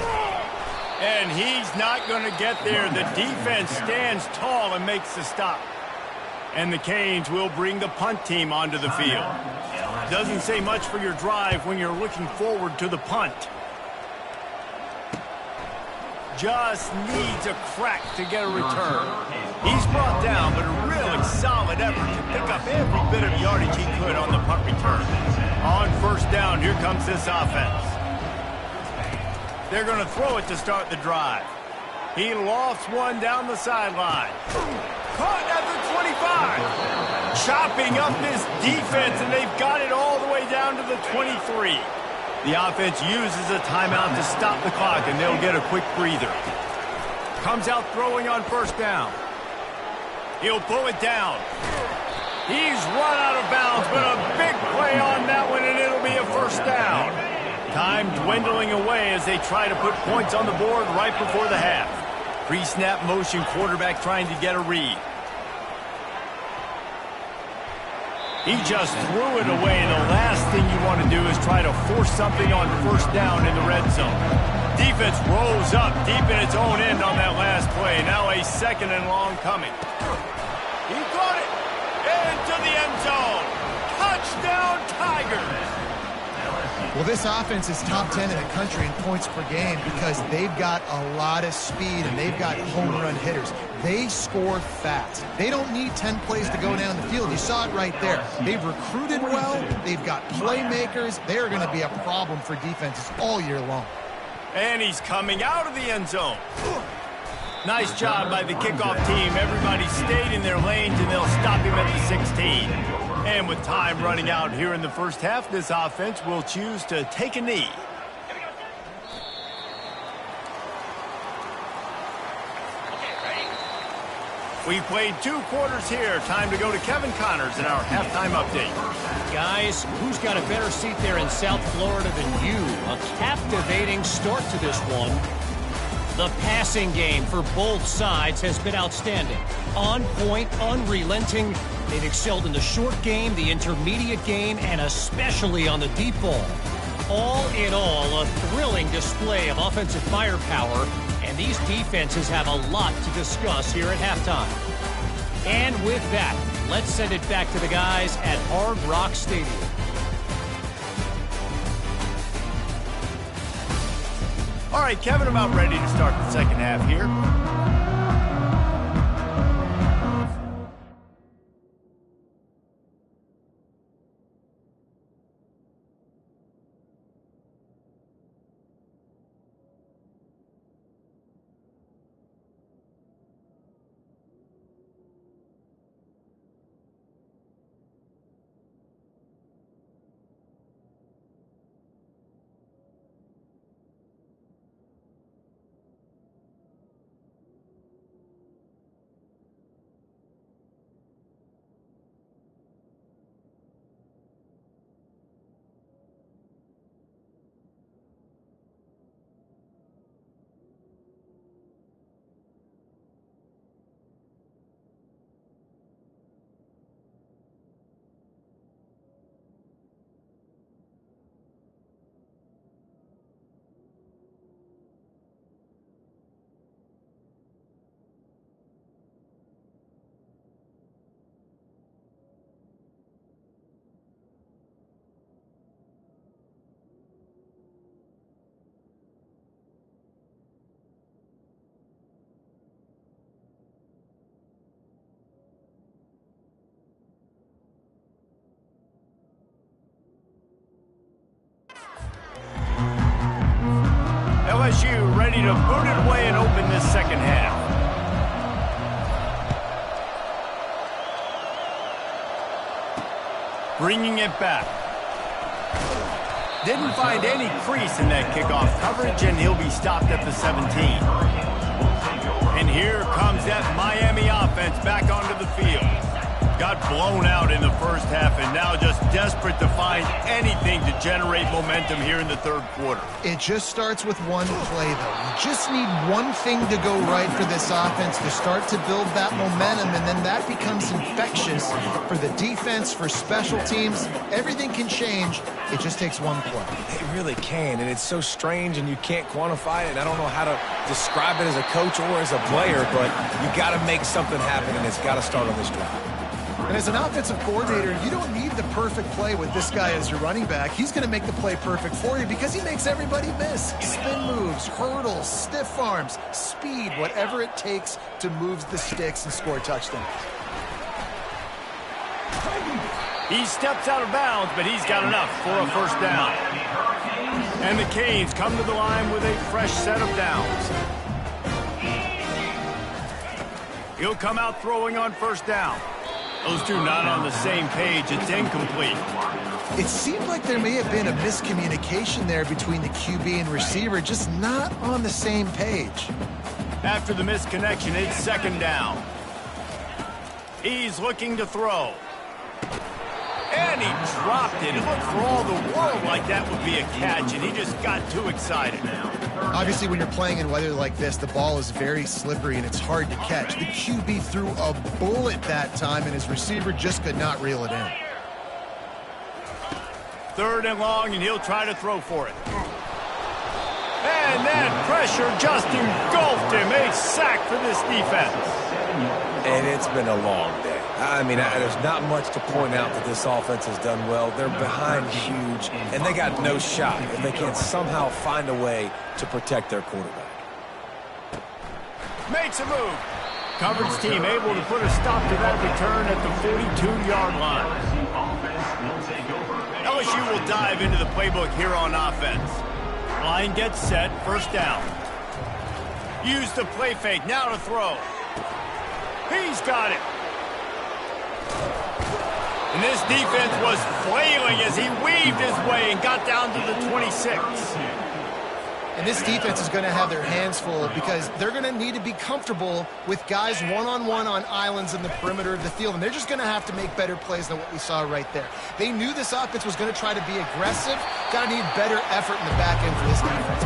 And he's not going to get there. The defense stands tall and makes the stop. And the Canes will bring the punt team onto the field. Doesn't say much for your drive when you're looking forward to the punt. Just needs a crack to get a return. He's brought down, but a really solid effort to pick up every bit of yardage he could on the punt return. On first down, here comes this offense. They're going to throw it to start the drive. He lofts one down the sideline. Caught at the 25. Chopping up this defense, and they've got it all the way down to the 23. The offense uses a timeout to stop the clock, and they'll get a quick breather. Comes out throwing on first down. He'll pull it down. He's run out of bounds, but a big play on that one, and it'll be a first down. Time dwindling away as they try to put points on the board right before the half. Pre-snap motion, quarterback trying to get a read. He just threw it away. The last thing you want to do is try to force something on first down in the red zone. Defense rolls up deep in its own end on that last play. Now a second and long coming. He got it into the end zone. Touchdown, Tigers. Well, this offense is top 10 in the country in points per game because they've got a lot of speed and they've got home run hitters. They score fast. They don't need 10 plays to go down the field. You saw it right there. They've recruited well. They've got playmakers. They are going to be a problem for defenses all year long. And he's coming out of the end zone. Nice job by the kickoff team. Everybody stayed in their lanes, and they'll stop him at the 16. And with time running out here in the first half, this offense will choose to take a knee. We've played 2 quarters here. Time to go to Kevin Connors in our halftime update. Guys, who's got a better seat there in South Florida than you? A captivating start to this one. The passing game for both sides has been outstanding. On point, unrelenting. They've excelled in the short game, the intermediate game, and especially on the deep ball. All in all, a thrilling display of offensive firepower, and these defenses have a lot to discuss here at halftime. And with that, let's send it back to the guys at Hard Rock Stadium. All right, Kevin, about ready to start the second half here. LSU ready to boot it away and open this second half. Bringing it back. Didn't find any crease in that kickoff coverage, and he'll be stopped at the 17. And here comes that Miami offense back onto the field. Got blown out in the first half and now just desperate to find anything to generate momentum here in the third quarter. It just starts with one play, though. You just need one thing to go right for this offense to start to build that momentum, and then that becomes infectious for the defense, for special teams. Everything can change. It just takes one play. It really can, and it's so strange, and you can't quantify it. I don't know how to describe it as a coach or as a player, but you got to make something happen, and it's got to start on this drive. And as an offensive coordinator, you don't need the perfect play with this guy as your running back. He's going to make the play perfect for you because he makes everybody miss. Spin moves, hurdles, stiff arms, speed, whatever it takes to move the sticks and score touchdowns. He steps out of bounds, but he's got enough for a first down. And the Canes come to the line with a fresh set of downs. He'll come out throwing on first down. Those two not on the same page. It's incomplete. It seemed like there may have been a miscommunication there between the QB and receiver, just not on the same page. After the misconnection, it's second down. He's looking to throw. And he dropped it. It looked for all the world like that would be a catch, and he just got too excited. Obviously, when you're playing in weather like this, the ball is very slippery and it's hard to catch. The QB threw a bullet that time, and his receiver just could not reel it in. Third and long, and he'll try to throw for it. And that pressure just engulfed him. A sack for this defense. And it's been a long day. I mean, there's not much to point out that this offense has done well. They're behind huge, and they got no shot if they can't somehow find a way to protect their quarterback. Makes a move. Coverage team able to put a stop to that return at the 42-yard line. LSU will dive into the playbook here on offense. Line gets set, first down. Use the play fake, now to throw. He's got it. And this defense was flailing as he weaved his way and got down to the 26. And this defense is going to have their hands full because they're going to need to be comfortable with guys one-on-one on islands in the perimeter of the field. And they're just going to have to make better plays than what we saw right there. They knew this offense was going to try to be aggressive. Got to need better effort in the back end for this defense.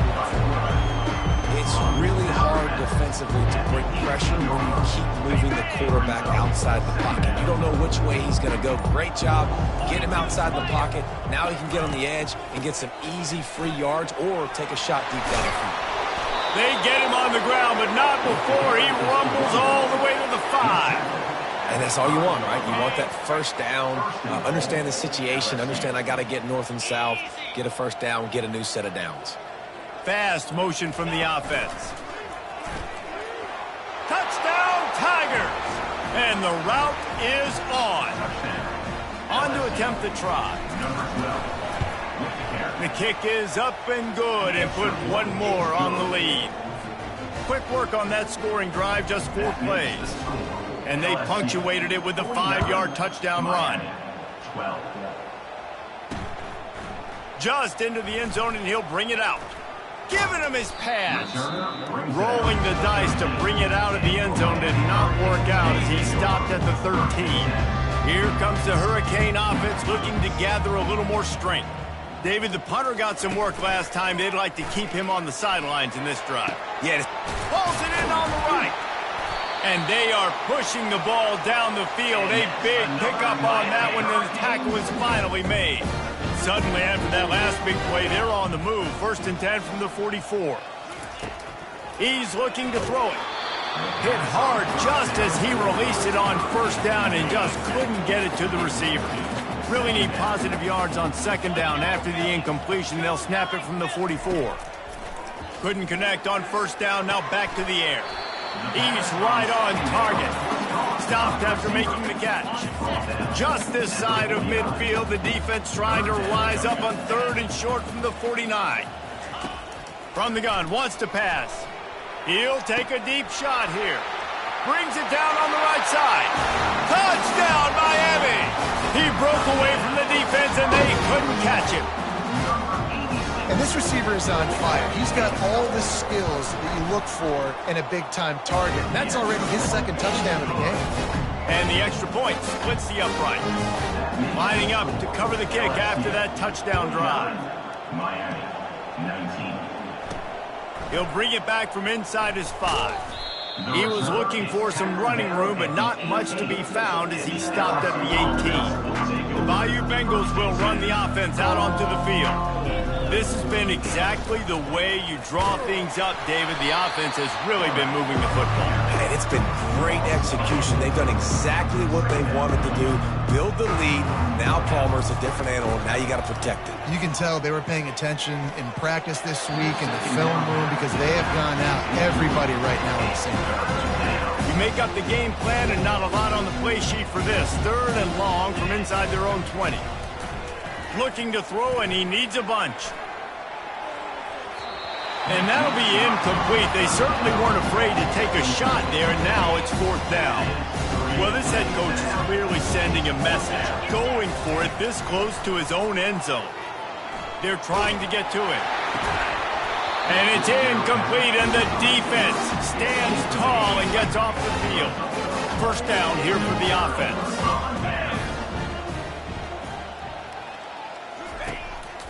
It's really hard defensively to bring pressure when you keep moving the quarterback outside the pocket. You don't know which way he's going to go. Great job. Get him outside the pocket. Now he can get on the edge and get some easy free yards or take a shot deep down the field. They get him on the ground, but not before he rumbles all the way to the 5. And that's all you want, right? You want that first down, understand the situation, understand I got to get north and south, get a first down, get a new set of downs. Fast motion from the offense. Touchdown, Tigers! And the route is on. On to attempt the try. The kick is up and good and put one more on the lead. Quick work on that scoring drive, just 4 plays. And they punctuated it with a 5-yard touchdown run. Just into the end zone, and he'll bring it out. Giving him his pass. Rolling the dice to bring it out of the end zone did not work out as he stopped at the 13. Here comes the Hurricane offense looking to gather a little more strength. David, the punter got some work last time. They'd like to keep him on the sidelines in this drive. Yeah. Pulls it in on the right. And they are pushing the ball down the field. A big pickup on that one, and the tackle is finally made. Suddenly, after that last big play, they're on the move. 1st and 10 from the 44. He's looking to throw it. Hit hard just as he released it on first down and just couldn't get it to the receiver. Really need positive yards on second down after the incompletion. They'll snap it from the 44. Couldn't connect on first down. Now back to the air. He's right on target. Stopped after making the catch. Just this side of midfield, the defense trying to rise up on 3rd and short from the 49. From the gun, wants to pass. He'll take a deep shot here. Brings it down on the right side. Touchdown, Miami! He broke away from the couldn't catch him. And this receiver is on fire. He's got all the skills that you look for in a big-time target. And that's already his second touchdown of the game. And the extra point splits the upright. Lining up to cover the kick after that touchdown drive. Miami, 19. He'll bring it back from inside his 5. He was looking for some running room, but not much to be found as he stopped at the 18. The Bayou Bengals will run the offense out onto the field. This has been exactly the way you draw things up, David. The offense has really been moving the football. And it's been great execution. They've done exactly what they wanted to do. Build the lead. Now Palmer's a different animal. Now you got to protect it. You can tell they were paying attention in practice this week in the film room because they have gone out, everybody right now on the same page. You make up the game plan and not a lot on the play sheet for this. 3rd and long from inside their own 20. Looking to throw, and he needs a bunch. And that'll be incomplete. They certainly weren't afraid to take a shot there, and now it's 4th down. Well, this head coach is clearly sending a message, going for it this close to his own end zone. They're trying to get to it. And it's incomplete, and the defense stands tall and gets off the field. 1st down here for the offense.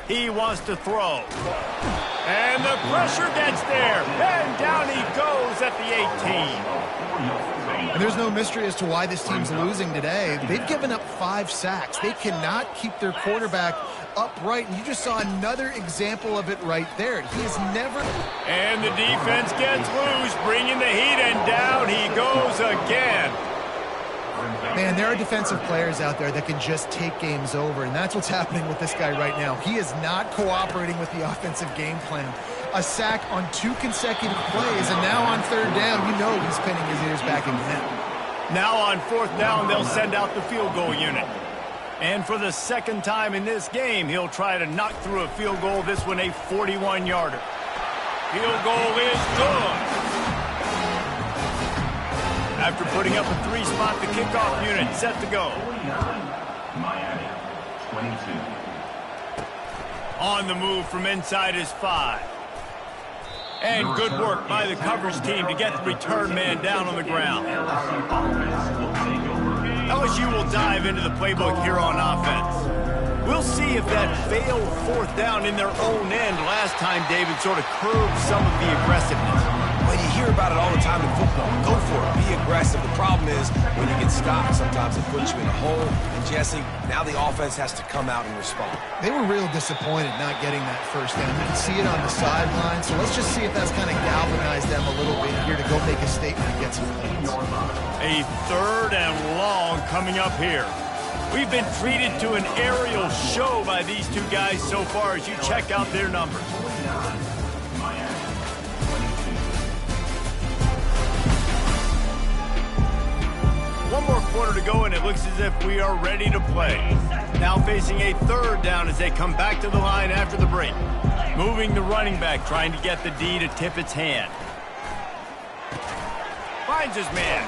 He wants to throw. And the pressure gets there. And down he goes at the 18. And there's no mystery as to why this team's losing today. They've given up 5 sacks. They cannot keep their quarterback upright. And you just saw another example of it right there. He has never... And the defense gets loose, bringing the heat, and down he goes again. Man, there are defensive players out there that can just take games over, and that's what's happening with this guy right now. He is not cooperating with the offensive game plan. A sack on 2 consecutive plays, and now on 3rd down, you know he's pinning his ears back again. Now on 4th down, they'll send out the field goal unit. And for the 2nd time in this game, he'll try to knock through a field goal, this one a 41-yarder. Field goal is good. After putting up a 3-spot, the kickoff unit set to go. Miami, 22. On the move from inside his 5. And good work by the coverage team to get the return man down on the ground. LSU will dive into the playbook here on offense. We'll see if that failed 4th down in their own end last time, David, sort of curbed some of the aggressiveness. Well, you hear about it all the time in football. Go for it. Be aggressive. The problem is when you get stopped, sometimes it puts you in a hole. And, Jesse, now the offense has to come out and respond. They were real disappointed not getting that 1st down. You can see it on the sideline. So let's just see if that's kind of galvanized them a little bit here to go make a statement and get some points. A 3rd and long coming up here. We've been treated to an aerial show by these 2 guys so far as you check out their numbers. One more quarter to go, and it looks as if we are ready to play. Now facing a 3rd down as they come back to the line after the break. Moving the running back, trying to get the D to tip its hand. Finds his man.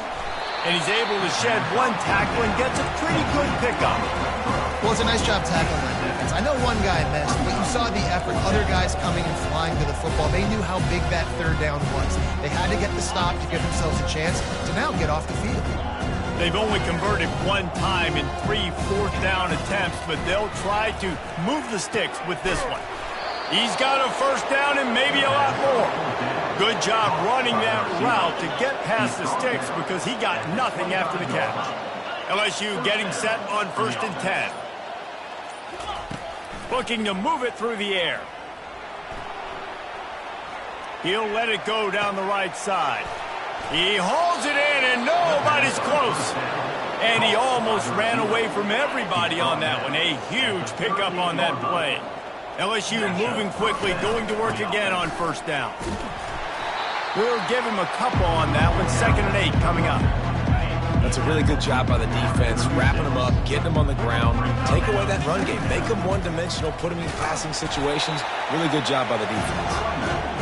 And he's able to shed 1 tackle and gets a pretty good pickup. Well, it's a nice job tackling that defense. I know one guy missed, but you saw the effort. Other guys coming and flying to the football. They knew how big that 3rd down was. They had to get the stop to give themselves a chance to now get off the field. They've only converted 1 time in 3 4th down attempts, but they'll try to move the sticks with this one. He's got a 1st down and maybe a lot more. Good job running that route to get past the sticks because he got nothing after the catch. LSU getting set on 1st and 10. Looking to move it through the air. He'll let it go down the right side. He hauls it in, and nobody's close. And he almost ran away from everybody on that one. A huge pickup on that play. LSU moving quickly, going to work again on 1st down. We'll give him a couple on that one. 2nd and 8 coming up. That's a really good job by the defense, wrapping them up, getting them on the ground, take away that run game, make them one-dimensional, put them in passing situations. Really good job by the defense.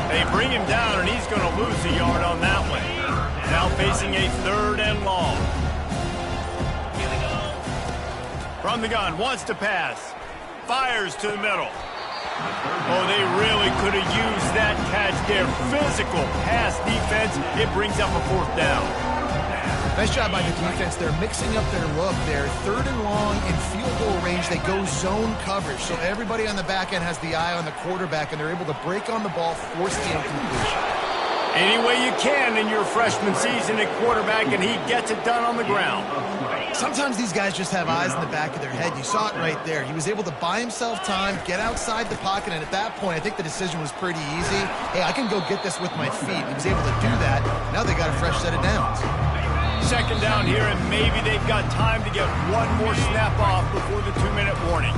They bring him down, and he's going to lose a yard on that one. Now facing a 3rd and long. From the gun, wants to pass. fires to the middle. Oh, they really could have used that catch there. Physical pass defense. It brings up a 4th down. Nice job by the defense. They're mixing up their look there. 3rd and long in field goal range. They go zone coverage. So everybody on the back end has the eye on the quarterback, and they're able to break on the ball, force the incompletion. Any way you can in your freshman season at quarterback, and he gets it done on the ground. Sometimes these guys just have eyes in the back of their head. You saw it right there. He was able to buy himself time, get outside the pocket, and at that point, I think the decision was pretty easy. Hey, I can go get this with my feet. He was able to do that. Now they got a fresh set of downs. 2nd down here, and maybe they've got time to get one more snap off before the 2-minute warning.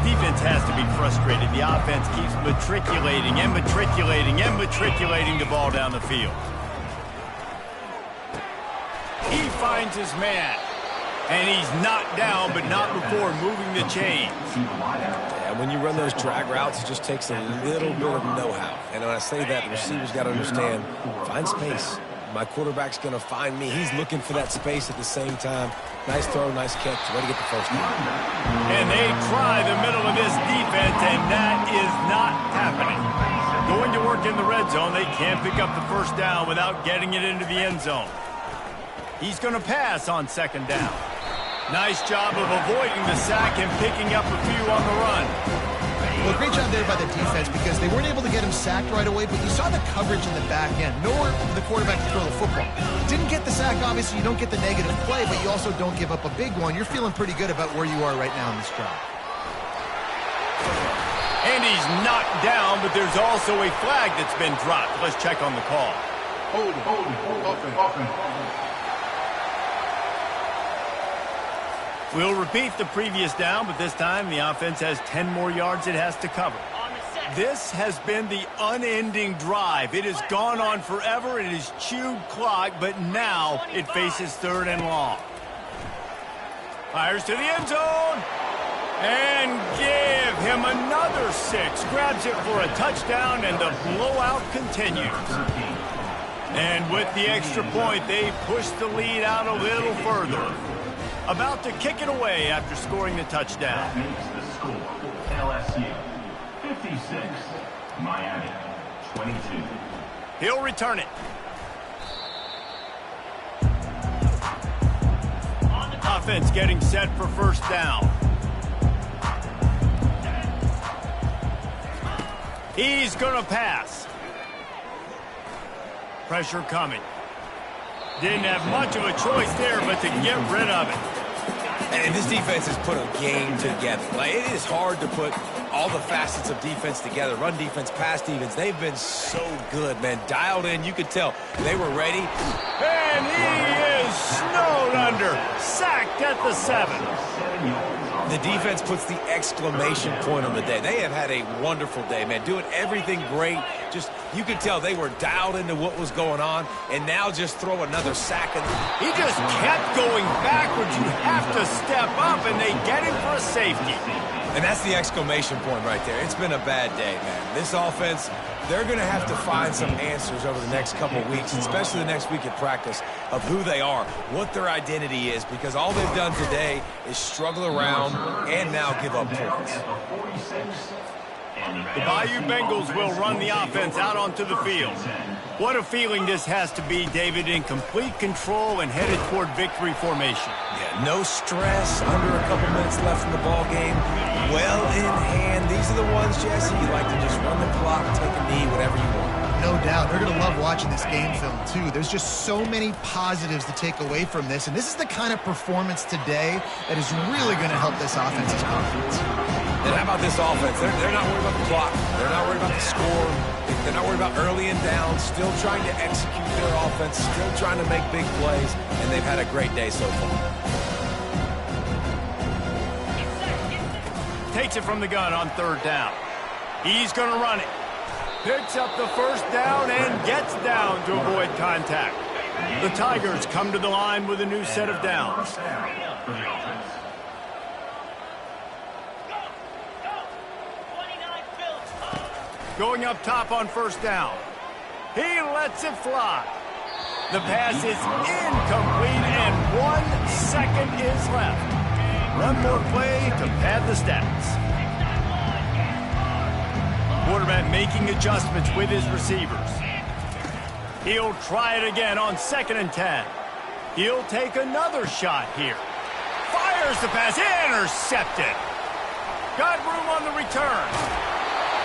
Defense has to be frustrated. The offense keeps matriculating and matriculating and matriculating the ball down the field. He finds his man, and he's knocked down, but not before moving the chains. And when you run those drag routes, it just takes a little bit of know-how. And when I say that, the receiver's got to understand, find space. My quarterback's going to find me. He's looking for that space at the same time. Nice throw, nice catch. Way to get the 1st down. And they try the middle of this defense, and that is not happening. Going to work in the red zone, they can't pick up the 1st down without getting it into the end zone. He's going to pass on 2nd down. Nice job of avoiding the sack and picking up a few on the run. Well, great job there by the defense because they weren't able to get him sacked right away, but you saw the coverage in the back end. Nowhere for the quarterback to throw the football. Didn't get the sack, obviously. You don't get the negative play, but you also don't give up a big one. You're feeling pretty good about where you are right now in this drive. And he's knocked down, but there's also a flag that's been dropped. Let's check on the call. Hold, offense. We'll repeat the previous down, but this time the offense has 10 more yards it has to cover. This has been the unending drive. It has gone on forever. It has chewed clock, but now it faces 3rd and long. Fires to the end zone. And give him another 6. Grabs it for a touchdown, and the blowout continues. And with the extra point, they push the lead out a little further. About to kick it away after scoring the touchdown. That makes the score LSU 56, Miami 22. He'll return it. Offense getting set for 1st down. He's going to pass. Pressure coming. Didn't have much of a choice there, but to get rid of it. And this defense has put a game together. Like, it is hard to put all the facets of defense together. Run defense, pass defense. They've been so good, man. Dialed in. You could tell they were ready. And he is snowed under. Sacked at the 7. The defense puts the exclamation point on the day. They have had a wonderful day, man. Doing everything great. Just, you could tell they were dialed into what was going on. And now just throw another sack. He just kept going backwards. You have to step up, and they get him for a safety. And that's the exclamation point right there. It's been a bad day, man. This offense, they're going to have to find some answers over the next couple of weeks, especially the next week at practice, of who they are, what their identity is, because all they've done today is struggle around and now give up points. The Bayou Bengals will run the offense out onto the field. What a feeling this has to be, David, in complete control and headed toward victory formation. Yeah, no stress, under a couple minutes left in the ball game. Well in hand. These are the ones, Jesse, you like to just run the clock, take a knee, whatever you want. No doubt. They're going to love watching this game film, too. There's just so many positives to take away from this, and this is the kind of performance today that is really going to help this offense's confidence. And how about this offense? They're not worried about the clock. They're not worried about the score. They're not worried about early and down. Still trying to execute their offense. Still trying to make big plays. And they've had a great day so far. Takes it from the gun on 3rd down. He's going to run it. Picks up the 1st down and gets down to avoid contact. The Tigers come to the line with a new set of downs. Going up top on 1st down. He lets it fly. The pass is incomplete, and 1 second is left. One more play to pad the stats. quarterback making adjustments with his receivers. He'll try it again on 2nd and 10. He'll take another shot here. Fires the pass, intercepted. Got room on the return.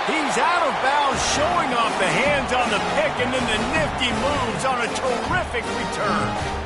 He's out of bounds, showing off the hands on the pick, and then the nifty moves on a terrific return.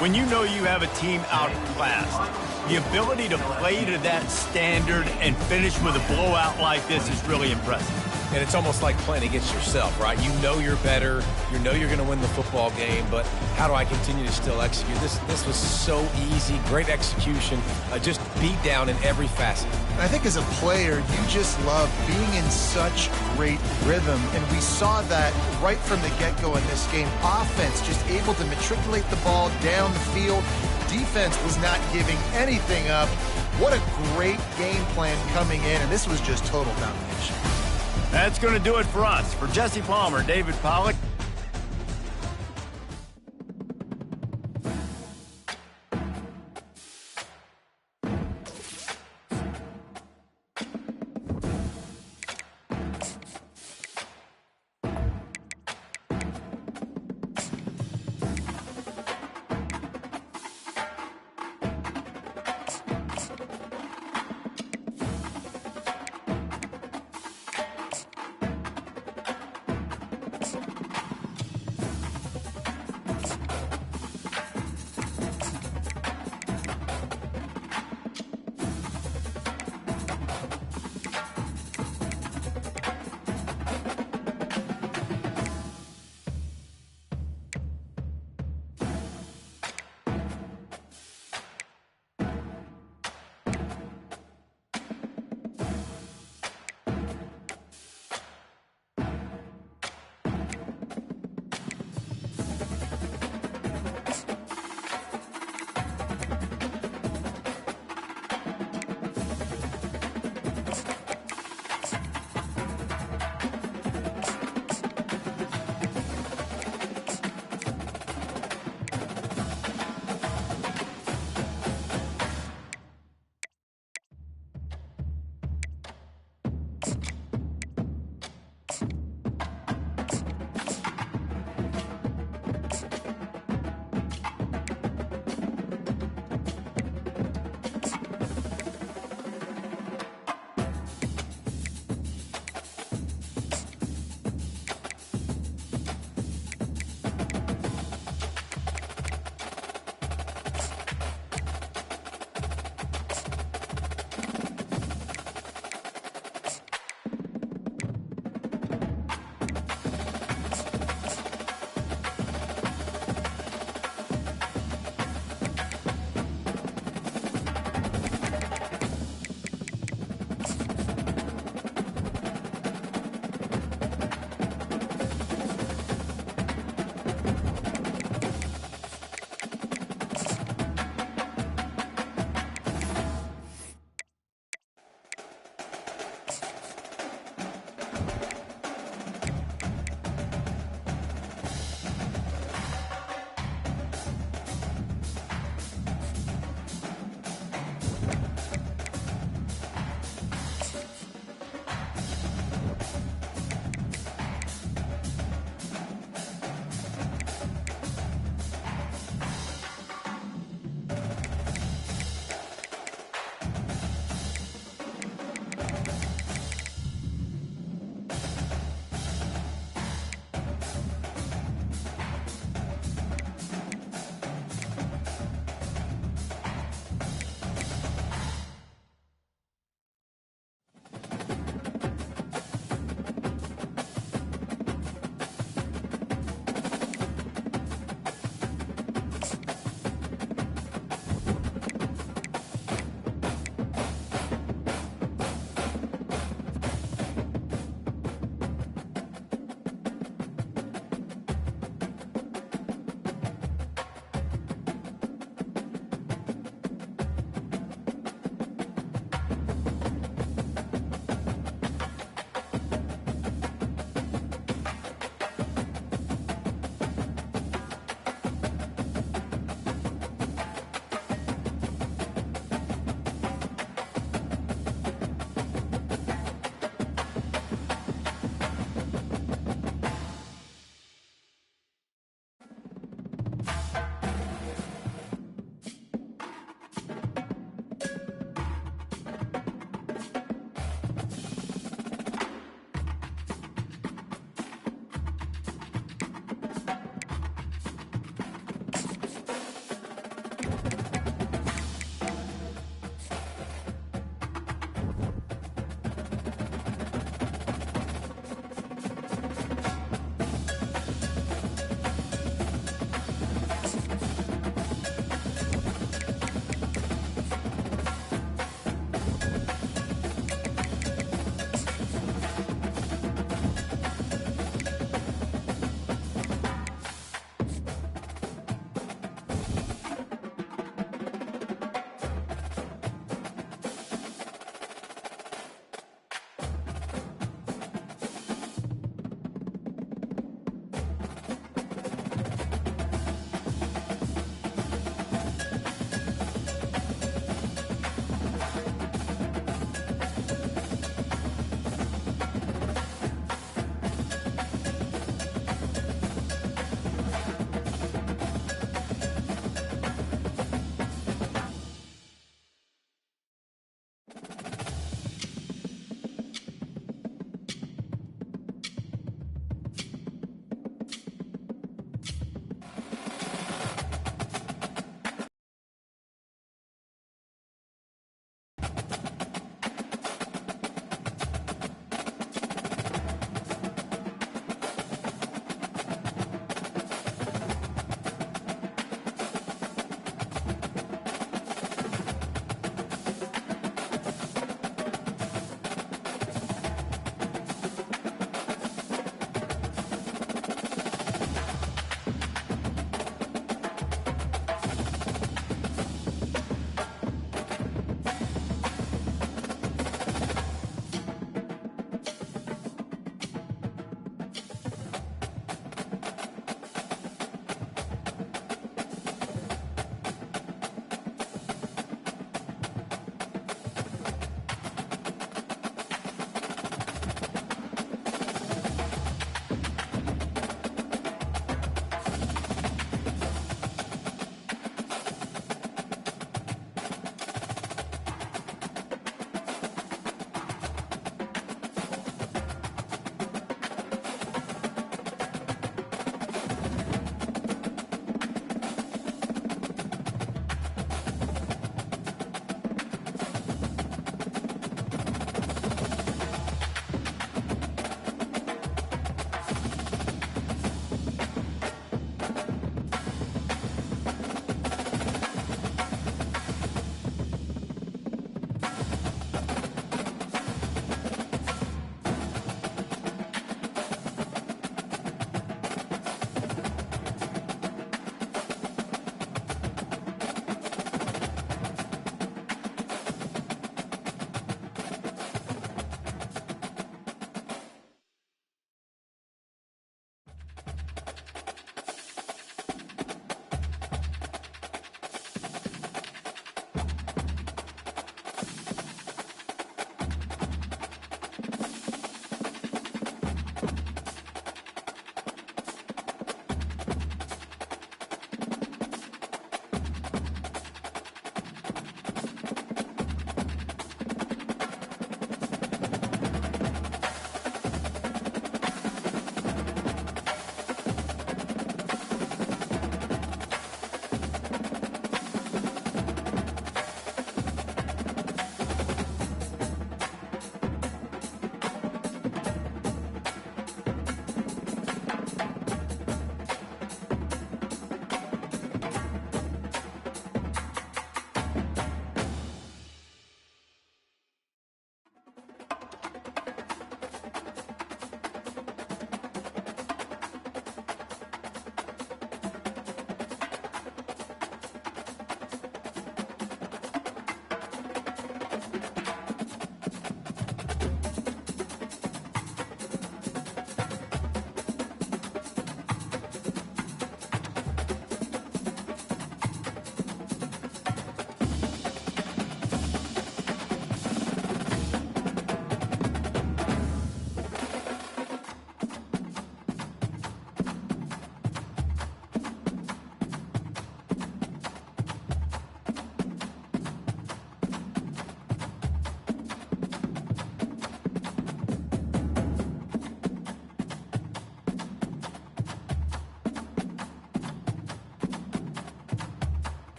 When you know you have a team outclassed, the ability to play to that standard and finish with a blowout like this is really impressive. And it's almost like playing against yourself, right? You know you're better. You know you're going to win the football game, but how do I continue to still execute? This was so easy, great execution, just beat down in every facet. And I think as a player, you just love being in such great rhythm, and we saw that right from the get-go in this game. Offense just able to matriculate the ball down the field. Defense was not giving anything up. What a great game plan coming in, and this was just total domination. That's going to do it for us. For Jesse Palmer, David Pollack.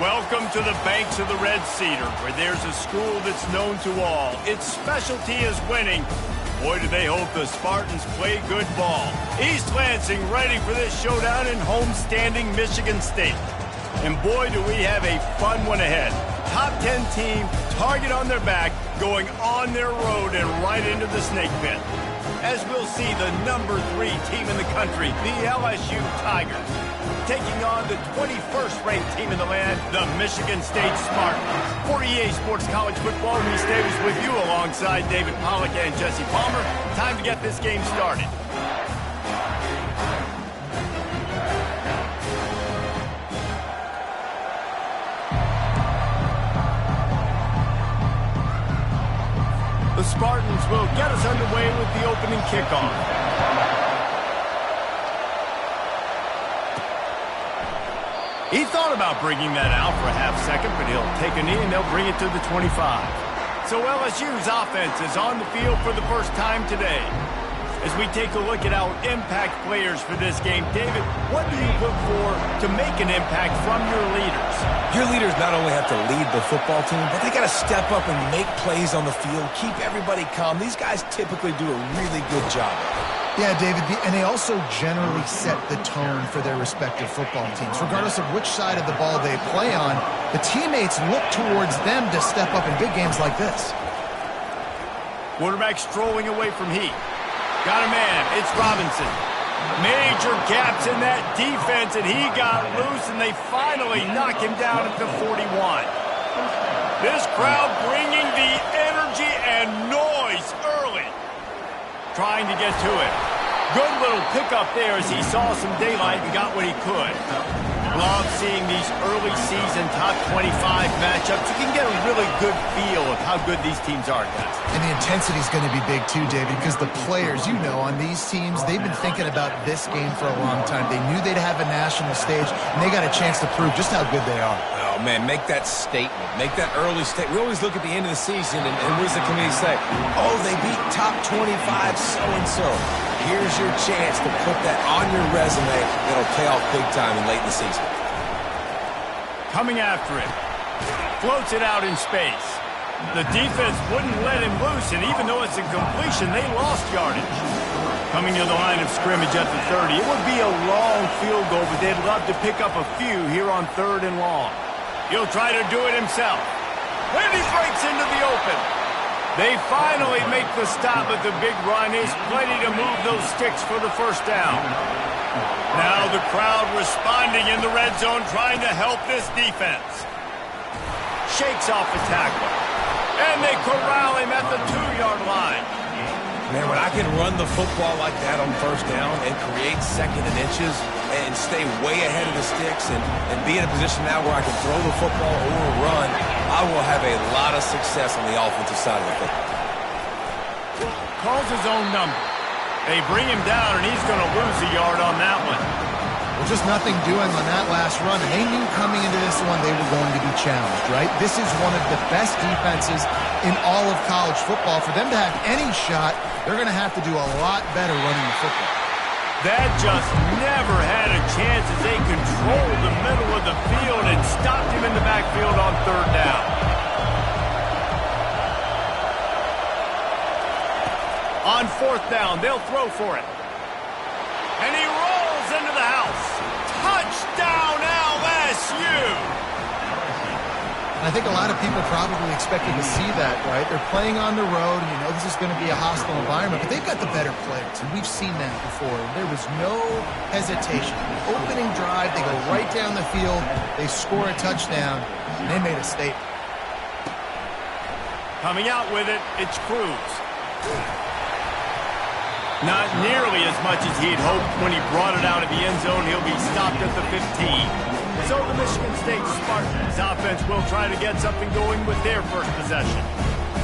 Welcome to the banks of the Red Cedar, where there's a school that's known to all. Its specialty is winning. Boy, do they hope the Spartans play good ball. East Lansing ready for this showdown in homestanding Michigan State. And boy, do we have a fun one ahead. Top 10 team, target on their back, going on their road and right into the snake pit. As we'll see the number 3 team in the country, the LSU Tigers, taking on the 21st ranked team in the land, the Michigan State Spartans. For EA Sports College Football, Reese Davis with you alongside David Pollack and Jesse Palmer. Time to get this game started. The Spartans will get us underway with the opening kickoff. He thought about bringing that out for a half second, but he'll take a knee and they'll bring it to the 25. So LSU's offense is on the field for the first time today. As we take a look at our impact players for this game, David, what do you look for to make an impact from your leaders? Your leaders not only have to lead the football team, but they got to step up and make plays on the field, keep everybody calm. These guys typically do a really good job. Yeah, David, and they also generally set the tone for their respective football teams. Regardless of which side of the ball they play on, the teammates look towards them to step up in big games like this. Quarterback strolling away from heat. Got a man. It's Robinson. Major gaps in that defense, and he got loose, and they finally knock him down at the 41. This crowd bringing the energy and noise early. Trying to get to it. Good little pickup there as he saw some daylight and got what he could. Love seeing these early season top 25 matchups. You can get a really good feel of how good these teams are, guys. And the intensity is going to be big too, David, because the players, you know, on these teams, they've been thinking about this game for a long time. They knew they'd have a national stage, and they got a chance to prove just how good they are. Oh, man, make that statement. Make that early statement. We always look at the end of the season, and what does the committee say? Oh, they beat top 25 so-and-so. Here's your chance to put that on your resume that'll pay off big time in late in the season. Coming after it. Floats it out in space. The defense wouldn't let him loose, and even though it's a completion, they lost yardage. Coming to the line of scrimmage at the 30. It would be a long field goal, but they'd love to pick up a few here on 3rd and long. He'll try to do it himself. And he breaks into the open. They finally make the stop at the big run. Is plenty to move those sticks for the first down. Now the crowd responding in the red zone, trying to help this defense. Shakes off the tackle. And they corral him at the 2-yard line. Man, when I can run the football like that on first down and create 2nd and inches and stay way ahead of the sticks and be in a position now where I can throw the football or run, I will have a lot of success on the offensive side of the football. Calls his own number. They bring him down, and he's going to lose a yard on that one. Well, just nothing doing on that last run, and they knew coming into this one they were going to be challenged, right? This is one of the best defenses in all of college football. For them to have any shot, they're going to have to do a lot better running the football. That just never had a chance as they controlled the middle of the field and stopped him in the backfield on 3rd down. On 4th down, they'll throw for it. And he rolls into the house. Touchdown, LSU! I think a lot of people probably expected to see that, right? They're playing on the road, and you know this is going to be a hostile environment, but they've got the better players, and we've seen that before. There was no hesitation. The opening drive, they go right down the field, they score a touchdown, and they made a statement. Coming out with it, it's Cruz. Not nearly as much as he'd hoped when he brought it out of the end zone. He'll be stopped at the 15. So the Michigan State Spartans offense will try to get something going with their first possession.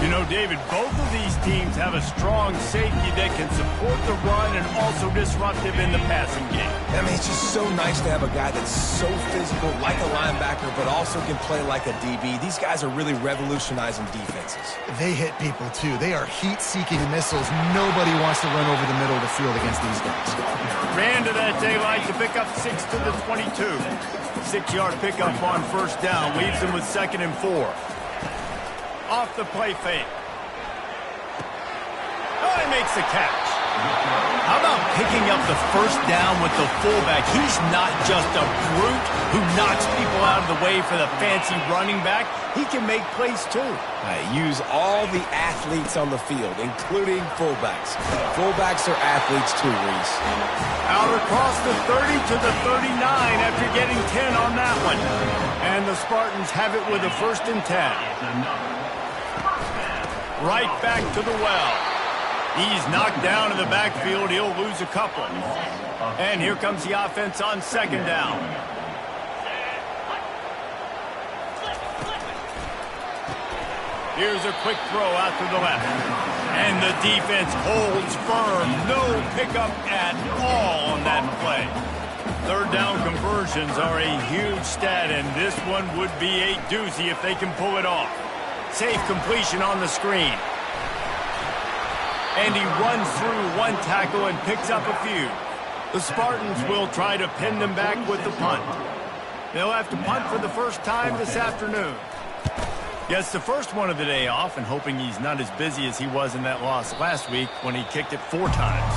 You know, David, both of these teams have a strong safety that can support the run and also disruptive in the passing game. I mean, it's just so nice to have a guy that's so physical, like a linebacker, but also can play like a DB. These guys are really revolutionizing defenses. They hit people, too. They are heat-seeking missiles. Nobody wants to run over the middle of the field against these guys. Ran to that daylight to pick up 6 to the 22. 6-yard pickup on 1st down. Leaves him with 2nd and 4. Off the play fake. Oh, he makes the catch. How about picking up the first down with the fullback? He's not just a brute who knocks people out of the way for the fancy running back. He can make plays, too. Use all the athletes on the field, including fullbacks. Fullbacks are athletes, too, Reese. Out across the 30 to the 39 after getting 10 on that one. And the Spartans have it with a 1st and 10. Right back to the well. He's knocked down in the backfield. He'll lose a couple. And here comes the offense on 2nd down. Here's a quick throw out to the left. And the defense holds firm. No pickup at all on that play. 3rd down conversions are a huge stat, and this one would be a doozy if they can pull it off. Safe completion on the screen. And he runs through one tackle and picks up a few. The Spartans will try to pin them back with the punt. They'll have to punt for the first time this afternoon. Gets the first one of the day off and hoping he's not as busy as he was in that loss last week when he kicked it 4 times.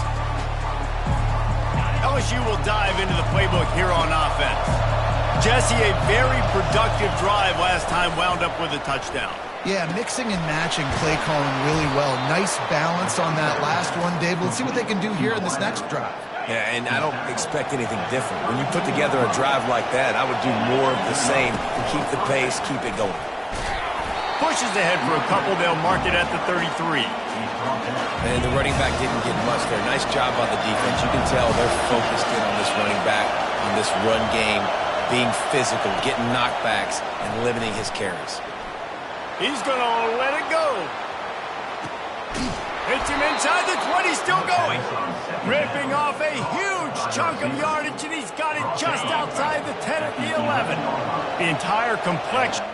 LSU will dive into the playbook here on offense. Jesse, a very productive drive last time wound up with a touchdown. Yeah, mixing and matching play calling really well. Nice balance on that last one, Dave. Let's see what they can do here in this next drive. Yeah, and I don't expect anything different. When you put together a drive like that, I would do more of the same. Keep the pace, keep it going. Pushes ahead for a couple. They'll mark it at the 33. And the running back didn't get much there. Nice job by the defense. You can tell they're focused in on this running back, on this run game, being physical, getting knockbacks, and limiting his carries. He's going to let it go. Hits him inside the 20, still going. Ripping off a huge chunk of yardage, and he's got it just outside the 10 at the 11. The entire complexion.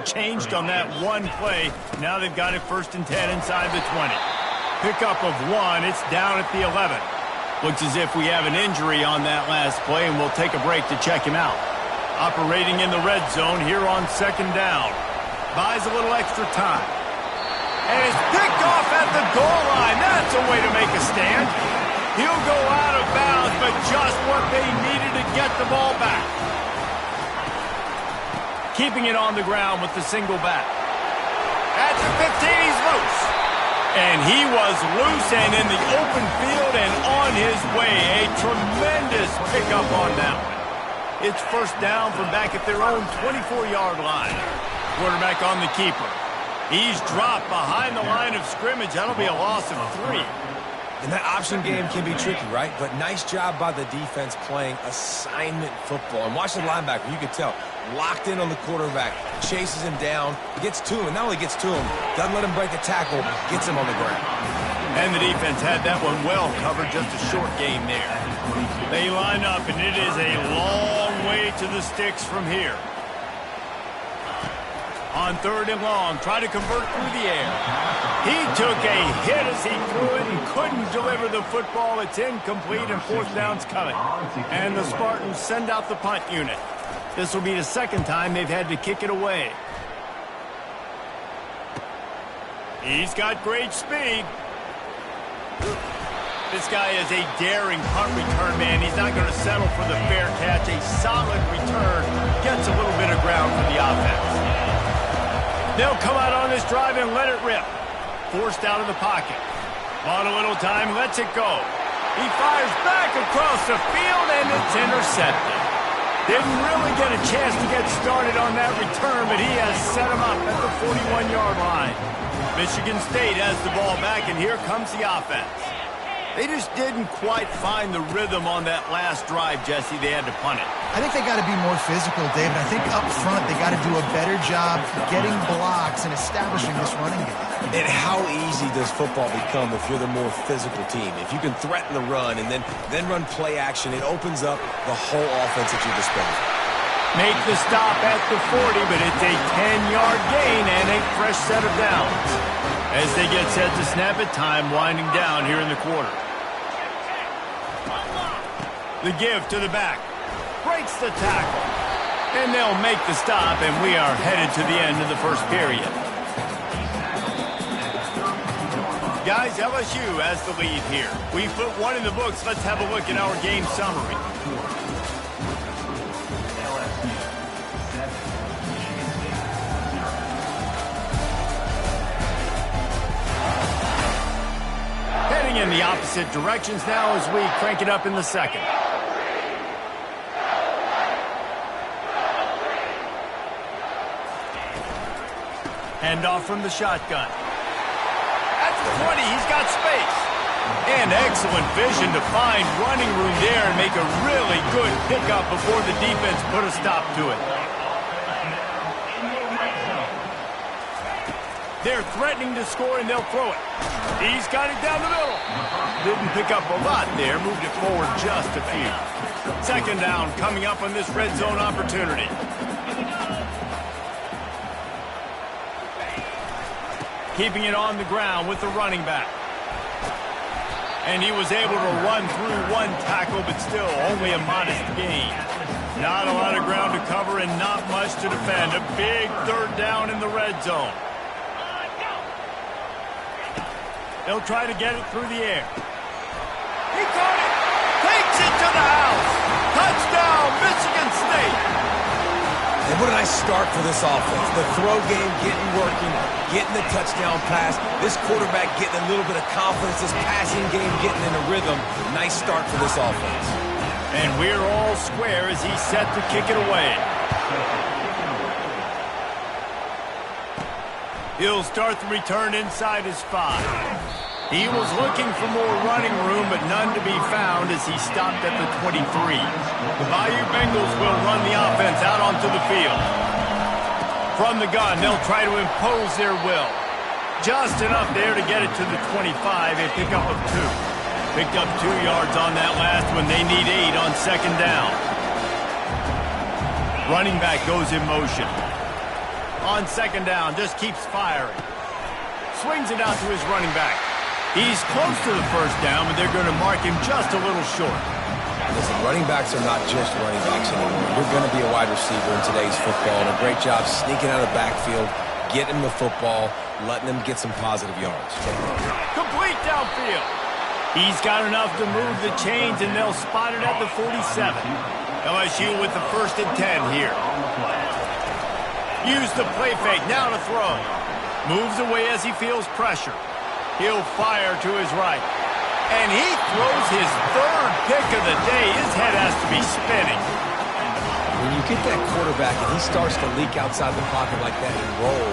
Changed on that one play. Now they've got it 1st and 10 inside the 20. Pickup of 1. It's down at the 11. Looks as if we have an injury on that last play, and we'll take a break to check him out. Operating in the red zone here on 2nd down. Buys a little extra time. And it's picked off at the goal line. That's a way to make a stand. He'll go out of bounds, but just what they needed to get the ball back. Keeping it on the ground with the single back. At the 15, he's loose. And he was loose and in the open field and on his way. A tremendous pickup on that one. It's 1st down from back at their own 24-yard line. Quarterback on the keeper. He's dropped behind the line of scrimmage. That'll be a loss of 3. And that option game can be tricky, right? But nice job by the defense playing assignment football. And watch the linebacker. You can tell. Locked in on the quarterback. Chases him down. Gets to him. Not only gets to him, doesn't let him break a tackle. Gets him on the ground. And the defense had that one well covered. Just a short gain there. They line up, and it is a long way to the sticks from here. On 3rd and long, try to convert through the air. He took a hit as he threw it and couldn't deliver the football. It's incomplete, and 4th down's coming. And the Spartans send out the punt unit. This will be the 2nd time they've had to kick it away. He's got great speed. This guy is a daring punt return man. He's not going to settle for the fair catch. A solid return. Gets a little bit of ground for the offense. They'll come out on this drive and let it rip. Forced out of the pocket. On a little time, lets it go. He fires back across the field, and it's intercepted. Didn't really get a chance to get started on that return, but he has set him up at the 41-yard line. Michigan State has the ball back, and here comes the offense. They just didn't quite find the rhythm on that last drive, Jesse. They had to punt it. I think they got to be more physical, David. I think up front they got to do a better job getting blocks and establishing this running game. And how easy does football become if you're the more physical team? If you can threaten the run and then run play action, it opens up the whole offense at your disposal. Make the stop at the 40, but it's a 10-yard gain and a fresh set of downs. As they get set to snap it, time winding down here in the quarter. The give to the back. Breaks the tackle. And they'll make the stop, and we are headed to the end of the 1st period. Guys, LSU has the lead here. We put 1 in the books. Let's have a look at our game summary. Heading in the opposite directions now as we crank it up in the 2nd. Hand off from the shotgun. At the 20, he's got space. Again, excellent vision to find running room there and make a really good pickup before the defense put a stop to it. They're threatening to score, and they'll throw it. He's got it down the middle. Didn't pick up a lot there. Moved it forward just a few. Second down coming up on this red zone opportunity. Keeping it on the ground with the running back. And he was able to run through one tackle, but still only a modest gain. Not a lot of ground to cover and not much to defend. A big third down in the red zone. They'll try to get it through the air. He caught it. Takes it to the house. Touchdown, Michigan State. And what a nice start for this offense. The throw game getting working, getting the touchdown pass. This quarterback getting a little bit of confidence. This passing game getting in a rhythm. Nice start for this offense. And we're all square as he's set to kick it away. He'll start the return inside his 5. He was looking for more running room, but none to be found as he stopped at the 23. The Bayou Bengals will run the offense out onto the field. From the gun, they'll try to impose their will. Just enough there to get it to the 25. A pickup of 2. Picked up 2 yards on that last one. They need 8 on second down. Running back goes in motion. On second down, just keeps firing. Swings it out to his running back. He's close to the first down, but they're going to mark him just a little short. Listen, running backs are not just running backs anymore. You're going to be a wide receiver in today's football, and a great job sneaking out of the backfield, getting the football, letting them get some positive yards. Complete downfield. He's got enough to move the chains, and they'll spot it at the 47. LSU with the 1st and 10 here. Use the play fake, now to throw. Moves away as he feels pressure. He'll fire to his right. And he throws his 3rd pick of the day. His head has to be spinning. When you get that quarterback and he starts to leak outside the pocket like that and roll,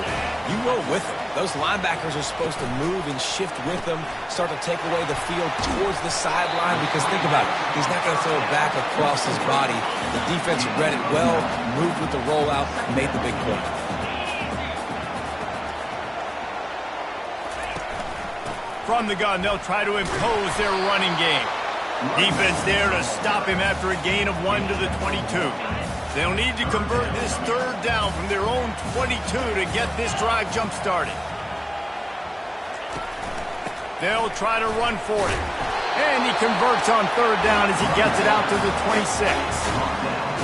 you roll with him. Those linebackers are supposed to move and shift with him, start to take away the field towards the sideline, because think about it, he's not going to throw it back across his body. The defense read it well, moved with the rollout, made the big play. From the gun, they'll try to impose their running game. Defense there to stop him after a gain of 1 to the 22. They'll need to convert this 3rd down from their own 22 to get this drive jump-started. They'll try to run for it. And he converts on 3rd down as he gets it out to the 26.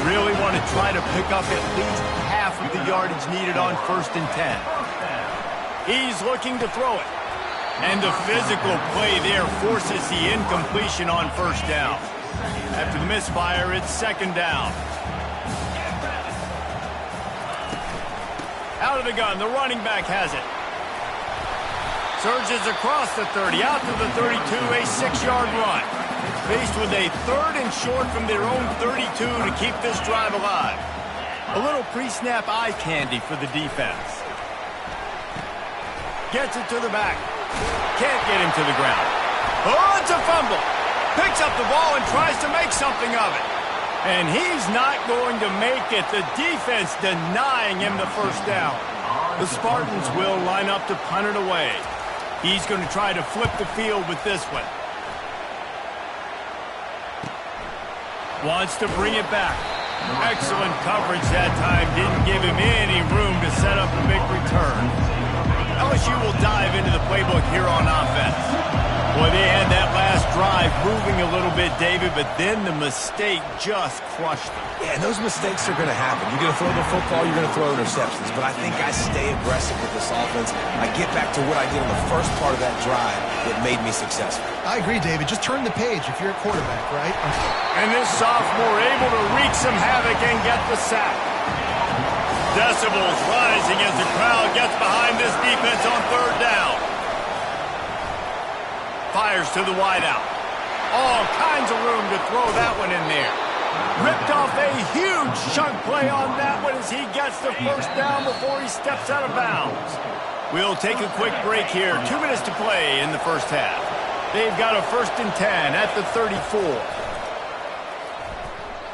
Really want to try to pick up at least half of the yardage needed on 1st and 10. He's looking to throw it. And the physical play there forces the incompletion on 1st down. After the misfire, it's 2nd down. Out of the gun, the running back has it. Surges across the 30, out to the 32, a 6-yard run. Faced with a 3rd and short from their own 32 to keep this drive alive. A little pre-snap eye candy for the defense. Gets it to the back. Can't get him to the ground. Oh, it's a fumble. Picks up the ball and tries to make something of it. And he's not going to make it. The defense denying him the 1st down. The Spartans will line up to punt it away. He's going to try to flip the field with this one. Wants to bring it back. Excellent coverage that time. Didn't give him any room to set up a big return. LSU will dive into the playbook here on offense. Boy, they had that last drive moving a little bit, David, but then the mistake just crushed them. Yeah, and those mistakes are going to happen. You're going to throw the football, you're going to throw interceptions. But I think I stay aggressive with this offense. I get back to what I did in the first part of that drive that made me successful. I agree, David. Just turn the page if you're a quarterback, right? And this sophomore able to wreak some havoc and get the sack. Decibels rising as the crowd gets behind this defense on 3rd down. Fires to the wideout. All kinds of room to throw that one in there. Ripped off a huge chunk play on that one as he gets the 1st down before he steps out of bounds. We'll take a quick break here. 2 minutes to play in the 1st half. They've got a 1st and 10 at the 34.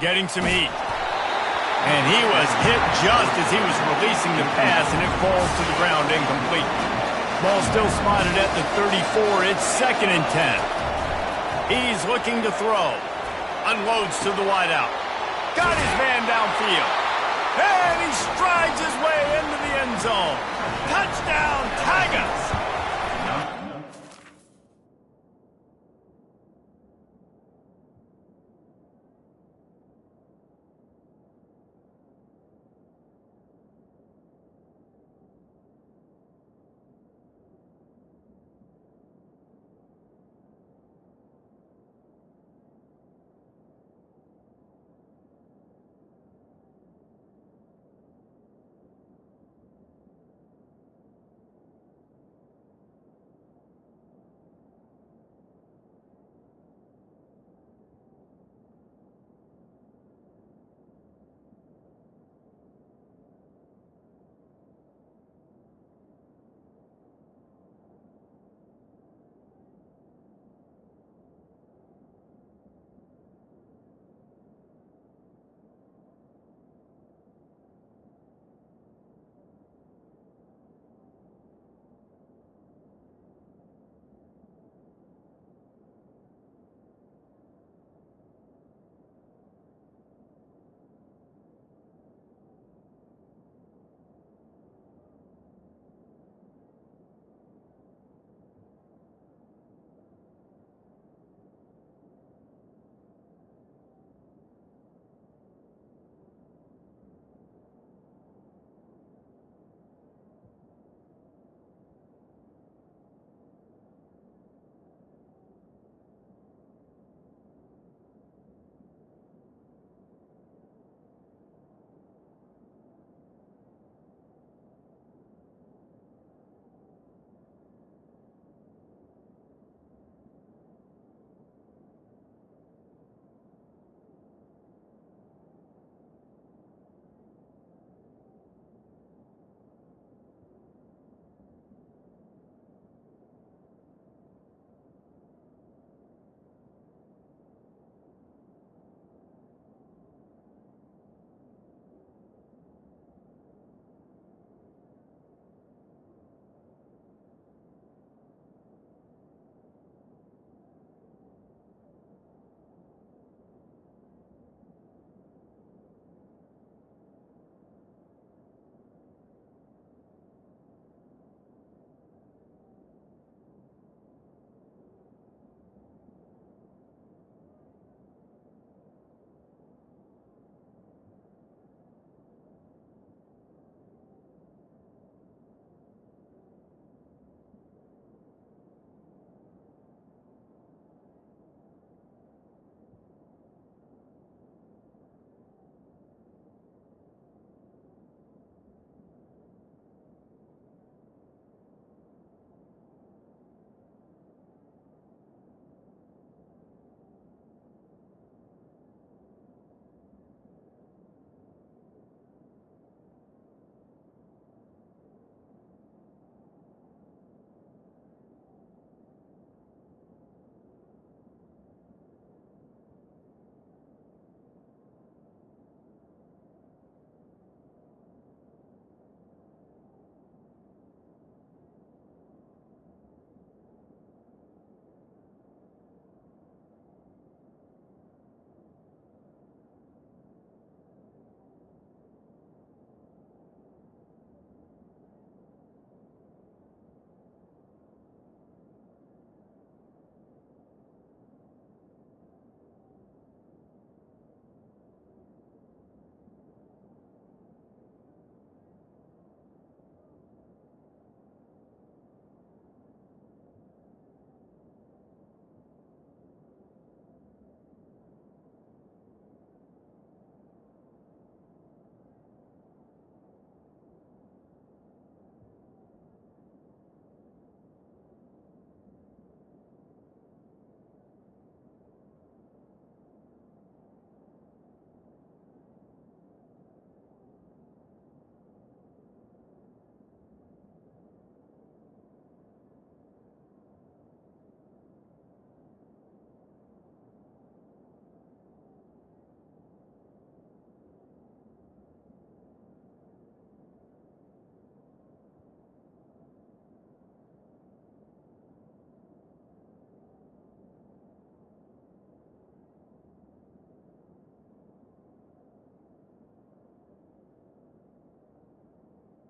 Getting some heat. And he was hit just as he was releasing the pass, and it falls to the ground incomplete. Ball still spotted at the 34. It's 2nd and 10. He's looking to throw. Unloads to the wideout. Got his man downfield. And he strides his way into the end zone. Touchdown, Tigers!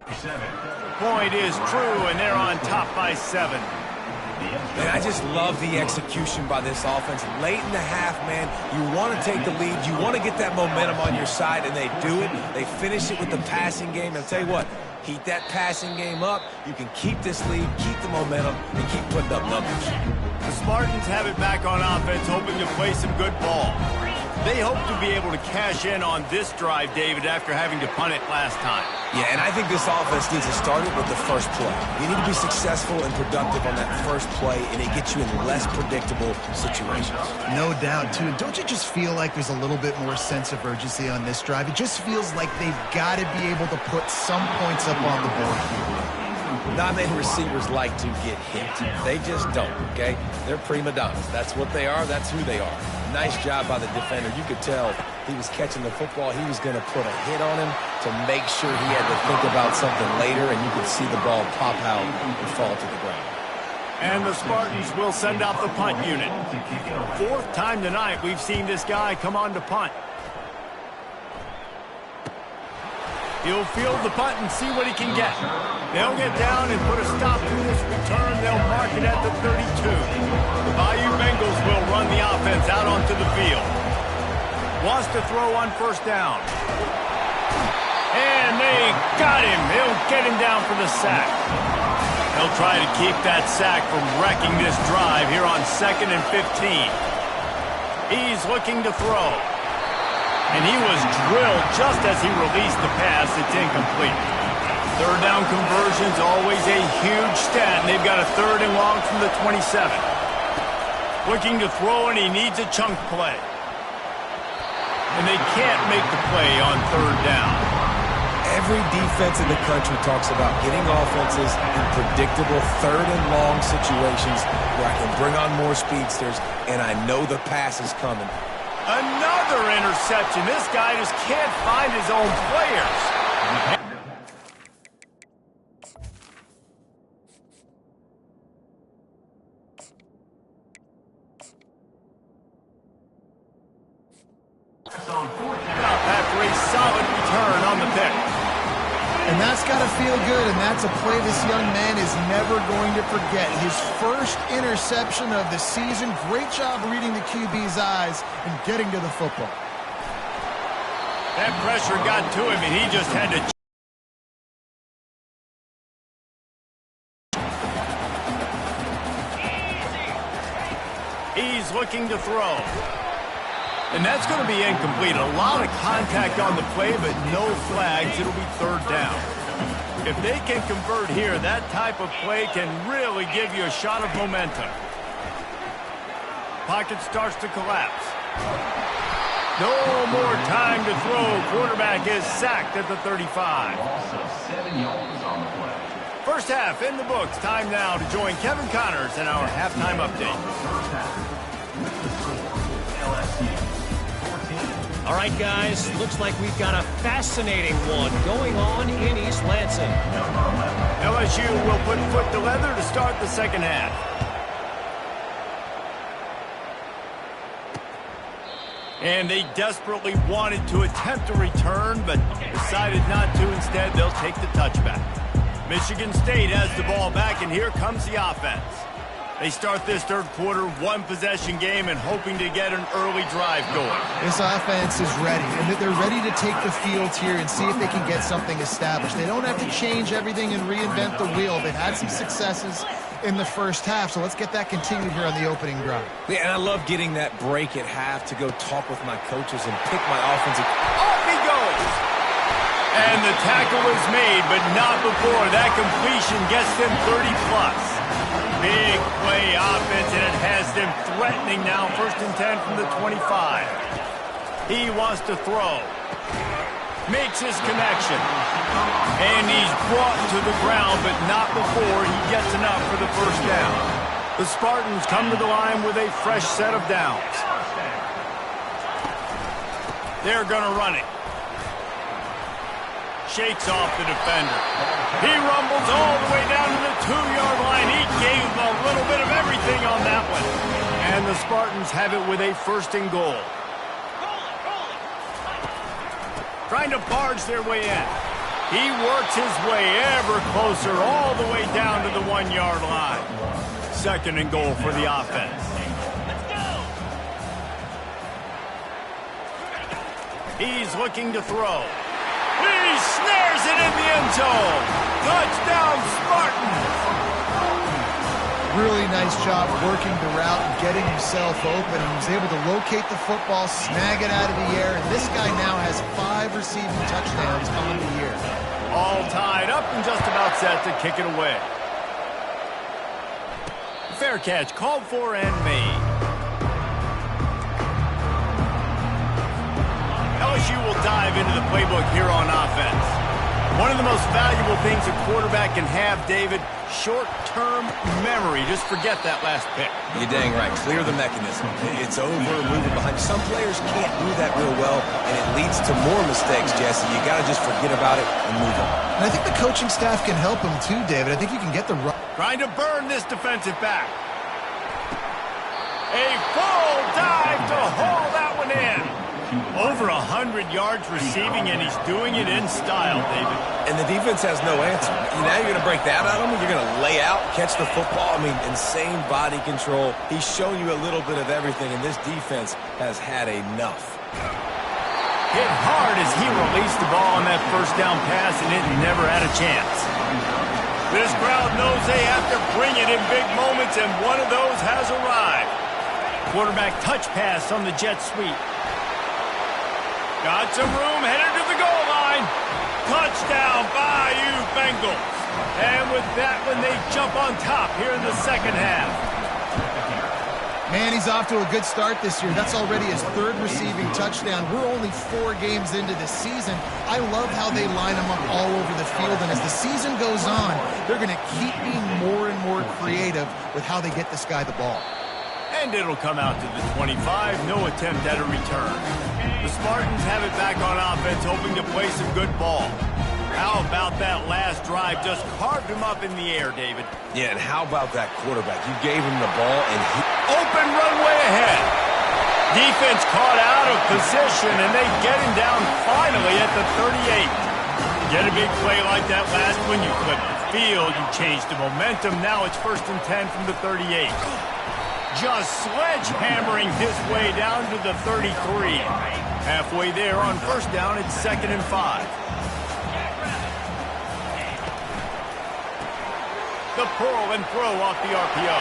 Point is true, and they're on top by 7. And I just love the execution by this offense. Late in the half, man, you want to take the lead. You want to get that momentum on your side, and they do it. They finish it with the passing game. And I'll tell you what, heat that passing game up. You can keep this lead, keep the momentum, and keep putting up numbers. The Spartans have it back on offense, hoping to play some good ball. They hope to be able to cash in on this drive, David, after having to punt it last time. Yeah, and I think this offense needs to start it with the first play. You need to be successful and productive on that first play, and it gets you in less predictable situations. No doubt, too. Don't you just feel like there's a little bit more sense of urgency on this drive? It just feels like they've got to be able to put some points up on the board here. Not many receivers like to get hit. They just don't, okay? They're prima donnas. That's what they are. That's who they are. Nice job by the defender. You could tell he was catching the football. He was going to put a hit on him to make sure he had to think about something later, and you could see the ball pop out and fall to the ground. And the Spartans will send out the punt unit. 4th time tonight we've seen this guy come on to punt. He'll field the punt and see what he can get. They'll get down and put a stop to this return. They'll mark it at the 32. The Bayou Bengals will run the offense out onto the field. Wants to throw on 1st down. And they got him. He'll get him down for the sack. They'll try to keep that sack from wrecking this drive here on 2nd and 15. He's looking to throw. And he was drilled just as he released the pass. It's incomplete. 3rd down conversion's always a huge stat, and they've got a 3rd and long from the 27. Looking to throw, and he needs a chunk play. And they can't make the play on 3rd down. Every defense in the country talks about getting offenses in predictable 3rd and long situations where I can bring on more speedsters, and I know the pass is coming. Another interception. This guy just can't find his own players. After a solid return on the pick. And that's got to feel good, and that's a play this young man is never going to forget. His first interception of the season. Great job reading the QB's eyes and getting to the football. That pressure got to him, and he just had to... He's looking to throw. And that's going to be incomplete. A lot of contact on the play, but no flags. It'll be 3rd down. If they can convert here, that type of play can really give you a shot of momentum. Pocket starts to collapse. No more time to throw. Quarterback is sacked at the 35. Also 7 yards on the play. First half in the books. Time now to join Kevin Connors in our halftime update. First half. The score, LSU. All right, guys, looks like we've got a fascinating one going on in East Lansing. LSU will put foot to leather to start the 2nd half. And they desperately wanted to attempt a return, but decided not to. Instead, they'll take the touchback. Michigan State has the ball back, and here comes the offense. They start this 3rd quarter, 1-possession game, and hoping to get an early drive going. This offense is ready, and they're ready to take the field here and see if they can get something established. They don't have to change everything and reinvent the wheel. They've had some successes in the first half, so let's get that continued here on the opening drive. Yeah, and I love getting that break at half to go talk with my coaches and pick my offensive... Off he goes! And the tackle is made, but not before that completion gets them 30+. Big play offense, and it has them threatening now. 1st and 10 from the 25. He wants to throw. Makes his connection. And he's brought to the ground, but not before he gets enough for the 1st down. The Spartans come to the line with a fresh set of downs. They're going to run it. Shakes off the defender. He rumbles all the way down to the 2-yard line. He gave a little bit of everything on that one. And the Spartans have it with a 1st and goal. Trying to barge their way in. He works his way ever closer all the way down to the 1-yard line. 2nd and goal for the offense. He's looking to throw. He snares it in the end zone. Touchdown, Spartans. Really nice job working the route and getting himself open. He was able to locate the football, snag it out of the air, and this guy now has 5 receiving touchdowns on the year. All tied up and just about set to kick it away. Fair catch called for and made. LSU will dive into the playbook here on offense. One of the most valuable things a quarterback can have, David, short-term memory. Just forget that last pick. You're dang right. Clear the mechanism. It's over, moving behind. Some players can't do that real well, and it leads to more mistakes, Jesse. You got to just forget about it and move on. And I think the coaching staff can help him too, David. I think you can get the run. Trying to burn this defensive back. A full dive to haul that one in. Over 100 yards receiving, and he's doing it in style, David. And the defense has no answer. Now you're going to break that out of him? You're going to lay out, catch the football? I mean, insane body control. He's shown you a little bit of everything, and this defense has had enough. Hit hard as he released the ball on that first down pass, and it never had a chance. This crowd knows they have to bring it in big moments, and one of those has arrived. Quarterback touch pass on the jet sweep. Got some room, headed to the goal line. Touchdown, Bayou Bengals. And with that one, they jump on top here in the second half. Man, he's off to a good start this year. That's already his 3rd receiving touchdown. We're only 4 games into the season. I love how they line him up all over the field. And as the season goes on, they're going to keep being more and more creative with how they get this guy the ball. And it'll come out to the 25. No attempt at a return. The Spartans have it back on offense, hoping to play some good ball. How about that last drive? Just carved him up in the air, David. Yeah, and how about that quarterback? You gave him the ball, and he... Open runway ahead. Defense caught out of position, and they get him down finally at the 38. Get a big play like that last one, you flip the field, you change the momentum. Now it's 1st and 10 from the 38. Just sledgehammering his way down to the 33. Halfway there on 1st down, it's 2nd and 5. The pull and throw off the RPO.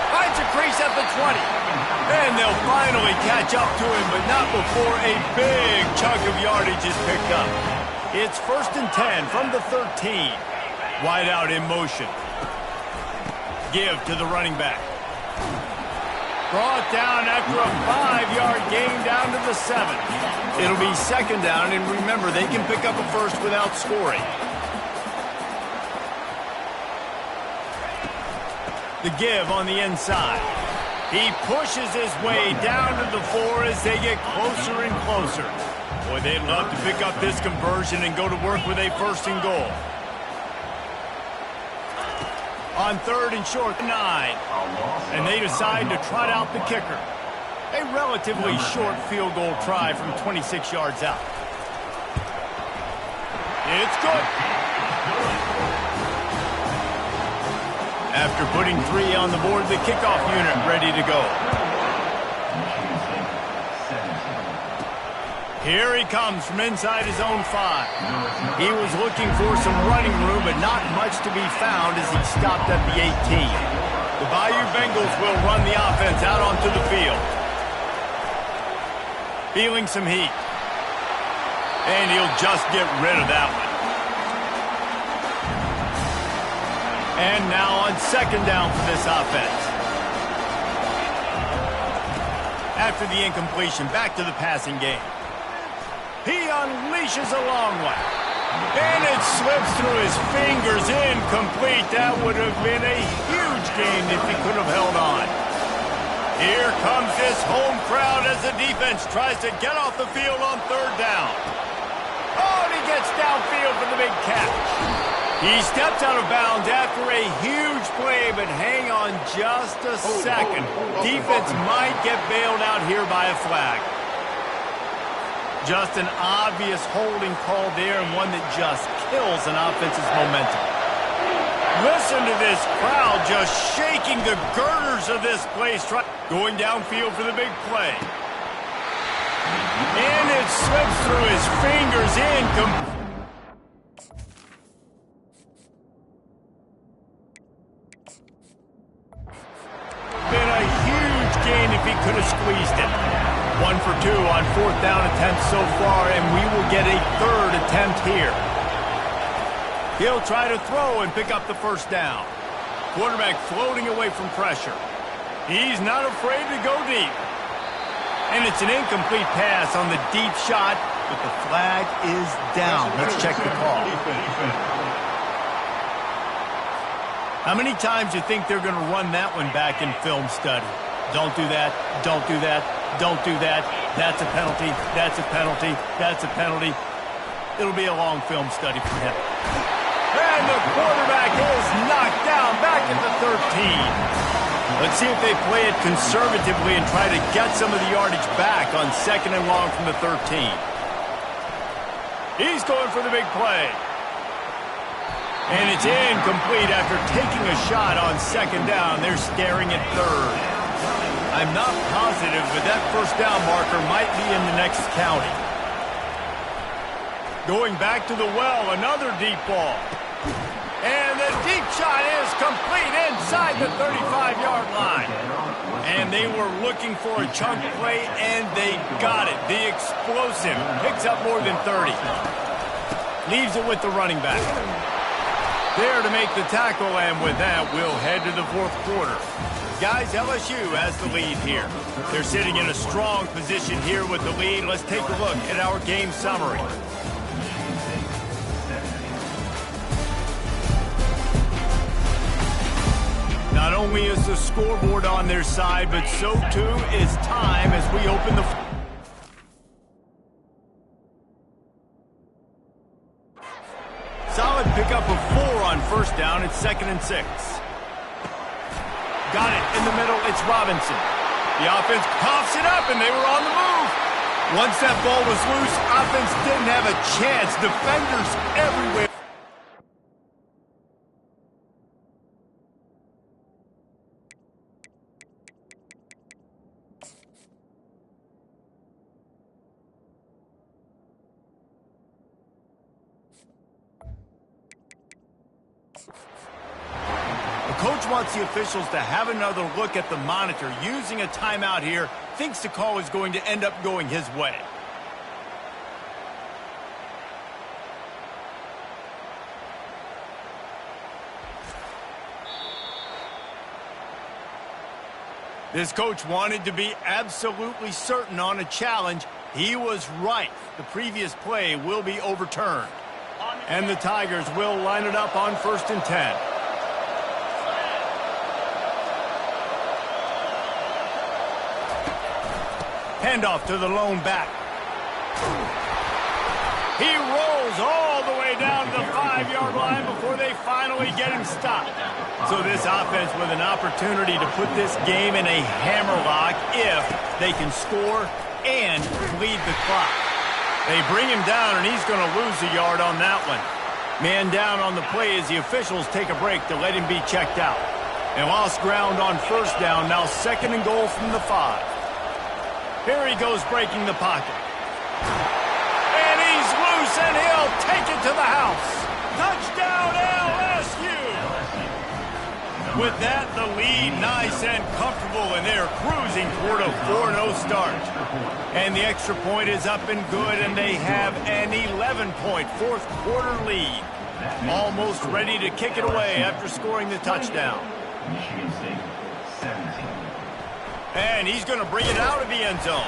Finds a crease at the 20. And they'll finally catch up to him, but not before a big chunk of yardage is picked up. It's 1st and 10 from the 13. Wide out in motion. Give to the running back. Brought down after a 5-yard gain down to the 7. It'll be 2nd down, and remember, they can pick up a first without scoring. The give on the inside. He pushes his way down to the 4 as they get closer and closer. Boy, they'd love to pick up this conversion and go to work with a 1st and goal. On 3rd and short, 9. And they decide to trot out the kicker. A relatively short field goal try from 26 yards out. It's good. After putting 3 on the board, the kickoff unit ready to go. Here he comes from inside his own 5. He was looking for some running room, but not much to be found as he stopped at the 18. The Bayou Bengals will run the offense out onto the field. Feeling some heat. And he'll just get rid of that one. And now on 2nd down for this offense. After the incompletion, back to the passing game. He unleashes a long one. And it slips through his fingers, incomplete. That would have been a huge gain if he could have held on. Here comes this home crowd as the defense tries to get off the field on 3rd down. Oh, and he gets downfield for the big catch. He steps out of bounds after a huge play, but hang on just a second. Defense might get bailed out here by a flag. Just an obvious holding call there, and one that just kills an offense's momentum. Listen to this crowd just shaking the girders of this place. Going downfield for the big play. And it slips through his fingers in. Been a huge gain if he could have squeezed it. 1 for 2 on 4th down attempts so far, and we will get a 3rd attempt here. He'll try to throw and pick up the first down. Quarterback floating away from pressure. He's not afraid to go deep. And it's an incomplete pass on the deep shot, but the flag is down. Let's check the call. How many times do you think they're going to run that one back in film study? Don't do that. Don't do that. Don't do that. That's a penalty. That's a penalty. That's a penalty. It'll be a long film study for him. And the quarterback is knocked down back at the 13. Let's see if they play it conservatively and try to get some of the yardage back on 2nd and long from the 13. He's going for the big play. And it's incomplete after taking a shot on 2nd down. They're staring at 3rd. I'm not positive, but that first down marker might be in the next county. Going back to the well, another deep ball. And the deep shot is complete inside the 35-yard line. And they were looking for a chunk play, and they got it. The explosive picks up more than 30. Leaves it with the running back. There to make the tackle, and with that, we'll head to the 4th quarter. Guys, LSU has the lead here. They're sitting in a strong position here with the lead. Let's take a look at our game summary. Not only is the scoreboard on their side, but so too is time as we open the... Solid pickup of 4 on 1st down. It's 2nd and 6. Got it in the middle. It's Robinson. The offense coughs it up, and they were on the move. Once that ball was loose, offense didn't have a chance. Defenders everywhere. Coach wants the officials to have another look at the monitor. Using a timeout here, thinks the call is going to end up going his way. This coach wanted to be absolutely certain on a challenge. He was right. The previous play will be overturned. And the Tigers will line it up on 1st and 10. Handoff to the lone back. He rolls all the way down to the 5-yard line before they finally get him stopped. So this offense with an opportunity to put this game in a hammerlock if they can score and lead the clock. They bring him down, and he's going to lose a yard on that one. Man down on the play as the officials take a break to let him be checked out. And lost ground on 1st down, now 2nd and goal from the 5. Here he goes breaking the pocket. And he's loose, and he'll take it to the house. Touchdown, LSU! With that, the lead nice and comfortable, and they're cruising toward a 4-0 start. And the extra point is up and good, and they have an 11-point 4th quarter lead. Almost ready to kick it away after scoring the touchdown. Michigan State, 17. And he's going to bring it out of the end zone.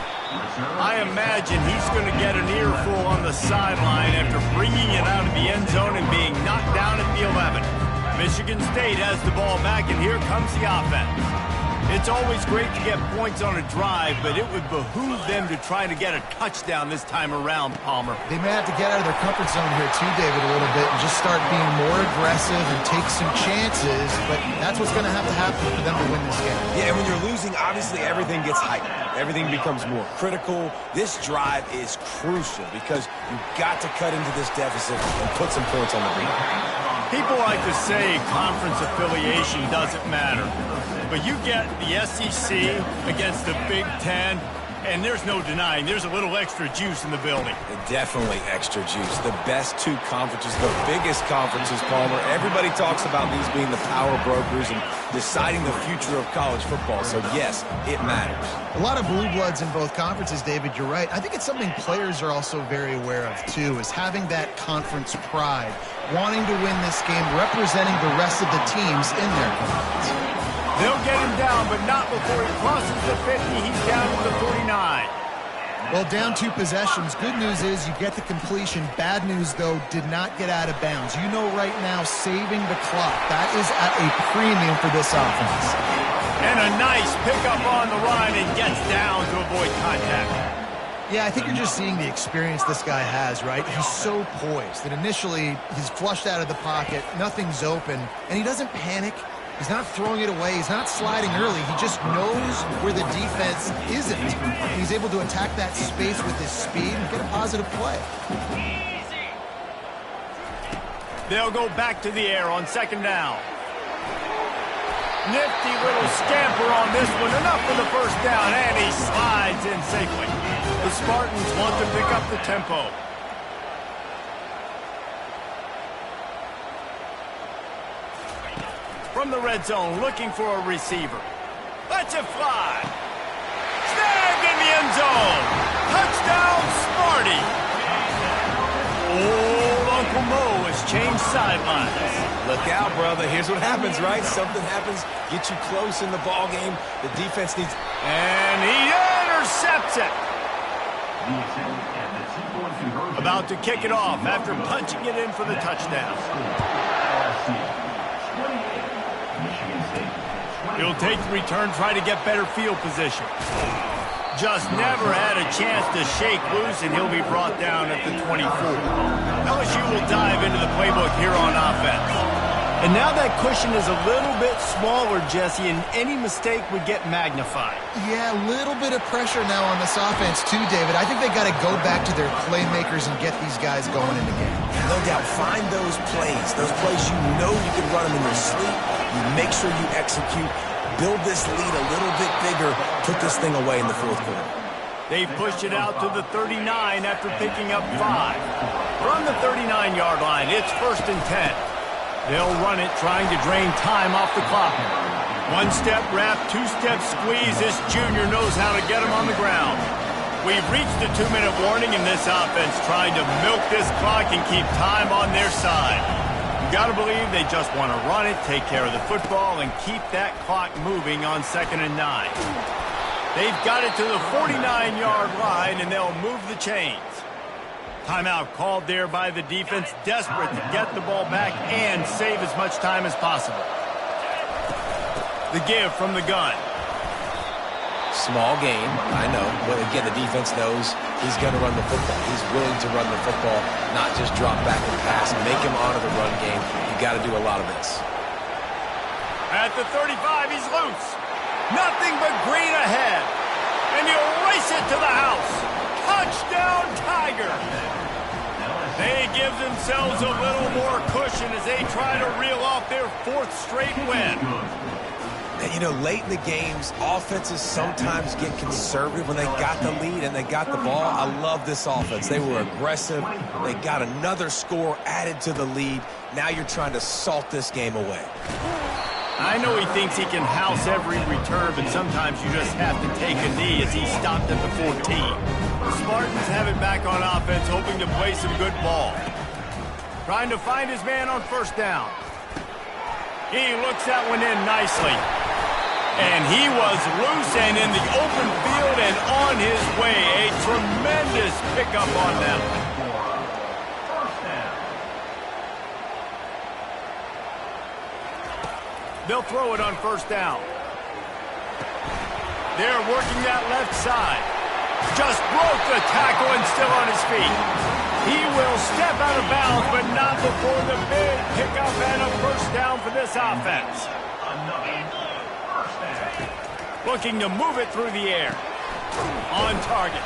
I imagine he's going to get an earful on the sideline after bringing it out of the end zone and being knocked down at the 11. Michigan State has the ball back, and here comes the offense. It's always great to get points on a drive, but it would behoove them to try to get a touchdown this time around, Palmer. They may have to get out of their comfort zone here too, David, a little bit and just start being more aggressive and take some chances, but that's what's going to happen for them to win this game. Yeah, and when you're losing, obviously everything gets heightened. Everything becomes more critical. This drive is crucial because you've got to cut into this deficit and put some points on the board. People like to say conference affiliation doesn't matter, but you get the SEC against the Big Ten, and there's no denying there's a little extra juice in the building. Definitely extra juice. The best two conferences, the biggest conferences, Palmer. Everybody talks about these being the power brokers and deciding the future of college football. So, yes, it matters. A lot of blue bloods in both conferences, David, you're right. I think it's something players are also very aware of, too, is having that conference pride, wanting to win this game, representing the rest of the teams in their conference. They'll get him down, but not before he crosses the 50. He's down to the 49. Well, down 2 possessions. Good news is you get the completion. Bad news, though, did not get out of bounds. You know right now, saving the clock. That is at a premium for this offense. And a nice pickup on the run and gets down to avoid contact. Yeah, I think you're just seeing the experience this guy has, right? He's so poised that initially he's flushed out of the pocket, nothing's open, and he doesn't panic. He's not throwing it away. He's not sliding early. He just knows where the defense isn't. He's able to attack that space with his speed and get a positive play. They'll go back to the air on second down. Nifty little scamper on this one. Enough for the first down, and he slides in safely. The Spartans want to pick up the tempo. From the red zone, looking for a receiver. Lets it fly. Snagged in the end zone. Touchdown, Sparty. Old Uncle Mo has changed sidelines. Look out, brother. Here's what happens, right? Something happens, get you close in the ball game. The defense needs... And he intercepts it. About to kick it off after punching it in for the touchdown. He'll take the return, try to get better field position. Just never had a chance to shake loose, and he'll be brought down at the 24. LSU will dive into the playbook here on offense. And now that cushion is a little bit smaller, Jesse, and any mistake would get magnified. Yeah, a little bit of pressure now on this offense too, David. I think they got to go back to their playmakers and get these guys going in the game. No doubt, find those plays you know you can run them in your sleep. You make sure you execute, build this lead a little bit bigger, put this thing away in the fourth quarter. They've pushed it out to the 39 after picking up 5. From the 39-yard line, it's 1st and 10. They'll run it, trying to drain time off the clock. 1-step wrap, 2-step squeeze. This junior knows how to get him on the ground. We've reached the 2-minute warning, and this offense trying to milk this clock and keep time on their side. You got to believe they just want to run it, take care of the football, and keep that clock moving on 2nd and 9. They've got it to the 49-yard line, and they'll move the chains. Timeout called there by the defense, desperate to get the ball back and save as much time as possible. The give from the gun. Small gain, I know. But again, the defense knows he's going to run the football. He's willing to run the football, not just drop back and pass and make him honor the run game. You got to do a lot of this. At the 35, he's loose. Nothing but green ahead. And he'll race it to the house. Touchdown, Tiger. They give themselves a little more cushion as they try to reel off their 4th straight win. And, you know, late in the games, offenses sometimes get conservative when they got the lead and they got the ball. I love this offense. They were aggressive. They got another score added to the lead. Now you're trying to salt this game away. I know he thinks he can house every return, but sometimes you just have to take a knee as he stopped at the 14. The Spartans have it back on offense, hoping to play some good ball. Trying to find his man on 1st down. He looks that one in nicely. And he was loose and in the open field and on his way. A tremendous pickup on them. They'll throw it on 1st down. They're working that left side. Just broke the tackle and still on his feet. He will step out of bounds, but not before the big pickup and a first down for this offense. Looking to move it through the air. On target.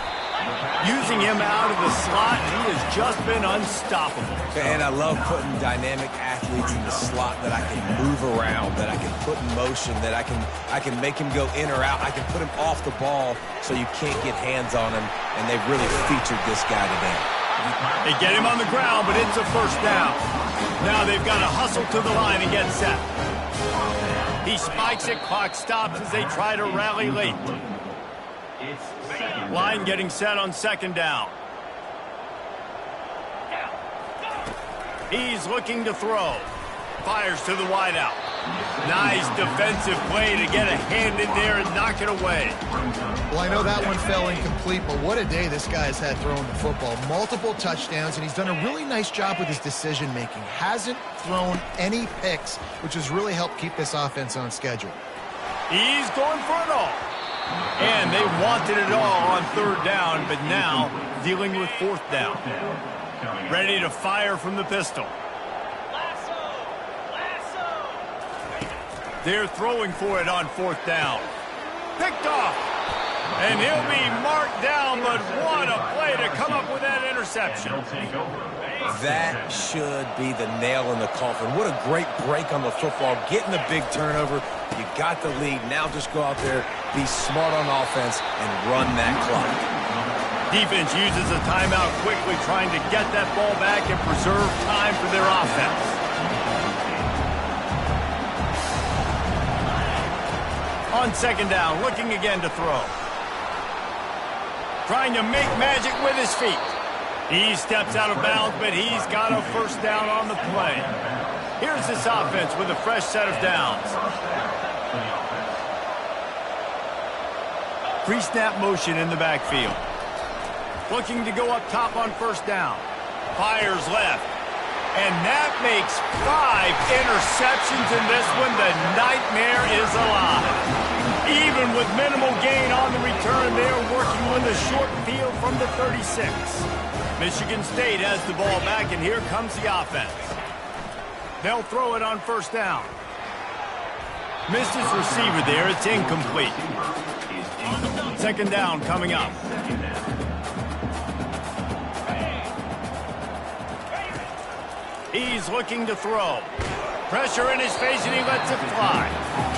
Using him out of the slot, he has just been unstoppable. And I love putting dynamic athletes in the slot that I can move around, that I can put in motion, that I can make him go in or out. I can put him off the ball so you can't get hands on him, and they've really featured this guy today. They get him on the ground, but it's a first down. Now they've got to hustle to the line and get set. He spikes it, clock stops as they try to rally late. Line getting set on second down. He's looking to throw. Fires to the wideout. Nice defensive play to get a hand in there and knock it away. Well, I know that one fell incomplete, but what a day this guy's had throwing the football. Multiple touchdowns, and he's done a really nice job with his decision-making. Hasn't thrown any picks, which has really helped keep this offense on schedule. He's going for it all. And they wanted it all on third down, but now dealing with fourth down. Ready to fire from the pistol. They're throwing for it on fourth down. Picked off. And he'll be marked down, but what a play to come up with that interception. That should be the nail in the coffin. What a great break on the football. Getting the big turnover. You got the lead. Now just go out there, be smart on offense, and run that clock. Defense uses a timeout quickly, trying to get that ball back and preserve time for their offense. On second down, looking again to throw. Trying to make magic with his feet. He steps out of bounds, but he's got a first down on the play. Here's this offense with a fresh set of downs. Pre-snap motion in the backfield. Looking to go up top on first down. Fires left. And that makes 5 interceptions in this one. The nightmare is alive. Even with minimal gain on the return, they're working with a short field from the 36. Michigan State has the ball back, and here comes the offense. They'll throw it on first down. Missed his receiver there. It's incomplete. Second down coming up. He's looking to throw. Pressure in his face, and he lets it fly.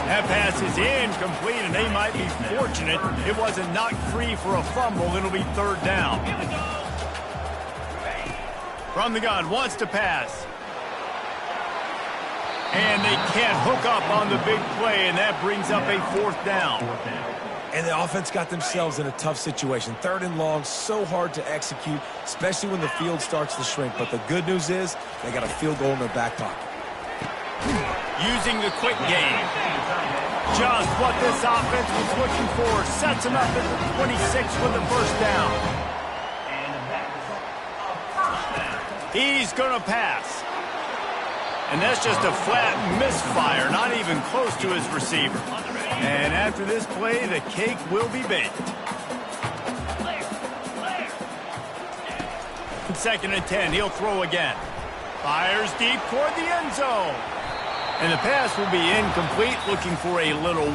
That pass is incomplete, and they might be fortunate it wasn't knocked free for a fumble. It'll be third down. From the gun, wants to pass. And they can't hook up on the big play, and that brings up a fourth down. And the offense got themselves in a tough situation. Third and long, so hard to execute, especially when the field starts to shrink. But the good news is they got a field goal in their back pocket. Using the quick game. Just what this offense was looking for. Sets him up at the 26 for the first down. He's going to pass. And that's just a flat misfire, not even close to his receiver. And after this play, the cake will be baked. Second and 10, he'll throw again. Fires deep toward the end zone. And the pass will be incomplete, looking for a little